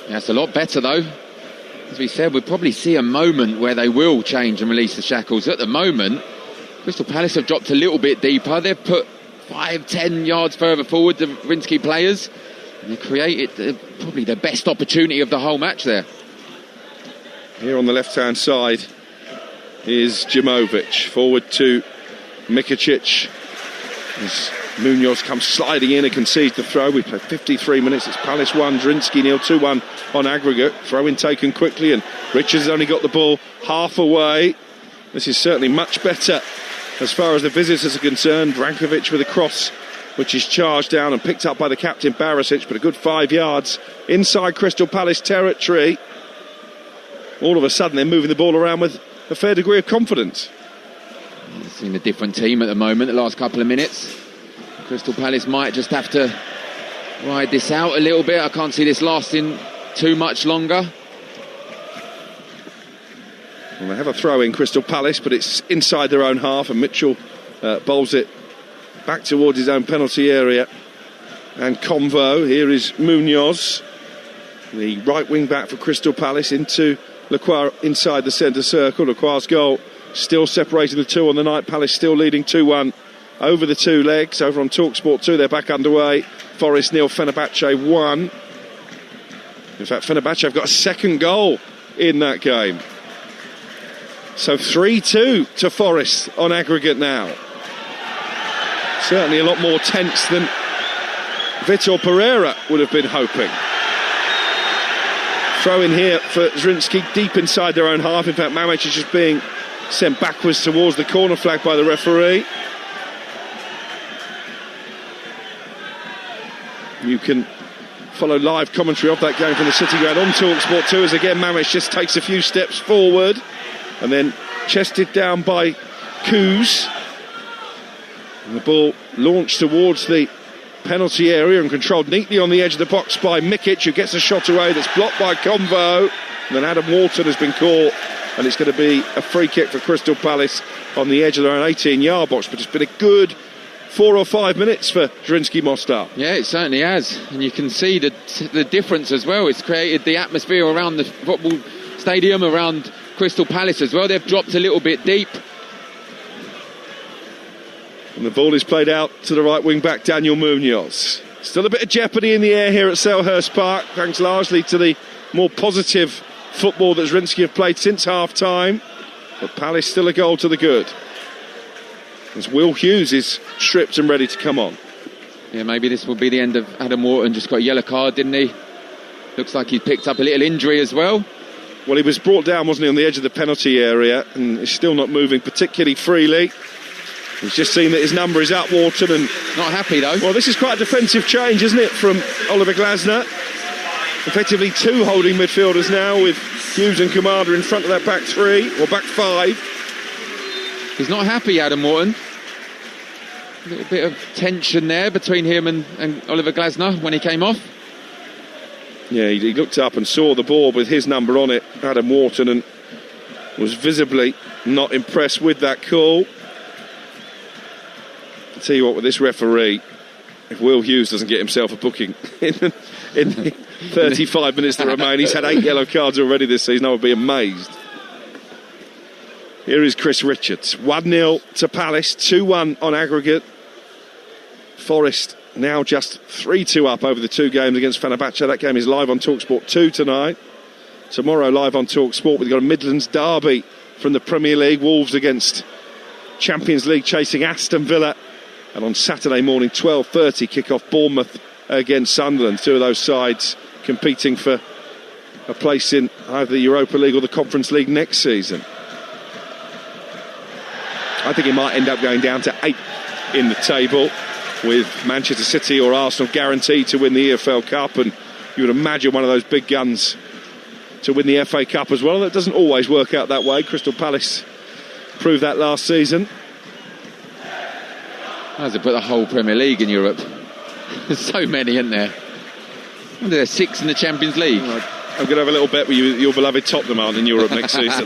Yeah, it's a lot better though. As we said, we'll probably see a moment where they will change and release the shackles. At the moment, Crystal Palace have dropped a little bit deeper. They've put 5-10 yards further forward, the Zrinjski players, and they created probably the best opportunity of the whole match there. Here on the left-hand side is Jamovic, forward to Mikucic. As Munoz comes sliding in and concedes the throw. We played 53 minutes. It's Palace 1, Zrinjski 0, 2-1 on aggregate. Throw in taken quickly, and Richards has only got the ball half away. This is certainly much better as far as the visitors are concerned. Brankovic with a cross, which is charged down and picked up by the captain Barisic, but a good 5 yards inside Crystal Palace territory. All of a sudden they're moving the ball around with a fair degree of confidence. Seen a different team at the moment, the last couple of minutes. Crystal Palace might just have to ride this out a little bit. I can't see this lasting too much longer. Well, they have a throw in, Crystal Palace, but it's inside their own half, and Mitchell bowls it back towards his own penalty area. And Convo, here is Munoz, the right wing back for Crystal Palace, into Lacroix inside the centre circle. Lacroix's goal still separating the two on the night. Palace still leading 2-1 over the two legs. Over on Talksport 2, they're back underway. Forest 0, Fenerbahce 1. In fact, Fenerbahce have got a second goal in that game. So 3-2 to Forest on aggregate now. Certainly a lot more tense than Vitor Pereira would have been hoping. Throw in here for Zrinjski, deep inside their own half. In fact, Mamic is just being sent backwards towards the corner flag by the referee. You can follow live commentary of that game from the City Ground on Talksport 2, as again Mamic just takes a few steps forward and then chested down by Kuz. And the ball launched towards the penalty area and controlled neatly on the edge of the box by Mikic, who gets a shot away that's blocked by Convo. And then Adam Wharton has been caught, and it's going to be a free kick for Crystal Palace on the edge of their own 18-yard box. But it's been a good 4 or 5 minutes for Zrinjski Mostar. Yeah, it certainly has, and you can see the difference as well. It's created the atmosphere around the football stadium, around Crystal Palace as well. They've dropped a little bit deep. And the ball is played out to the right wing back, Daniel Munoz. Still a bit of jeopardy in the air here at Selhurst Park, thanks largely to the more positive football that Zrinjski have played since half-time. But Palace still a goal to the good. As Will Hughes is stripped and ready to come on. Yeah, maybe this will be the end of Adam Wharton. Just got a yellow card, didn't he? Looks like he picked up a little injury as well. Well, he was brought down, wasn't he, on the edge of the penalty area, and he's still not moving particularly freely. He's just seen that his number is up, Wharton, and... Not happy, though. Well, this is quite a defensive change, isn't it, from Oliver Glasner? Effectively 2 holding midfielders now, with Hughes and Kamada in front of that back 3, or back 5. He's not happy, Adam Wharton. A little bit of tension there between him and Oliver Glasner when he came off. Yeah, he looked up and saw the ball with his number on it, Adam Wharton, and was visibly not impressed with that call. I'll tell you what, with this referee, if Will Hughes doesn't get himself a booking in the 35 minutes that remain, he's had 8 yellow cards already this season, I would be amazed. Here is Chris Richards, 1-0 to Palace, 2-1 on aggregate. Forest now just 3-2 up over the 2 games against Fenerbahce. That game is live on Talksport 2 tonight. Tomorrow live on Talksport, we've got a Midlands derby from the Premier League. Wolves against Champions League chasing Aston Villa. And on Saturday morning, 12:30, kick-off Bournemouth against Sunderland. 2 of those sides competing for a place in either the Europa League or the Conference League next season. I think it might end up going down to 8th in the table, with Manchester City or Arsenal guaranteed to win the EFL Cup, and you would imagine one of those big guns to win the FA Cup as well. That doesn't always work out that way. Crystal Palace proved that last season. How does it put the whole Premier League in Europe? There's so many, isn't there? There's 6 in the Champions League. I'm going to have a little bet with you, your beloved Tottenham aren't in Europe next season.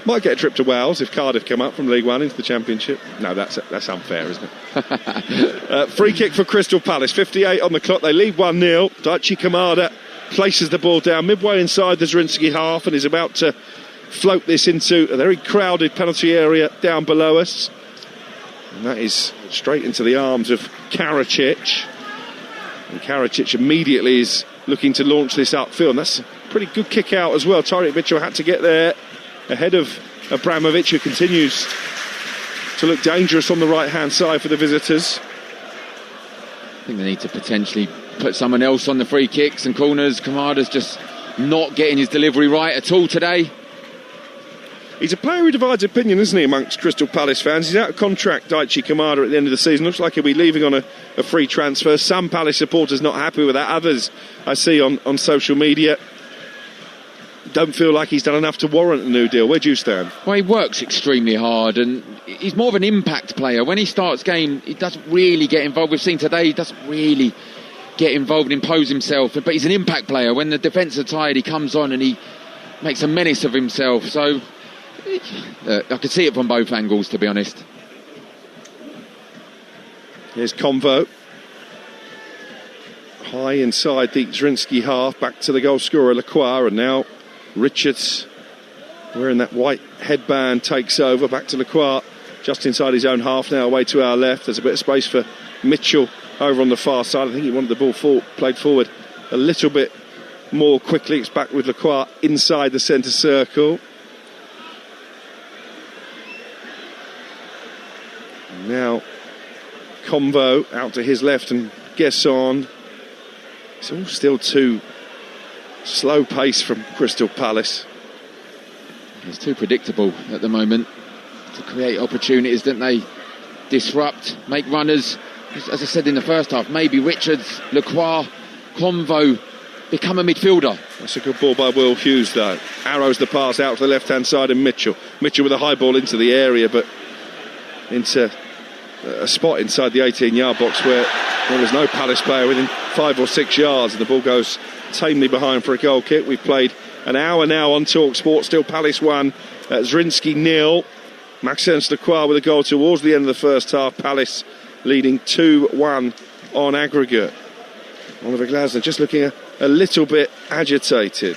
Might get a trip to Wales if Cardiff come up from League One into the Championship. No, that's unfair, isn't it? Free kick for Crystal Palace, 58 on the clock. They lead 1-0. Daichi Kamada places the ball down midway inside the Zrinjski half and is about to float this into a very crowded penalty area down below us. And that is straight into the arms of Karacic. And Karacic immediately is looking to launch this upfield. And that's a pretty good kick out as well. Tariq Mitchell had to get there ahead of Abramovich, who continues to look dangerous on the right-hand side for the visitors. I think they need to potentially put someone else on the free kicks and corners. Kamada's just not getting his delivery right at all today. He's a player who divides opinion, isn't he, amongst Crystal Palace fans? He's out of contract, Daichi Kamada, at the end of the season. Looks like he'll be leaving on a free transfer. Some Palace supporters not happy with that. Others, I see on social media, don't feel like he's done enough to warrant a new deal. Where do you stand? Well, he works extremely hard and he's more of an impact player. When he starts game, he doesn't really get involved. We've seen today he doesn't really get involved and impose himself, but he's an impact player. When the defence are tired, he comes on and he makes a menace of himself. So I could see it from both angles, to be honest. Here's Convo. High inside the Zrinjski half, back to the goal scorer Lacroix, and now Richards, wearing that white headband, takes over. Back to Lacroix, just inside his own half now, away to our left. There's a bit of space for Mitchell over on the far side. I think he wanted the ball played forward a little bit more quickly. It's back with Lacroix inside the centre circle. And now Convo out to his left and Gesson. It's all still too slow pace from Crystal Palace. It's too predictable at the moment to create opportunities, don't they? Disrupt, make runners. As I said in the first half, maybe Richards, Lacroix, Convo become a midfielder. That's a good ball by Will Hughes, though. Arrows the pass out to the left-hand side and Mitchell with a high ball into the area, but into a spot inside the 18-yard box where there was no Palace player within 5 or 6 yards, and the ball goes tamely behind for a goal kick. We've played an hour now on Talksport. Still Palace 1, Zrinjski 0. Maxence Lacroix with a goal towards the end of the first half. Palace leading 2-1 on aggregate. Oliver Glasner just looking a little bit agitated.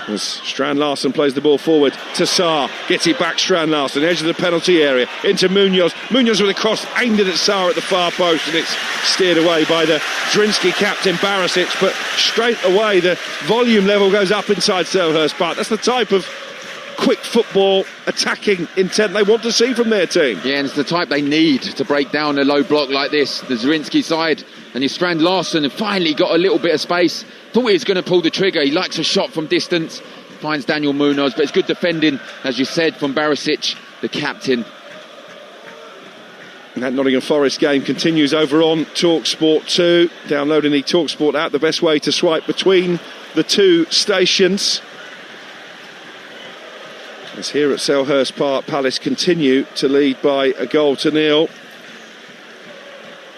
As Strand Larsen plays the ball forward to Sarr, gets it back. Strand Larsen, edge of the penalty area, into Munoz. Munoz with a cross aimed at Sarr at the far post, and it's steered away by the Zrinjski captain Barisic. But straight away, the volume level goes up inside Selhurst Park. That's the type of quick football, attacking intent they want to see from their team. Yeah, and it's the type they need to break down a low block like this. The Zrinjski side, and his Strand Larsen finally got a little bit of space. Thought he was going to pull the trigger. He likes a shot from distance. Finds Daniel Munoz, but it's good defending, as you said, from Barisic, the captain. And that Nottingham Forest game continues over on Talksport 2. Downloading the Talksport app, the best way to swipe between the two stations. As here at Selhurst Park, Palace continue to lead by a goal to nil.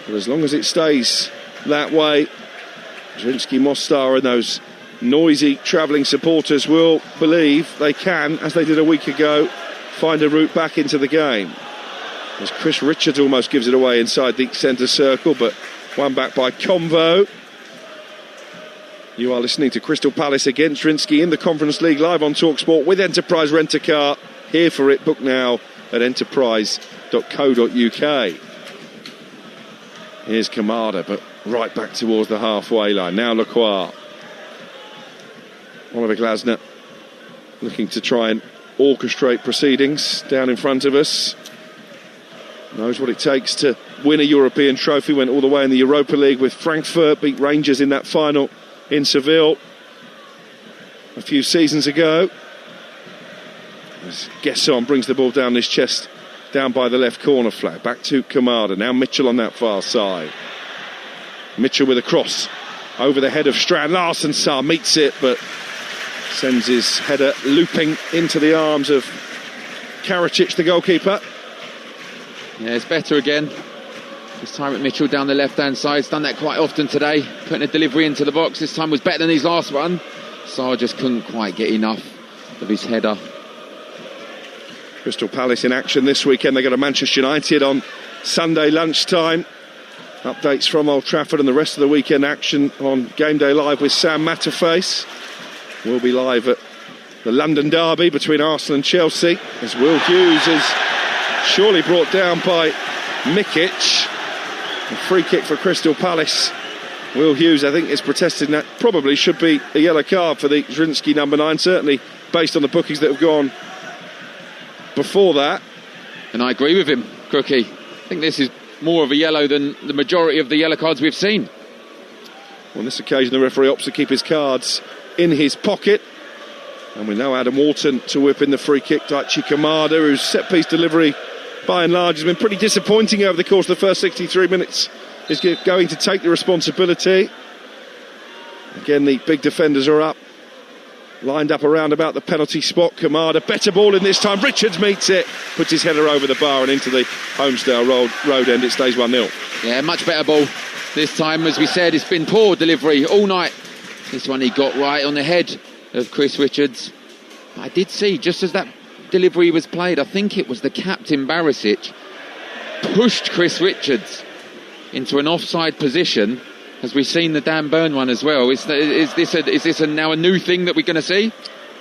But as long as it stays that way, Zrinjski, Mostar and those noisy travelling supporters will believe they can, as they did a week ago, find a route back into the game. As Chris Richards almost gives it away inside the centre circle, but one back by Convo. You are listening to Crystal Palace against Zrinjski in the Conference League, live on TalkSport with Enterprise Rent-A-Car. Here for it, book now at enterprise.co.uk. Here's Kamada, but right back towards the halfway line. Now Lacroix. Oliver Glasner looking to try and orchestrate proceedings down in front of us. Knows what it takes to win a European trophy. Went all the way in the Europa League with Frankfurt. Beat Rangers in that final in Seville a few seasons ago. As Gesson brings the ball down his chest, down by the left corner flag. Back to Kamada. Now Mitchell on that far side. Mitchell with a cross over the head of Strand Larsen. Sarr meets it, but sends his header looping into the arms of Karacic, the goalkeeper. Yeah, it's better again. This time at Mitchell down the left-hand side. He's done that quite often today, putting a delivery into the box. This time was better than his last one. Sarr just couldn't quite get enough of his header. Crystal Palace in action this weekend. They go to Manchester United on Sunday lunchtime. Updates from Old Trafford and the rest of the weekend action on Game Day Live with Sam Matterface. We'll be live at the London derby between Arsenal and Chelsea, as Will Hughes is surely brought down by Mikic. A free kick for Crystal Palace. Will Hughes, I think, is protesting that probably should be a yellow card for the Zrinjski number 9, certainly based on the bookings that have gone before that. And I agree with him, Crookie. I think this is more of a yellow than the majority of the yellow cards we've seen. On this occasion, the referee opts to keep his cards in his pocket. And we know Adam Wharton to whip in the free kick. Daichi Kamada, whose set-piece delivery, by and large, has been pretty disappointing over the course of the first 63 minutes, is going to take the responsibility. Again, the big defenders are up, lined up around about the penalty spot. Kamada, better ball in this time. Richards meets it, puts his header over the bar and into the Homesdale road end. It stays 1-0. Yeah, much better ball this time. As we said, it's been poor delivery all night. This one he got right on the head of Chris Richards. I did see, just as that delivery was played, I think it was the captain Barisic pushed Chris Richards into an offside position. As we've seen the Dan Burn one as well. Is this now a new thing that we're going to see?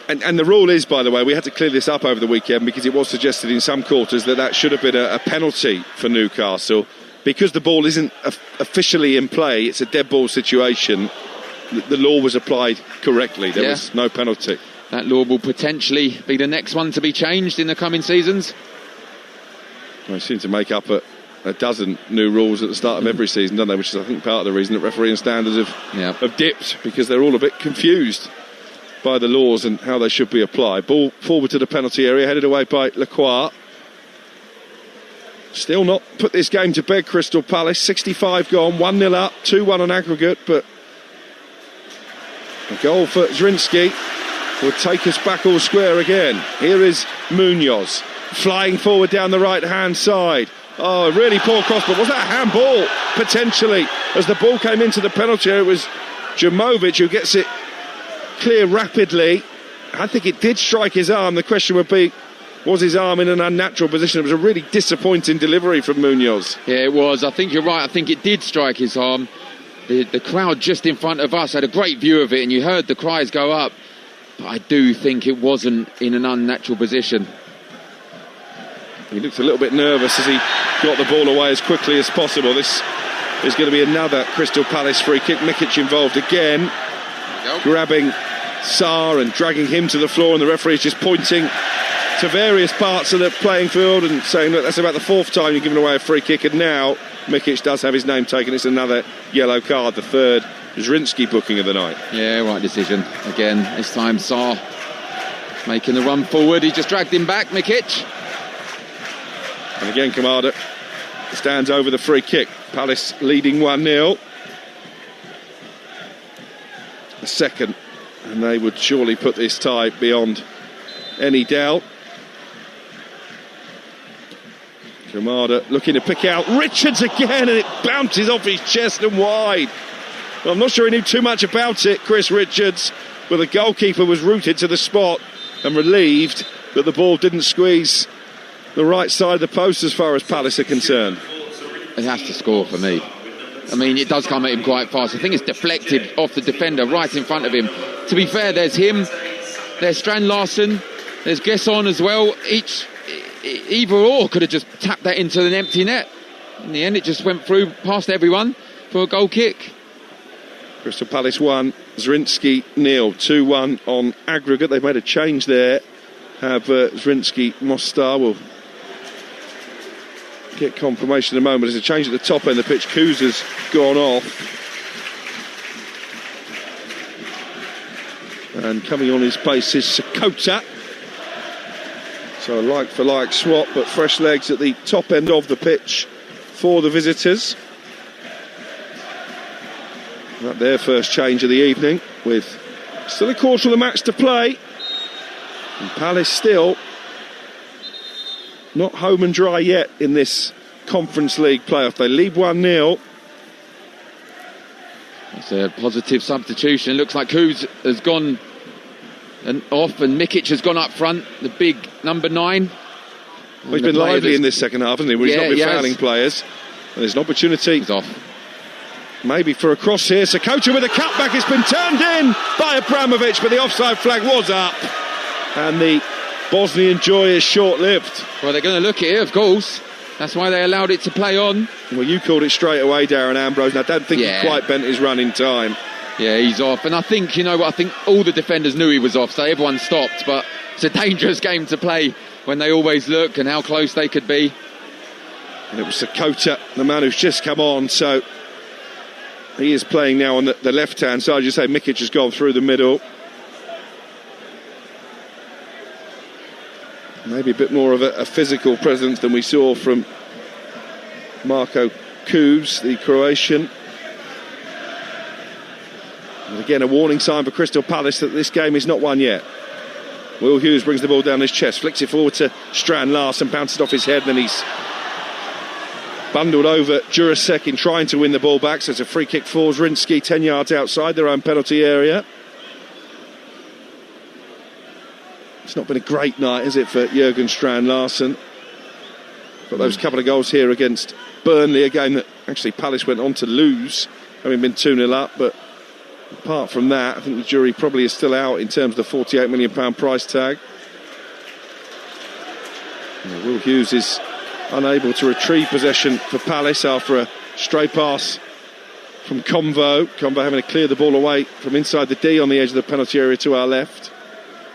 And the rule is, by the way, we had to clear this up over the weekend because it was suggested in some quarters that should have been a penalty for Newcastle. Because the ball isn't officially in play, it's a dead ball situation. The law was applied correctly. There was no penalty. That law will potentially be the next one to be changed in the coming seasons. They seem to make up a dozen new rules at the start of every season, don't they? Which is, I think, part of the reason that refereeing standards have dipped, because they're all a bit confused by the laws and how they should be applied. Ball forward to the penalty area, headed away by Lacroix. Still not put this game to bed, Crystal Palace. 65 gone, 1-0 up, 2-1 on aggregate, but a goal for Zrinjski would take us back all square again. Here is Munoz, flying forward down the right-hand side. Oh, a really poor cross, but was that a handball? Potentially. As the ball came into the penalty area, it was Jamovic who gets it clear rapidly. I think it did strike his arm. The question would be, was his arm in an unnatural position? It was a really disappointing delivery from Munoz. Yeah, it was. I think you're right. I think it did strike his arm. The crowd just in front of us had a great view of it, and you heard the cries go up. but I do think it wasn't in an unnatural position. He looked a little bit nervous as he got the ball away as quickly as possible. This is going to be another Crystal Palace free kick. Mikic involved again, grabbing Sarr and dragging him to the floor, and the referee is just pointing to various parts of the playing field and saying, look, that's about the fourth time you're giving away a free kick, and now Mikic does have his name taken. It's another yellow card, the third Zrinjski booking of the night. Yeah, right decision. Again, this time Sarr making the run forward. He just dragged him back, Mikic. And again, Kamada stands over the free kick. Palace leading 1-0. A second, and they would surely put this tie beyond any doubt. Kamada looking to pick out Richards again, and it bounces off his chest and wide. Well, I'm not sure he knew too much about it, Chris Richards, but the goalkeeper was rooted to the spot and relieved that the ball didn't squeeze the right side of the post as far as Palace are concerned. He has to score for me. I mean, it does come at him quite fast. I think it's deflected off the defender right in front of him. To be fair, there's him, there's Strand Larsen, there's Gesson as well. Either or could have just tapped that into an empty net. In the end, it just went through past everyone for a goal kick. Crystal Palace 1, Zrinjski 0, 2-1 on aggregate. They've made a change there. Have Zrinjski, Mostar will get confirmation in a moment. There's a change at the top end of the pitch. Kuza's gone off. And coming on his place is Sakota. So a like-for-like swap, but fresh legs at the top end of the pitch for the visitors. That's their first change of the evening, with still a quarter of the match to play. And Palace still not home and dry yet in this Conference League playoff. They lead 1-0. It's a positive substitution. Looks like Kuz has gone off and Mikic has gone up front, the big number 9. Well, he's been lively in this second half, hasn't he? Where he's not been fouling players. And there's an opportunity. He's off. Maybe for a cross here. Sakota with a cutback. It's been turned in by Abramovich, but the offside flag was up. And the Bosnian joy is short-lived. Well, they're going to look at it, of course. That's why they allowed it to play on. Well, you called it straight away, Darren Ambrose, and I don't think he quite bent his run in time. Yeah, he's off. And I think, you know what, I think all the defenders knew he was off, so everyone stopped. But it's a dangerous game to play when they always look and how close they could be. And it was Sakota, the man who's just come on, so he is playing now on the left-hand side. You say Mikic has gone through the middle. Maybe a bit more of a physical presence than we saw from Marko Kuz, the Croatian. And again, a warning sign for Crystal Palace that this game is not won yet. Will Hughes brings the ball down his chest, flicks it forward to Strand Larsen, bounces off his head, and then he's bundled over Jurasek in trying to win the ball back. So it's a free kick for Zrinjski, 10 yards outside their own penalty area. It's not been a great night, is it, for Jurgen Strand Larsen? Got those couple of goals here against Burnley, a game that actually Palace went on to lose, having been 2-0 up, but apart from that, I think the jury probably is still out in terms of the £48 million price tag. Will Hughes is unable to retrieve possession for Palace after a stray pass from Convo. Convo having to clear the ball away from inside the D on the edge of the penalty area to our left.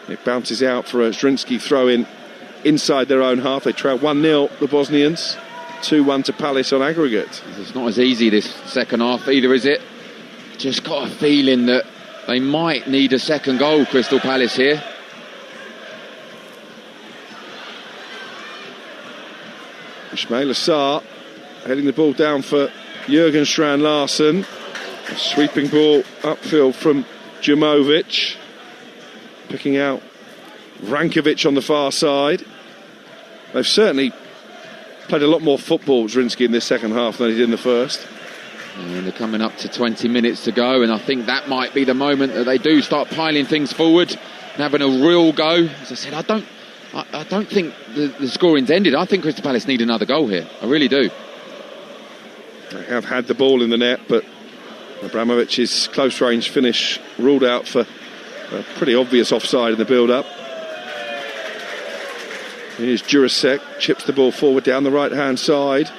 It bounces out for a Zrinjski throw-in inside their own half. They trail 1-0, the Bosnians. 2-1 to Palace on aggregate. It's not as easy this second half either, is it? Just got a feeling that they might need a second goal, Crystal Palace here. Ismail Assar heading the ball down for Jurgen Strand Larsen. A sweeping ball upfield from Jamovic. Picking out Rankovic on the far side. They've certainly played a lot more football, Zrinjski, in this second half than he did in the first. And they're coming up to 20 minutes to go, and I think that might be the moment that they do start piling things forward and having a real go. As I said, I don't think the scoring's ended. I think Crystal Palace need another goal here. I really do. They have had the ball in the net, but Abramovic's close-range finish ruled out for A pretty obvious offside in the build-up. Here's Jurasek, chips the ball forward down the right-hand side.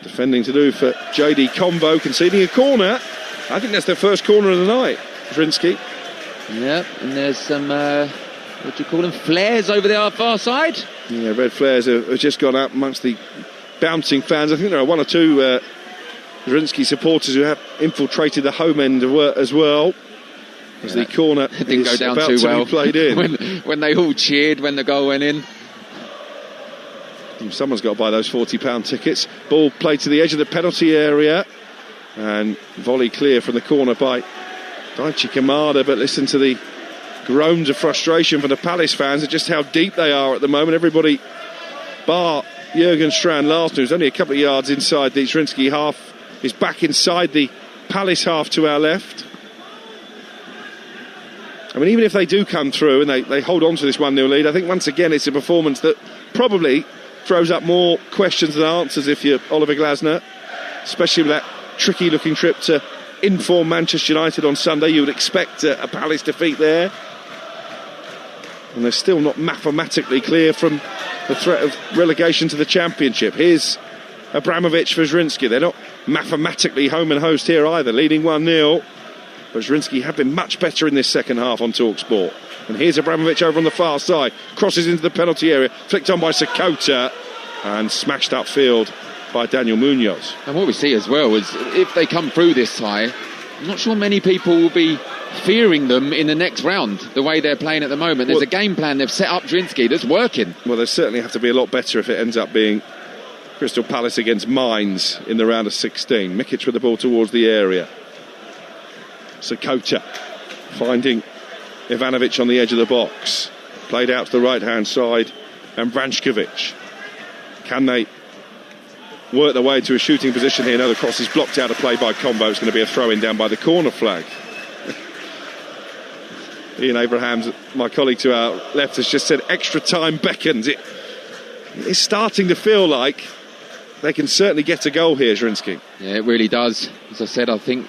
Defending to do for JD Combo, conceding a corner. I think that's their first corner of the night, Zrinjski. Yep, and there's some, what do you call them, flares over there far side? Yeah, red flares have just gone up amongst the bouncing fans. I think there are one or two Zrinjski supporters who have infiltrated the home end as well. As the corner didn't go down about too to well be played in. when they all cheered when the goal went in. Someone's got to buy those £40 tickets. Ball played to the edge of the penalty area, and volley clear from the corner by Daichi Kamada. But listen to the groans of frustration from the Palace fans at just how deep they are at the moment. Everybody bar Jürgen Strand-Larsen, who's only a couple of yards inside the Zrinjski half, is back inside the Palace half to our left. I mean, even if they do come through and they hold on to this 1-0 lead, I think once again it's a performance that probably throws up more questions than answers if you're Oliver Glasner, especially with that tricky looking trip to inform Manchester United on Sunday. You would expect a Palace defeat there, and they're still not mathematically clear from the threat of relegation to the Championship. Here's Abramovich for Zrinjski. They're not mathematically home and host here either, leading 1-0, but Zrinjski have been much better in this second half on Talksport. And here's Abramovich over on the far side, crosses into the penalty area, flicked on by Sakota, and smashed upfield by Daniel Munoz. And what we see as well is if they come through this tie, I'm not sure many people will be fearing them in the next round, the way they're playing at the moment. There's a game plan they've set up, Zrinjski, that's working. Well, they certainly have to be a lot better if it ends up being Crystal Palace against Mainz in the round of 16. Mikic with the ball towards the area. Sakota finding Ivanovic on the edge of the box. Played out to the right-hand side, and Branchkovic. Can they work their way to a shooting position here? No, the cross is blocked out of play by Combo. It's going to be a throw-in down by the corner flag. Ian Abrahams, my colleague to our left, has just said extra time beckons. It's starting to feel like they can certainly get a goal here, Zrinjski. Yeah, it really does. As I said, I think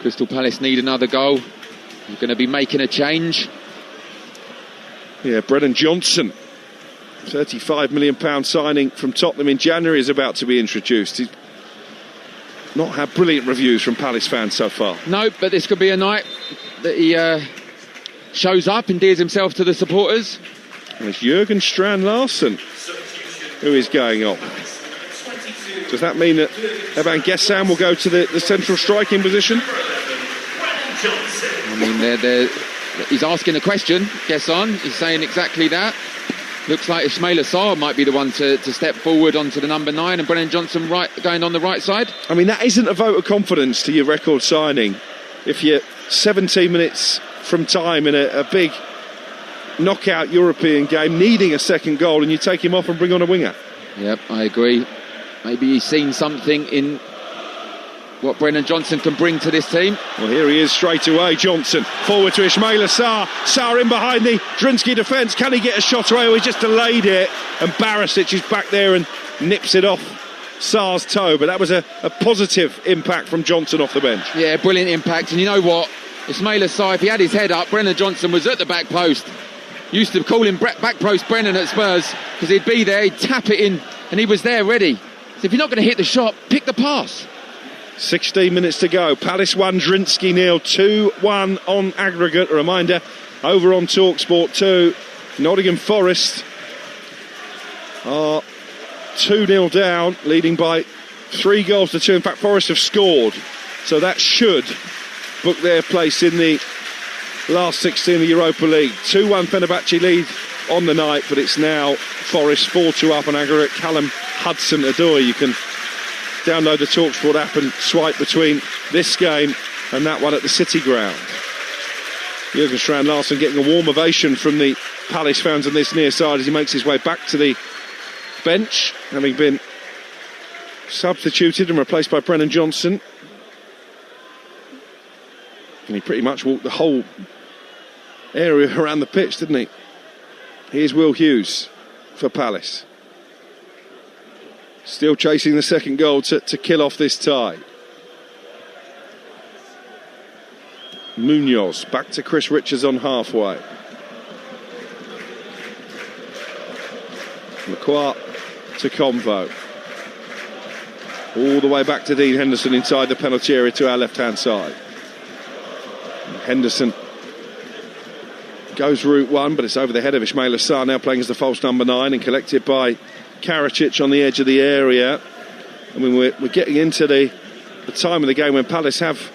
Crystal Palace need another goal. They're going to be making a change. Yeah, Brennan Johnson, £35 million signing from Tottenham in January, is about to be introduced. He's not had brilliant reviews from Palace fans so far. No, but this could be a night that he shows up, endears himself to the supporters. And it's Jürgen Strand-Larsen who is going on. Does that mean that Evan Gessam will go to the central striking position? I mean, he's asking a question, Gesson. He's saying exactly that. Looks like Ismail Assar might be the one to step forward onto the number 9, and Brennan Johnson going on the right side. I mean, that isn't a vote of confidence to your record signing if you're 17 minutes from time in a big knockout European game, needing a second goal, and you take him off and bring on a winger. Yep, I agree. Maybe he's seen something in what Brennan Johnson can bring to this team. Well, here he is straight away. Johnson forward to Ismail Assar. Assar in behind the Zrinjski defence. Can he get a shot away? Oh, he's just delayed it, and Barisic is back there and nips it off Sarr's toe. But that was a positive impact from Johnson off the bench. Yeah, brilliant impact. And you know what, Ismail Assar, if he had his head up, Brennan Johnson was at the back post. Used to call him back post Brennan at Spurs, because he'd be there, he'd tap it in, and he was there ready. So if you're not going to hit the shot, pick the pass. 16 minutes to go. Palace 1, Zrinjski 0, 2-1 on aggregate. A reminder, over on Talksport 2, Nottingham Forest are 2-0 down, leading by 3-2. In fact, Forest have scored, so that should book their place in the last 16 of the Europa League. 2-1 Fenerbahce lead on the night, but it's now Forest 4-2 up on aggregate. Callum Hudson-Odoi. You can download the TalkSport app and swipe between this game and that one at the City Ground. Jürgen Strand-Larsen getting a warm ovation from the Palace fans on this near side as he makes his way back to the bench, having been substituted and replaced by Brennan Johnson. And he pretty much walked the whole area around the pitch, didn't he? Here's Will Hughes for Palace. Still chasing the second goal to kill off this tie. Munoz back to Chris Richards on halfway. Lacroix to Convo. All the way back to Dean Henderson inside the penalty area to our left-hand side. Henderson goes route one, but it's over the head of Ismail Assar, now playing as the false number 9 and collected by Karacic on the edge of the area. I mean, we're getting into the time of the game when Palace have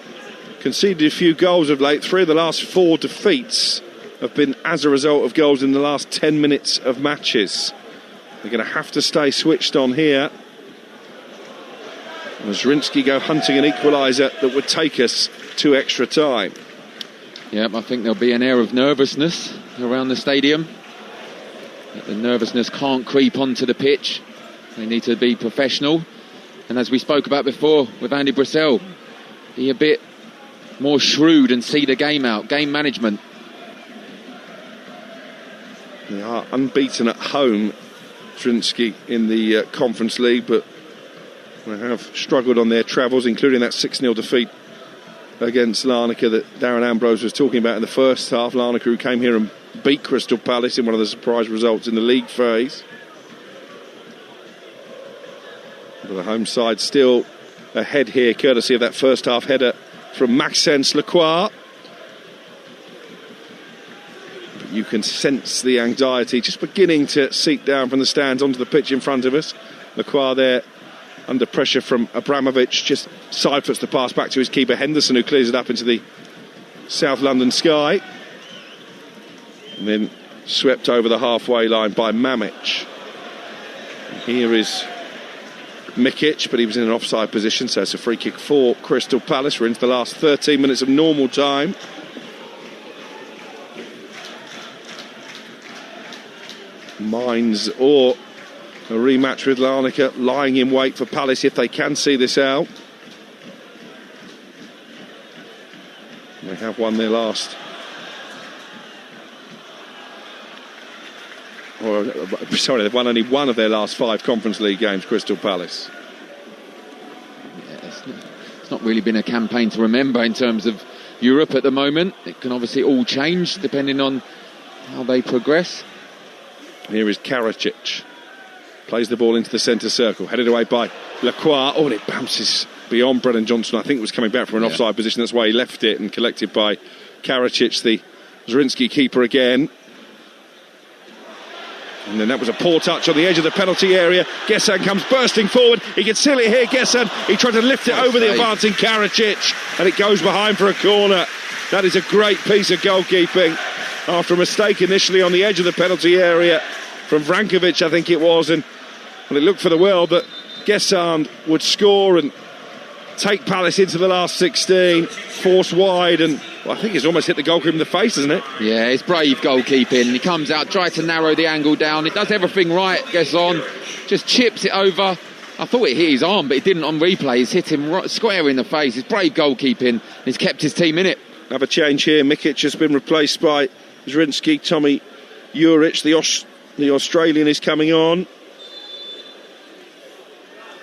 conceded a few goals of late. 3 of the last 4 defeats have been as a result of goals in the last 10 minutes of matches. They're going to have to stay switched on here. And Zrinjski go hunting an equaliser that would take us to extra time. Yep, I think there'll be an air of nervousness around the stadium. The nervousness can't creep onto the pitch. They need to be professional. And as we spoke about before with Andy Brissell, be a bit more shrewd and see the game out. Game management. They are unbeaten at home, Zrinjski, in the Conference League, but they have struggled on their travels, including that 6-0 defeat against Larnaca that Darren Ambrose was talking about in the first half. Larnaca, who came here and beat Crystal Palace in one of the surprise results in the league phase. But the home side still ahead here, courtesy of that first half header from Maxence Lacroix. But you can sense the anxiety just beginning to seep down from the stands onto the pitch in front of us. Lacroix there under pressure from Abramovich, just side foots the pass back to his keeper Henderson, who clears it up into the South London sky. And then swept over the halfway line by Mamic. And here is Mikic, but he was in an offside position, so it's a free kick for Crystal Palace. We're into the last 13 minutes of normal time. Mines or a rematch with Larnaca lying in wait for Palace if they can see this out. They have won their last. Sorry, they've won only one of their last 5 Conference League games, Crystal Palace. Yeah, it's not really been a campaign to remember in terms of Europe at the moment. It can obviously all change depending on how they progress. Here is Karacic. Plays the ball into the centre circle, headed away by Lacroix. Oh, and it bounces beyond Brennan Johnson. I think it was coming back from an offside position. That's why he left it, and collected by Karacic, the Zrinjski keeper again. And then that was a poor touch on the edge of the penalty area. Gessan comes bursting forward. He can seal it here, Gessan. He tried to lift it over the advancing Karacic, and it goes behind for a corner. That is a great piece of goalkeeping after a mistake initially on the edge of the penalty area from Vrankovic, I think it was, and it looked for the world that Gessan would score and take Palace into the last 16, force wide, and I think he's almost hit the goalkeeper in the face, isn't it? Yeah, it's brave goalkeeping. He comes out, tries to narrow the angle down. It does everything right, Gessan, just chips it over. I thought it hit his arm, but it didn't on replay. He's hit him right, square in the face. It's brave goalkeeping. He's kept his team in it. Have a change here. Mikic has been replaced by Zrinjski. Tommy Juric, the Australian, is coming on.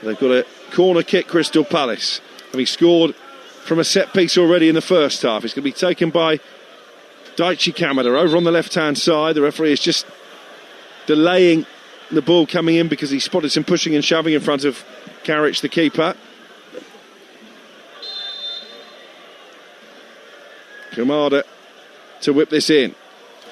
They've got a corner kick, Crystal Palace, having scored from a set piece already in the first half. It's going to be taken by Daichi Kamada over on the left-hand side. The referee is just delaying the ball coming in because he spotted some pushing and shoving in front of Karic, the keeper. Kamada to whip this in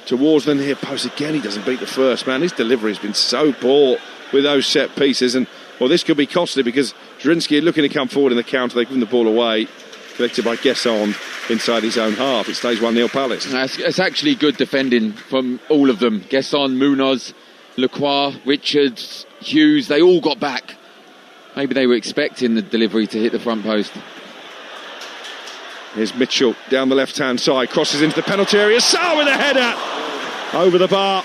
towards the near post again. He doesn't beat the first man. His delivery has been so poor with those set pieces, and well, this could be costly because Zrinjski looking to come forward in the counter. They've given the ball away, collected by Gessan inside his own half. It stays 1-0 Palace. It's actually good defending from all of them. Gessan, Munoz, Lacroix, Richards, Hughes, they all got back. Maybe they were expecting the delivery to hit the front post. Here's Mitchell down the left-hand side, crosses into the penalty area. Sarr with a header over the bar.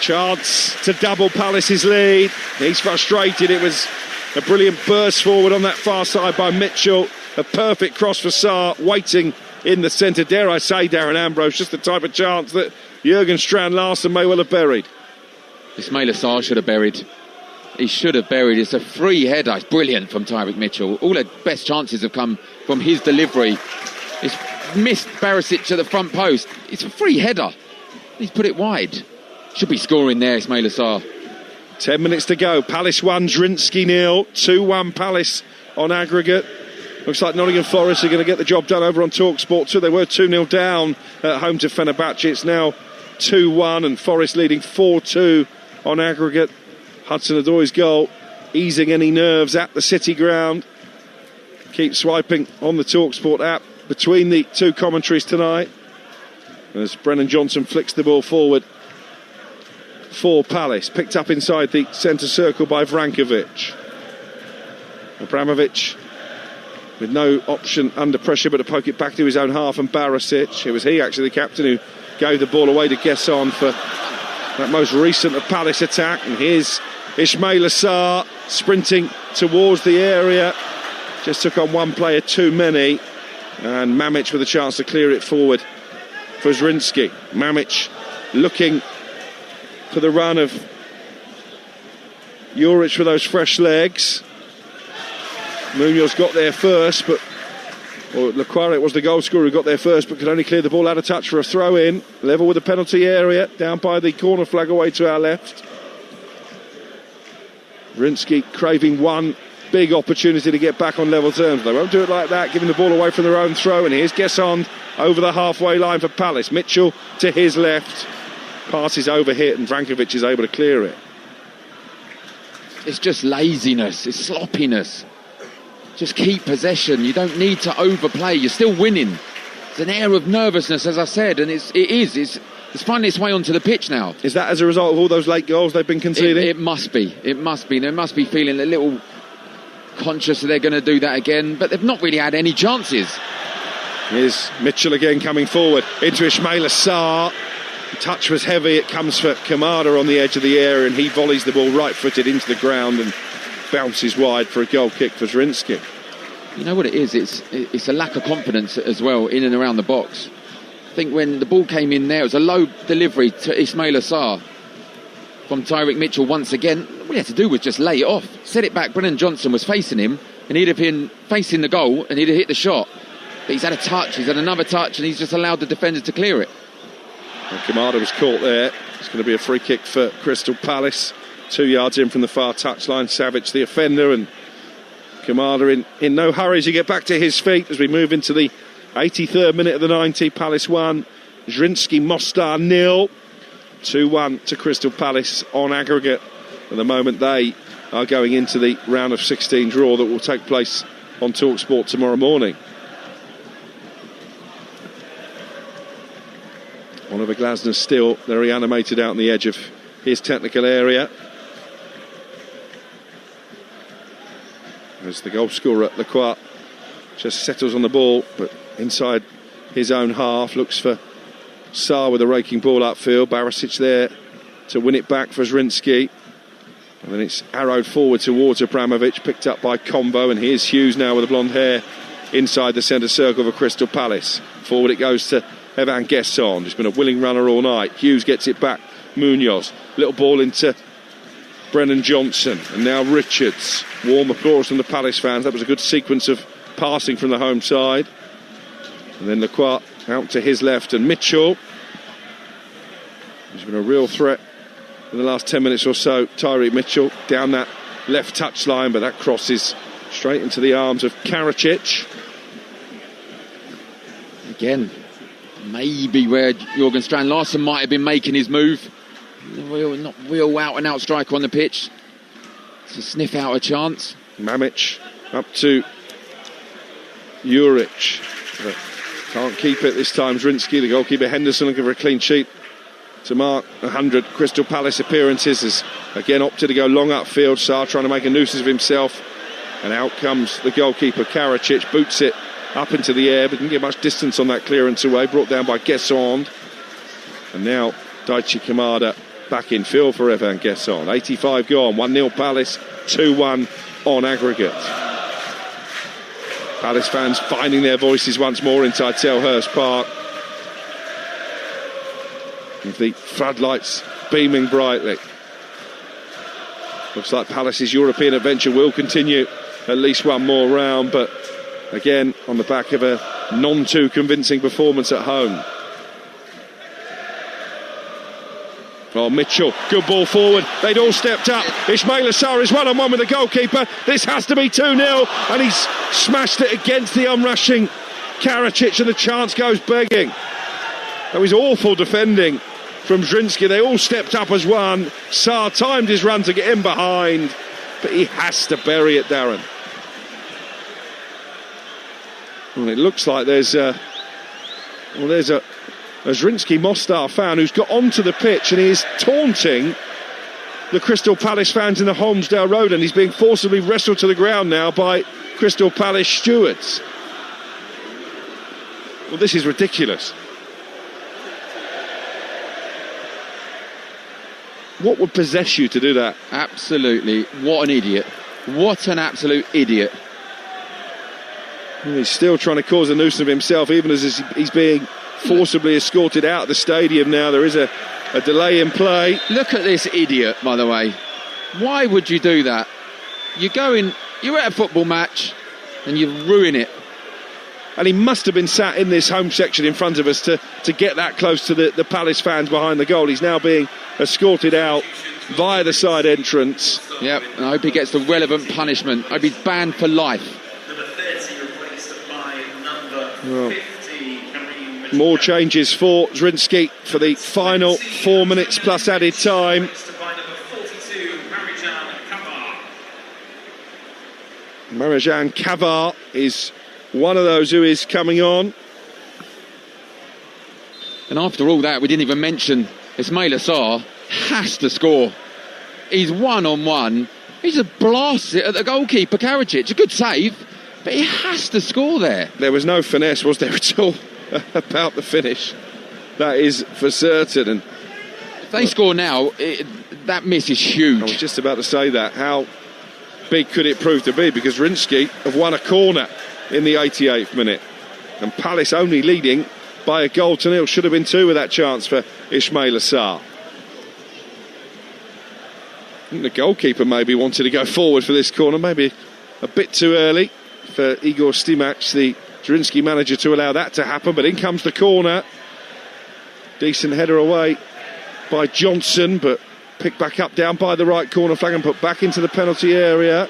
Chance to double Palace's lead. He's frustrated. It was a brilliant burst forward on that far side by Mitchell. A perfect cross for Sarr, waiting in the centre. Dare I say, Darren Ambrose, just the type of chance that Jurgen Strand Larsen may well have buried. Ismail Assar should have buried. He should have buried. It's a free header. It's brilliant from Tyrick Mitchell. All the best chances have come from his delivery. It's missed Barisic at the front post. It's a free header. He's put it wide. Should be scoring there, Ismail Assar. 10 minutes to go. Palace 1, Zrinjski 0. 2-1 Palace on aggregate. Looks like Nottingham Forest are going to get the job done over on Talksport too. They were 2-0 down at home to Fenerbahce. It's now 2-1 and Forest leading 4-2 on aggregate. Hudson-Odoi's goal easing any nerves at the City ground. Keep swiping on the Talksport app between the two commentaries tonight as Brennan Johnson flicks the ball forward for Palace. Picked up inside the centre circle by Vrankovic. Abramovich with no option under pressure but to poke it back to his own half, and Barisic. It was he actually, the captain, who gave the ball away to Gesson for that most recent of Palace attack. And here's Ismail Assar sprinting towards the area. Just took on one player too many, and Mamic with a chance to clear it forward for Zrinjski. Mamic looking for the run of Juric with those fresh legs. Munoz got there first, but Lequaret was the goal scorer who got there first, but could only clear the ball out of touch for a throw-in. Level with the penalty area, down by the corner flag away to our left. Zrinjski craving one big opportunity to get back on level terms. They won't do it like that, giving the ball away from their own throw. And here's Gesson over the halfway line for Palace. Mitchell to his left. Pass is overhit and Vrankovic is able to clear it. It's just laziness, it's sloppiness. Just keep possession. You don't need to overplay. You're still winning. It's an air of nervousness, as I said, and it's finding its way onto the pitch now. Is that as a result of all those late goals they've been conceding? It must be. It must be. They must be feeling a little conscious that they're going to do that again, but they've not really had any chances. Here's Mitchell again coming forward into Ismail Assar. The touch was heavy. It comes for Kamada on the edge of the area, and he volleys the ball right-footed into the ground and bounces wide for a goal kick for Zrinjski. You know what it is? It's a lack of confidence as well in and around the box. I think when the ball came in there, it was a low delivery to Ismail Assar from Tyrick Mitchell once again. All he had to do was just lay it off, set it back. Brennan Johnson was facing him, and he'd have been facing the goal and he'd have hit the shot. But he's had a touch, he's had another touch, and he's just allowed the defender to clear it. And Kamada was caught there. It's going to be a free kick for Crystal Palace. 2 yards in from the far touchline. Savic the offender, and Kamada in no hurry to get back to his feet as we move into the 83rd minute of the 90. Palace 1, Zrinjski Mostar 0. 2-1 to Crystal Palace on aggregate. At the moment they are going into the round of 16 draw that will take place on Talksport tomorrow morning. Oliver Glasner still very animated out on the edge of his technical area. As the goal scorer, Lequat, just settles on the ball, but inside his own half, looks for Sarr with a raking ball upfield. Barisic there to win it back for Zrinjski. And then it's arrowed forward towards Abramovich, picked up by Combo, and here's Hughes now with the blonde hair inside the centre circle for Crystal Palace. Forward it goes to Evan Gesson, just been a willing runner all night. Hughes gets it back, Munoz, little ball into Brennan Johnson, and now Richards. Warm applause from the Palace fans. That was a good sequence of passing from the home side. And then Lequat out to his left, and Mitchell, he's been a real threat in the last 10 minutes or so. Tyrick Mitchell down that left touch line, but that crosses straight into the arms of Karacic. Again, maybe where Jørgen Strand Larsen might have been making his move. Not real out and out striker on the pitch to sniff out a chance. Mamic up to Juric, but can't keep it this time. Zrinjski, the goalkeeper Henderson, looking for a clean sheet to mark 100 Crystal Palace appearances. Has again opted to go long upfield. Sarr trying to make a nuisance of himself, and out comes the goalkeeper Karacic, boots it up into the air, but didn't get much distance on that clearance away. Brought down by Gesson, and now Daichi Kamada back in field for Evan Gesson. 85 gone, 1-0 Palace, 2-1 on aggregate. Palace fans finding their voices once more inside Selhurst Park, with the floodlights beaming brightly. Looks like Palace's European adventure will continue at least one more round, but again on the back of a non-too convincing performance at home. Oh, Mitchell, good ball forward. They'd all stepped up. Ismail Assar is one-on-one with the goalkeeper. This has to be 2-0, and he's smashed it against the unrushing Karacic, and the chance goes begging. That was awful defending from Zrinjski. They all stepped up as one. Sarr timed his run to get in behind, but he has to bury it, Darren. Well, it looks like there's a Zrinjski Mostar fan who's got onto the pitch and he is taunting the Crystal Palace fans in the Holmesdale Road, and he's being forcibly wrestled to the ground now by Crystal Palace stewards. Well, this is ridiculous. What would possess you to do that? Absolutely. What an idiot. What an absolute idiot. Well, he's still trying to cause a nuisance of himself, even as he's being forcibly escorted out of the stadium now. There is a delay in play. Look at this idiot, by the way. Why would you do that? You're at a football match and you ruin it. And he must have been sat in this home section in front of us to get that close to the Palace fans behind the goal. He's now being escorted out via the side entrance. Yep, and I hope he gets the relevant punishment. I hope he's banned for life. Well, more changes for Zrinjski for the final 4 minutes plus added time. Marijan Kavar is one of those who is coming on. And after all that, we didn't even mention Ismail Assar has to score. He's one-on-one. He's a blast at the goalkeeper, Karacic. A good save, but he has to score there. There was no finesse, was there, at all, about the finish? That is for certain. And if they score now, that miss is huge. I was just about to say that. How big could it prove to be? Because Zrinjski have won a corner in the 88th minute. And Palace only leading by a goal to nil. Should have been 2 with that chance for Ismail Assar. I think the goalkeeper maybe wanted to go forward for this corner. Maybe a bit too early for Igor Stimac, the Zrinjski manager, to allow that to happen. But in comes the corner. Decent header away by Johnson, but picked back up down by the right corner flag and put back into the penalty area.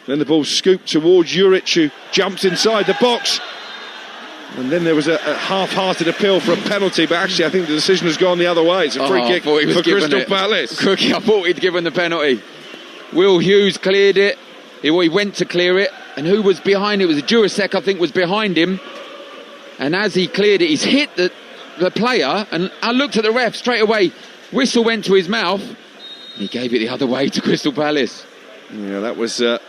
Then the ball scooped towards Juric, who jumps inside the box. And then there was a half-hearted appeal for a penalty, but actually I think the decision has gone the other way. It's a free kick for Crystal Palace. Cookie, I thought he'd given the penalty. Will Hughes cleared it. He went to clear it, and who was behind it? It was Jurasek, I think, was behind him. And as he cleared it, he's hit the player, and I looked at the ref straight away. Whistle went to his mouth, and he gave it the other way to Crystal Palace. Yeah, that was a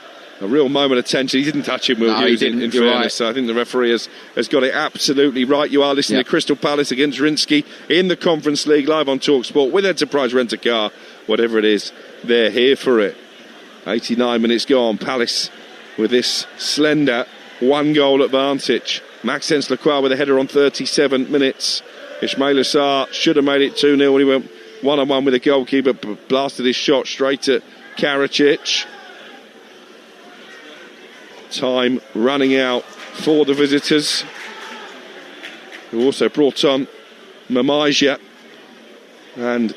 real moment of tension. He didn't touch him, Will Hughes, in fairness. Right. So I think the referee has got it absolutely right. You are listening to Crystal Palace against Zrinjski in the Conference League, live on Talksport with Enterprise Rent-A-Car. Whatever it is, they're here for it. 89 minutes gone. Palace with this slender 1-goal advantage. Maxence Lacroix with a header on 37 minutes. Ismail Assar should have made it 2-0 when he went one-on-one with the goalkeeper, blasted his shot straight at Karacic. Time running out for the visitors, who also brought on Mamaja and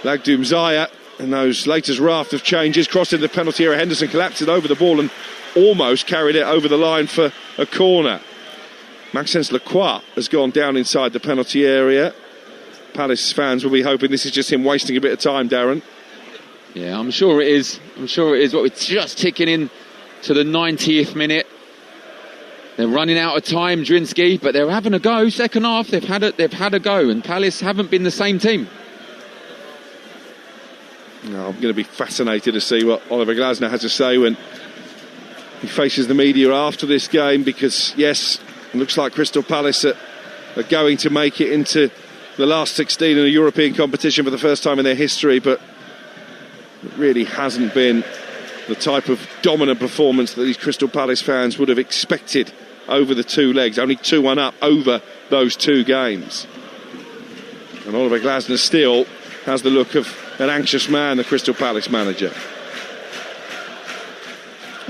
Lagdum Zaya. And those latest raft of changes, crossed into the penalty area. Henderson collapsed it over the ball and almost carried it over the line for a corner. Maxence Lacroix has gone down inside the penalty area. Palace fans will be hoping this is just him wasting a bit of time, Darren. Yeah, I'm sure it is. Well, we're just ticking in to the 90th minute. They're running out of time, Zrinjski, but they're having a go. Second half, they've had a go, and Palace haven't been the same team. No, I'm going to be fascinated to see what Oliver Glasner has to say when he faces the media after this game, because yes, it looks like Crystal Palace are going to make it into the last 16 in a European competition for the first time in their history, but it really hasn't been the type of dominant performance that these Crystal Palace fans would have expected over the 2 legs. Only 2-1 up over those 2 games. And Oliver Glasner still has the look of an anxious man, the Crystal Palace manager.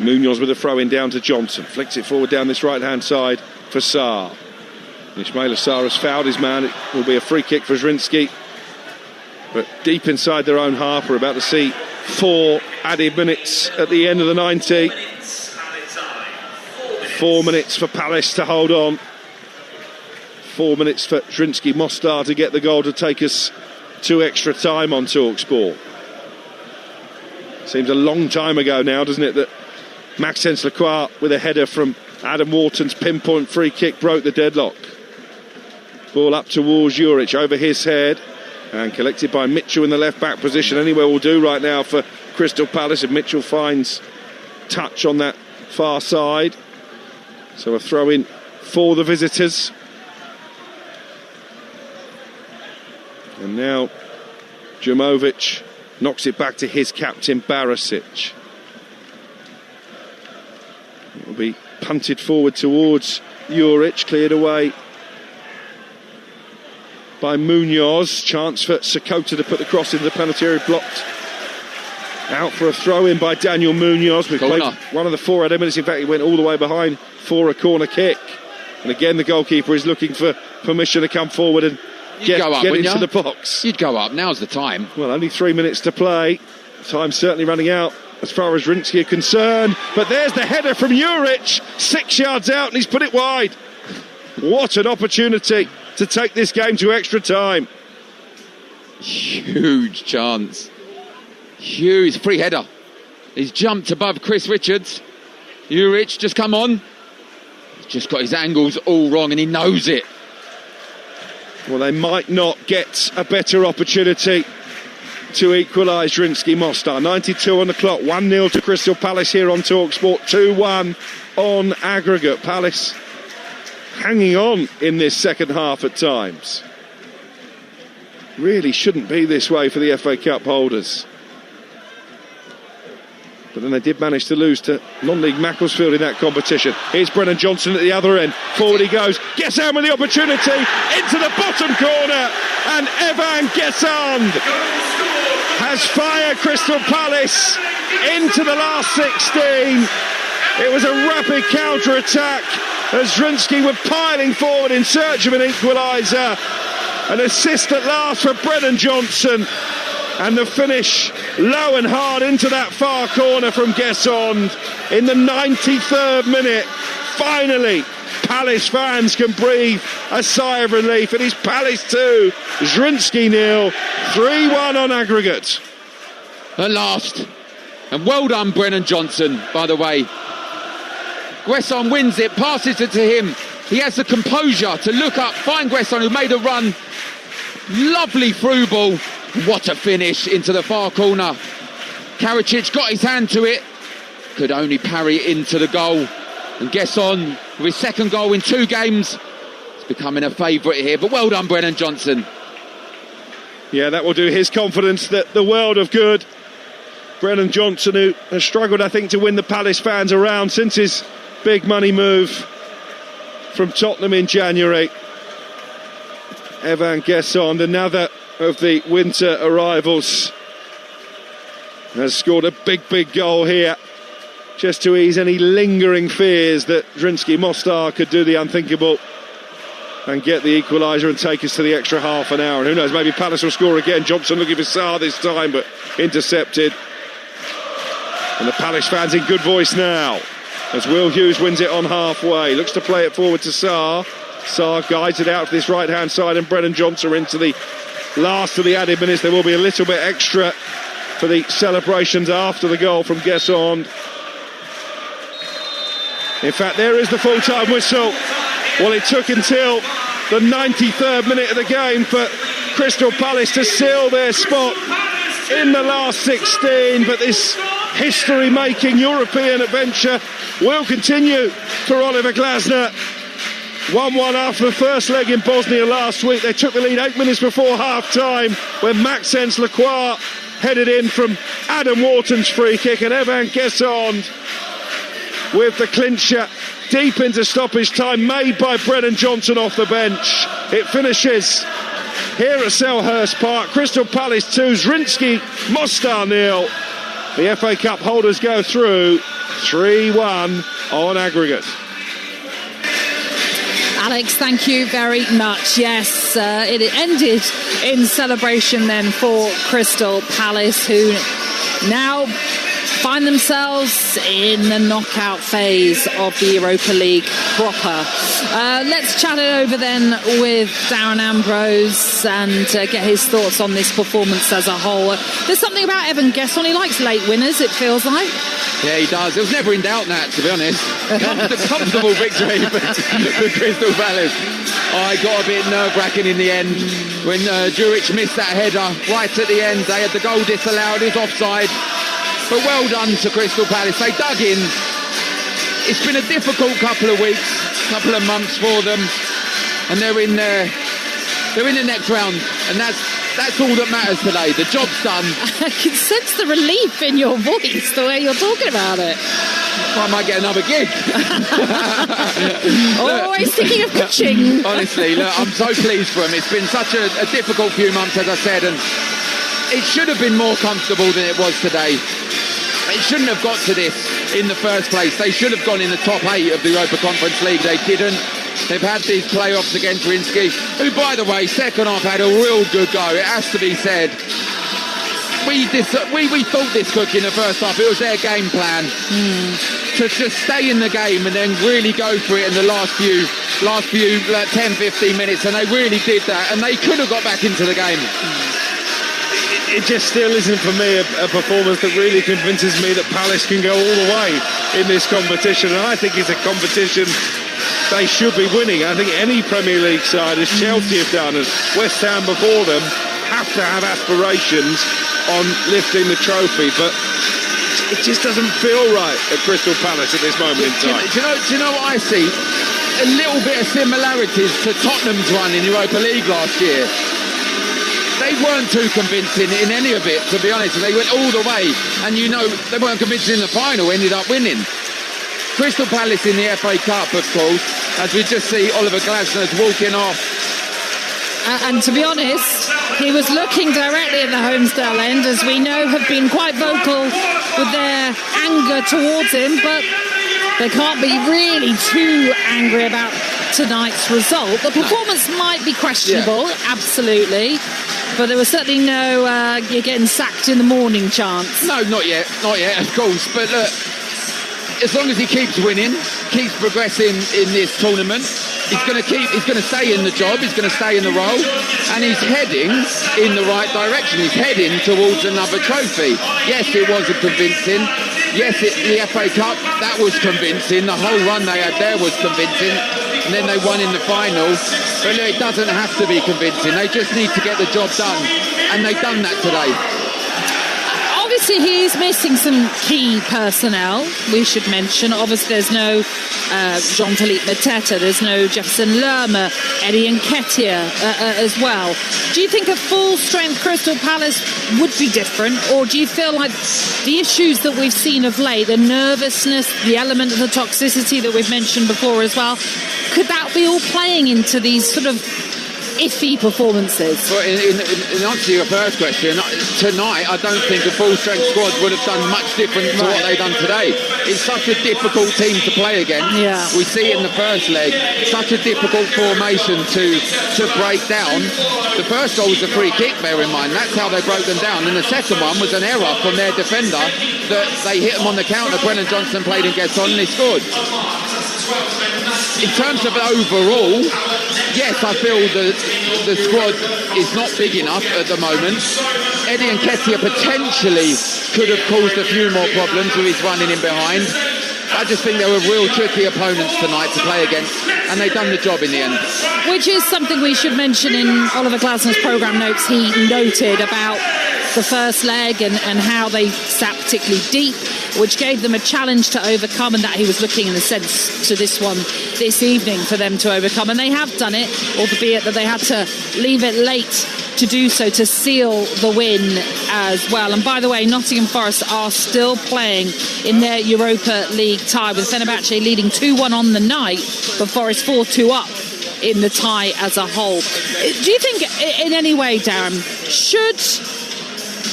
Munoz with a throw in down to Johnson. Flicks it forward down this right-hand side for Sarr. Ismail Sarr has fouled his man. It will be a free kick for Zrinjski. But deep inside their own half, we're about to see 4 added minutes at the end of the 90. 4 minutes for Palace to hold on. 4 minutes for Zrinjski Mostar to get the goal to take us to extra time on Talksport. Seems a long time ago now, doesn't it, that Maxence Lacroix with a header from Adam Wharton's pinpoint free kick broke the deadlock. Ball up towards Juric over his head and collected by Mitchell in the left back position. Anywhere will do right now for Crystal Palace if Mitchell finds touch on that far side. So a throw in for the visitors. And now Jamovic knocks it back to his captain Barisic. It will be punted forward towards Juric, cleared away by Munoz. Chance for Sakota to put the cross into the penalty area, blocked out for a throw in by Daniel Munoz. We played one of the 4 added minutes. In fact, he went all the way behind for a corner kick. And again, the goalkeeper is looking for permission to come forward and get into the box. You'd go up. Now's the time. Well, only 3 minutes to play. Time's certainly running out as far as Zrinjski are concerned. But there's the header from Juric, 6 yards out, and he's put it wide. What an opportunity to take this game to extra time. Huge chance. Huge free header. He's jumped above Chris Richards. Juric just come on. He's just got his angles all wrong and he knows it. Well, they might not get a better opportunity to equalise Zrinjski Mostar. 92 on the clock, 1-0 to Crystal Palace here on Talksport, 2-1 on aggregate. Palace hanging on in this second half at times. Really shouldn't be this way for the FA Cup holders. But then they did manage to lose to non-league Macclesfield in that competition. Here's Brennan Johnson at the other end. Forward he goes. Guessand with the opportunity. Into the bottom corner. And Evan Guessand has fired Crystal Palace into the last 16. It was a rapid counter-attack as Zrinjski were piling forward in search of an equaliser. An assist at last for Brennan Johnson. And the finish low and hard into that far corner from Guessand in the 93rd minute. Finally, Palace fans can breathe a sigh of relief. It is Palace 2, Zrinjski 0, 3-1 on aggregate. At last. And well done, Brennan Johnson, by the way. Guessand wins it, passes it to him. He has the composure to look up, find Guessand, who made a run. Lovely through ball. What a finish into the far corner. Karacic got his hand to it, could only parry it into the goal. And Guessand, with his second goal in 2 games, is becoming a favourite here. But well done, Brennan Johnson. Yeah, that will do his confidence the world of good. Brennan Johnson, who has struggled, I think, to win the Palace fans around since his big money move from Tottenham in January. Evan Guessand, another of the winter arrivals, has scored a big goal here just to ease any lingering fears that Zrinjski Mostar could do the unthinkable and get the equaliser and take us to the extra half an hour. And who knows, maybe Palace will score again. Johnson looking for Sarr this time, but intercepted. And the Palace fans in good voice now as Will Hughes wins it on halfway. Looks to play it forward to Sarr. Sarr guides it out to this right-hand side, and Brennan Johnson into the last of the added minutes. There will be a little bit extra for the celebrations after the goal from Guessand. In fact, there is the full-time whistle. Well, it took until the 93rd minute of the game for Crystal Palace to seal their spot in the last 16, but this history-making European adventure will continue for Oliver Glasner. 1-1 after the first leg in Bosnia last week. They took the lead 8 minutes before half-time when Maxence Lacroix headed in from Adam Wharton's free kick, and Evan Guessand with the clincher deep into stoppage time made by Brennan Johnson off the bench. It finishes here at Selhurst Park. Crystal Palace 2, Zrinjski Mostar 0. The FA Cup holders go through 3-1 on aggregate. Alex, thank you very much. Yes, it ended in celebration then for Crystal Palace, who now find themselves in the knockout phase of the Europa League proper. Let's chat it over then with Darren Ambrose and get his thoughts on this performance as a whole. There's something about Evan Gesson. He likes late winners, it feels like. Yeah, he does. It was never in doubt, Nat, to be honest. Comfortable victory for Crystal Palace. I got a bit nerve-wracking in the end when Juric missed that header right at the end. They had the goal disallowed. It was offside. But well done to Crystal Palace. They dug in. It's been a difficult couple of weeks, couple of months for them, and they're in the next round, and that's all that matters today. The job's done. I can sense the relief in your voice, the way you're talking about it. I might get another gig. Always thinking of pitching. Honestly, look, I'm so pleased for them. It's been such a difficult few months, as I said, and it should have been more comfortable than it was today. It shouldn't have got to this in the first place. They should have gone in the top 8 of the Europa Conference League. They didn't. They've had these playoffs against Zrinjski, who, by the way, second half had a real good go. It has to be said. We thought this cook in the first half. It was their game plan to just stay in the game and then really go for it in the last few 10-15 minutes, and they really did that, and they could have got back into the game. It just still isn't for me a performance that really convinces me that Palace can go all the way in this competition, and I think it's a competition they should be winning. I think any Premier League side, as Chelsea have done, and West Ham before them, have to have aspirations on lifting the trophy, but it just doesn't feel right at Crystal Palace at this moment in time. Do you know what I see? A little bit of similarities to Tottenham's run in Europa League last year. They weren't too convincing in any of it, to be honest. They went all the way, and they weren't convincing in the final, ended up winning. Crystal Palace in the FA Cup, of course, as we just see Oliver Glasner's walking off. And to be honest, he was looking directly at the Holmesdale end, as we know have been quite vocal with their anger towards him, but they can't be really too angry about tonight's result. The performance might be questionable, absolutely, but there was certainly no you're getting sacked in the morning chance. No, not yet, of course, but look, as long as he keeps winning, keeps progressing in this tournament, he's going to stay in the job, he's going to stay in the role, and he's heading in the right direction. He's heading towards another trophy. Yes, it wasn't convincing. Yes, the FA Cup, that was convincing. The whole run they had there was convincing. And then they won in the final. But it doesn't have to be convincing. They just need to get the job done. And they've done that today. Obviously, he's missing some key personnel, we should mention. Obviously, there's no Jean-Philippe Mateta, there's no Jefferson Lerma, Eddie Nketiah as well. Do you think a full-strength Crystal Palace would be different, or do you feel like the issues that we've seen of late, the nervousness, the element of the toxicity that we've mentioned before as well, could that be all playing into these sort of iffy performances? Well, in answer to your first question, tonight I don't think a full-strength squad would have done much different to what they've done today. It's such a difficult team to play against. Yeah. We see it in the first leg. Such a difficult formation to break down. The first goal was a free kick, bear in mind. That's how they broke them down. And the second one was an error from their defender that they hit them on the counter. Brennan Johnson played and gets on and he scored. In terms of overall, yes, I feel the squad is not big enough at the moment. Eddie Nketiah potentially could have caused a few more problems with his running in behind. I just think they were real tricky opponents tonight to play against, and they've done the job in the end. Which is something we should mention in Oliver Glasner's programme notes. He noted about the first leg and how they sat particularly deep, which gave them a challenge to overcome, and that he was looking in a sense to this one this evening for them to overcome, and they have done it, albeit that they had to leave it late to do so, to seal the win as well. And by the way, Nottingham Forest are still playing in their Europa League tie, with Fenerbahce leading 2-1 on the night, but Forest 4-2 up in the tie as a whole. Do you think in any way, Darren, should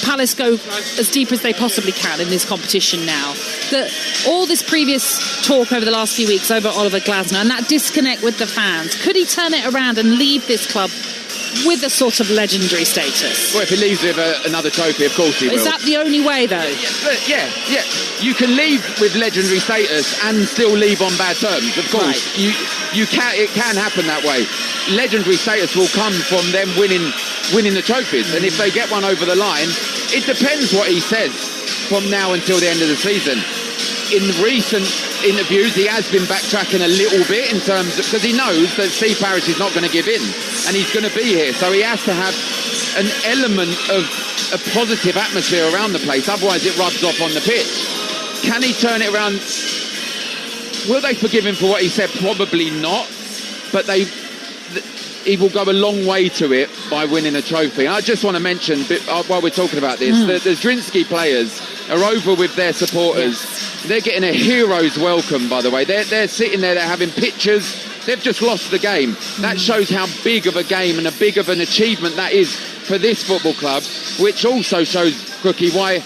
Palace go as deep as they possibly can in this competition now. All this previous talk over the last few weeks over Oliver Glasner and that disconnect with the fans, could he turn it around and leave this club with a sort of legendary status? Well, if he leaves with another trophy, of course he will. Is that the only way, though? Yeah. You can leave with legendary status and still leave on bad terms, of course. Right. It can happen that way. Legendary status will come from them winning the trophies, and if they get one over the line, it depends what he says from now until the end of the season. In recent interviews, he has been backtracking a little bit in terms of, because he knows that Steve Parish is not going to give in and he's going to be here, so he has to have an element of a positive atmosphere around the place, otherwise it rubs off on the pitch. Can he turn it around? Will they forgive him for what he said? Probably not, but he will go a long way to it by winning a trophy. And I just want to mention, while we're talking about this, the Zrinjski players are over with their supporters. Yes. They're getting a hero's welcome, by the way. They're sitting there, they're having pictures. They've just lost the game. That shows how big of a game and a big of an achievement that is for this football club, which also shows, Crookie, why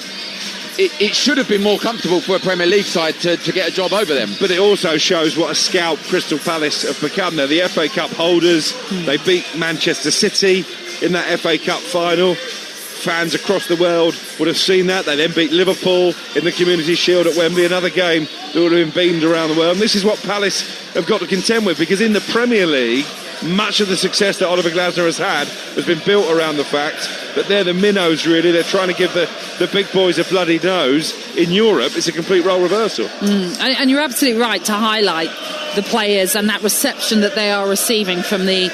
it should have been more comfortable for a Premier League side to get a job over them. But it also shows what a scalp Crystal Palace have become. They're the FA Cup holders. They beat Manchester City in that FA Cup final. Fans across the world would have seen that. They then beat Liverpool in the Community Shield at Wembley, another game that would have been beamed around the world. And this is what Palace have got to contend with, because in the Premier League, much of the success that Oliver Glasner has been built around the fact that they're the minnows, really. They're trying to give the big boys a bloody nose. In Europe, it's a complete role reversal. And you're absolutely right to highlight the players and that reception that they are receiving from the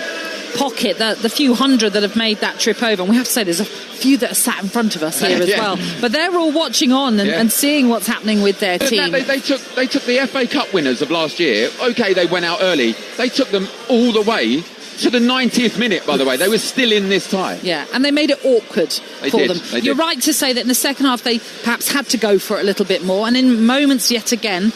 pocket, the few hundred that have made that trip over. And we have to say there's a few that are sat in front of us here as well. But they're all watching on and seeing what's happening with their team. They took the FA Cup winners of last year. OK, they went out early. They took them all the way to the 90th minute, by the way. They were still in this tie. Yeah, and they made it awkward for them. You're right to say that in the second half they perhaps had to go for it a little bit more. And in moments yet again,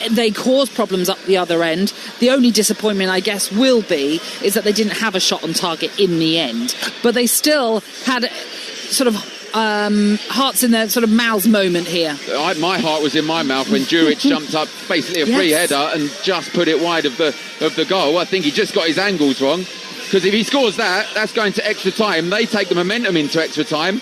they caused problems up the other end. The only disappointment, I guess, will be is that they didn't have a shot on target in the end. But they still had sort of hearts in their sort of mouths moment here. My heart was in my mouth when Juric jumped up, basically a free header, and just put it wide of the goal. I think he just got his angles wrong, because if he scores that's going to extra time. They take the momentum into extra time,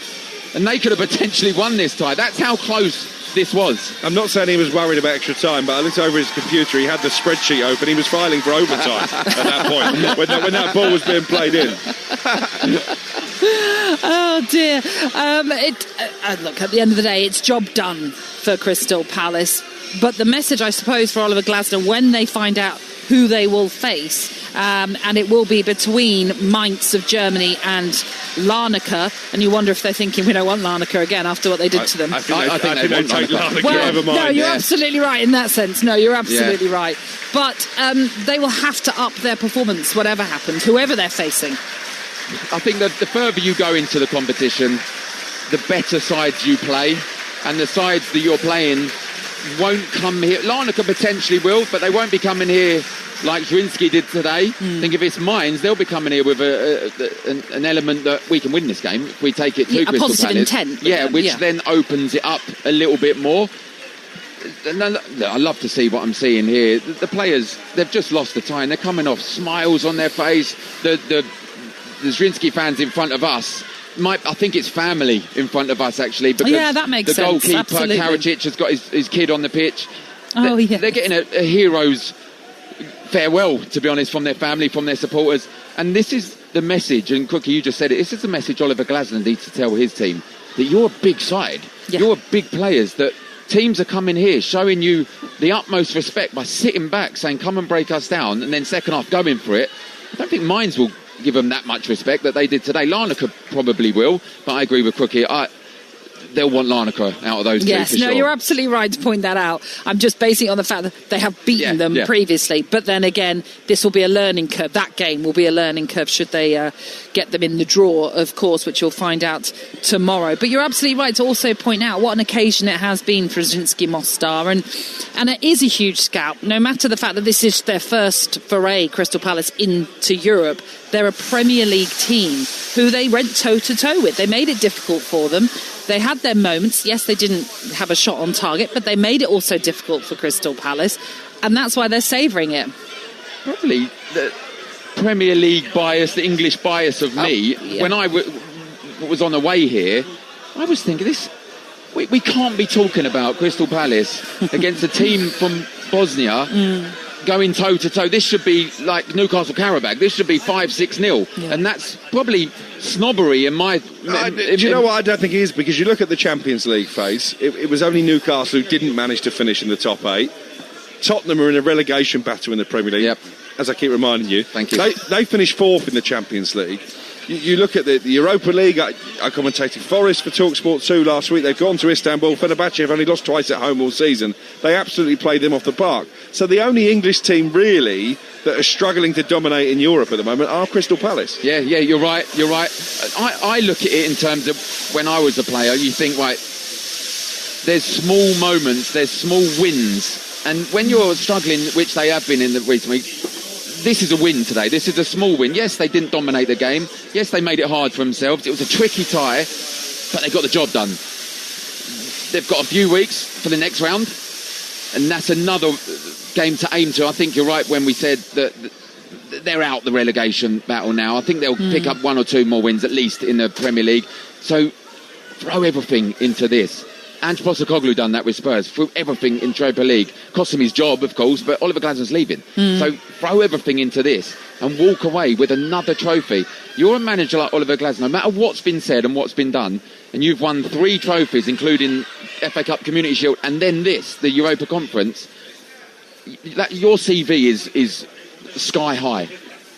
and they could have potentially won this tie. That's how close this was. I'm not saying he was worried about extra time, but I looked over his computer. He had the spreadsheet open. He was filing for overtime at that point when that ball was being played in. Oh dear. Look, at the end of the day, it's job done for Crystal Palace. But the message, I suppose, for Oliver Glasner when they find out who they will face, and it will be between Mainz of Germany and Larnaca, and you wonder if they're thinking, we don't want Larnaca again after what they did to them. I think they take Larnaca over Mainz. No, you're absolutely right in that sense. No, you're absolutely right. But they will have to up their performance, whatever happens, whoever they're facing. I think that the further you go into the competition, the better sides you play, and the sides that you're playing won't come here. Larnaca potentially will, but they won't be coming here like Zrinjski did today. I think if it's Mainz, they'll be coming here with an element that we can win this game if we take it to Crystal Palace. A positive intent. Which then opens it up a little bit more. I love to see what I'm seeing here. The players, they've just lost the tie, and they're coming off smiles on their face. The Zrinjski fans in front of us, I think it's family in front of us, actually, because that makes sense. The goalkeeper, Absolutely. Karadzic, has got his kid on the pitch. They're getting a hero's farewell, to be honest, from their family, from their supporters. And this is the message, and Cookie, you just said it, this is the message Oliver Glasner needs to tell his team, that you're a big side. You're big players, that teams are coming here showing you the utmost respect by sitting back, saying, come and break us down, and then second half going for it. I don't think Mainz will give them that much respect that they did today. Larnaca probably will, but I agree with Crookie. They'll want Larnaca out of those two, for sure. You're absolutely right to point that out. I'm just basing it on the fact that they have beaten them previously. But then again, this will be a learning curve. That game will be a learning curve should they get them in the draw, of course, which you'll find out tomorrow. But you're absolutely right to also point out what an occasion it has been for Zrinjski Mostar. And it is a huge scalp. No matter the fact that this is their first foray, Crystal Palace, into Europe, they're a Premier League team who they went toe-to-toe with. They made it difficult for them. They had their moments. Yes, they didn't have a shot on target, but they made it also difficult for Crystal Palace, and that's why they're savouring it. Probably the Premier League bias, the English bias of me. When I was on the way here, I was thinking this. We can't be talking about Crystal Palace against a team from Bosnia going toe-to-toe. This should be like Newcastle Karabakh. This should be 5-6-0. And that's probably snobbery in my... do you know what I don't think it is? Because you look at the Champions League phase, it was only Newcastle who didn't manage to finish in the top 8. Tottenham are in a relegation battle in the Premier League, as I keep reminding you. Thank you. They finished 4th in the Champions League. You look at the Europa League. I commentated Forest for Talksport 2 last week. They've gone to Istanbul. Fenerbahce have only lost twice at home all season. They absolutely played them off the park. So the only English team really that are struggling to dominate in Europe at the moment are Crystal Palace. Yeah, you're right. I look at it in terms of when I was a player, you think, right, there's small moments, there's small wins. And when you're struggling, which they have been in the recent week, this is a win today. This is a small win. Yes, they didn't dominate the game. Yes, they made it hard for themselves. It was a tricky tie, but they got the job done. They've got a few weeks for the next round, and that's another game to aim to. I think you're right when we said that they're out the relegation battle now. I think they'll pick up 1 or 2 more wins at least in the Premier League. So throw everything into this. Ange Postecoglou done that with Spurs. Threw everything in Europa League. Cost him his job, of course, but Oliver Glasner's leaving. So throw everything into this and walk away with another trophy. You're a manager like Oliver Glasner, no matter what's been said and what's been done, and you've won 3 trophies, including FA Cup, Community Shield, and then this, the Europa Conference. Your CV is sky high.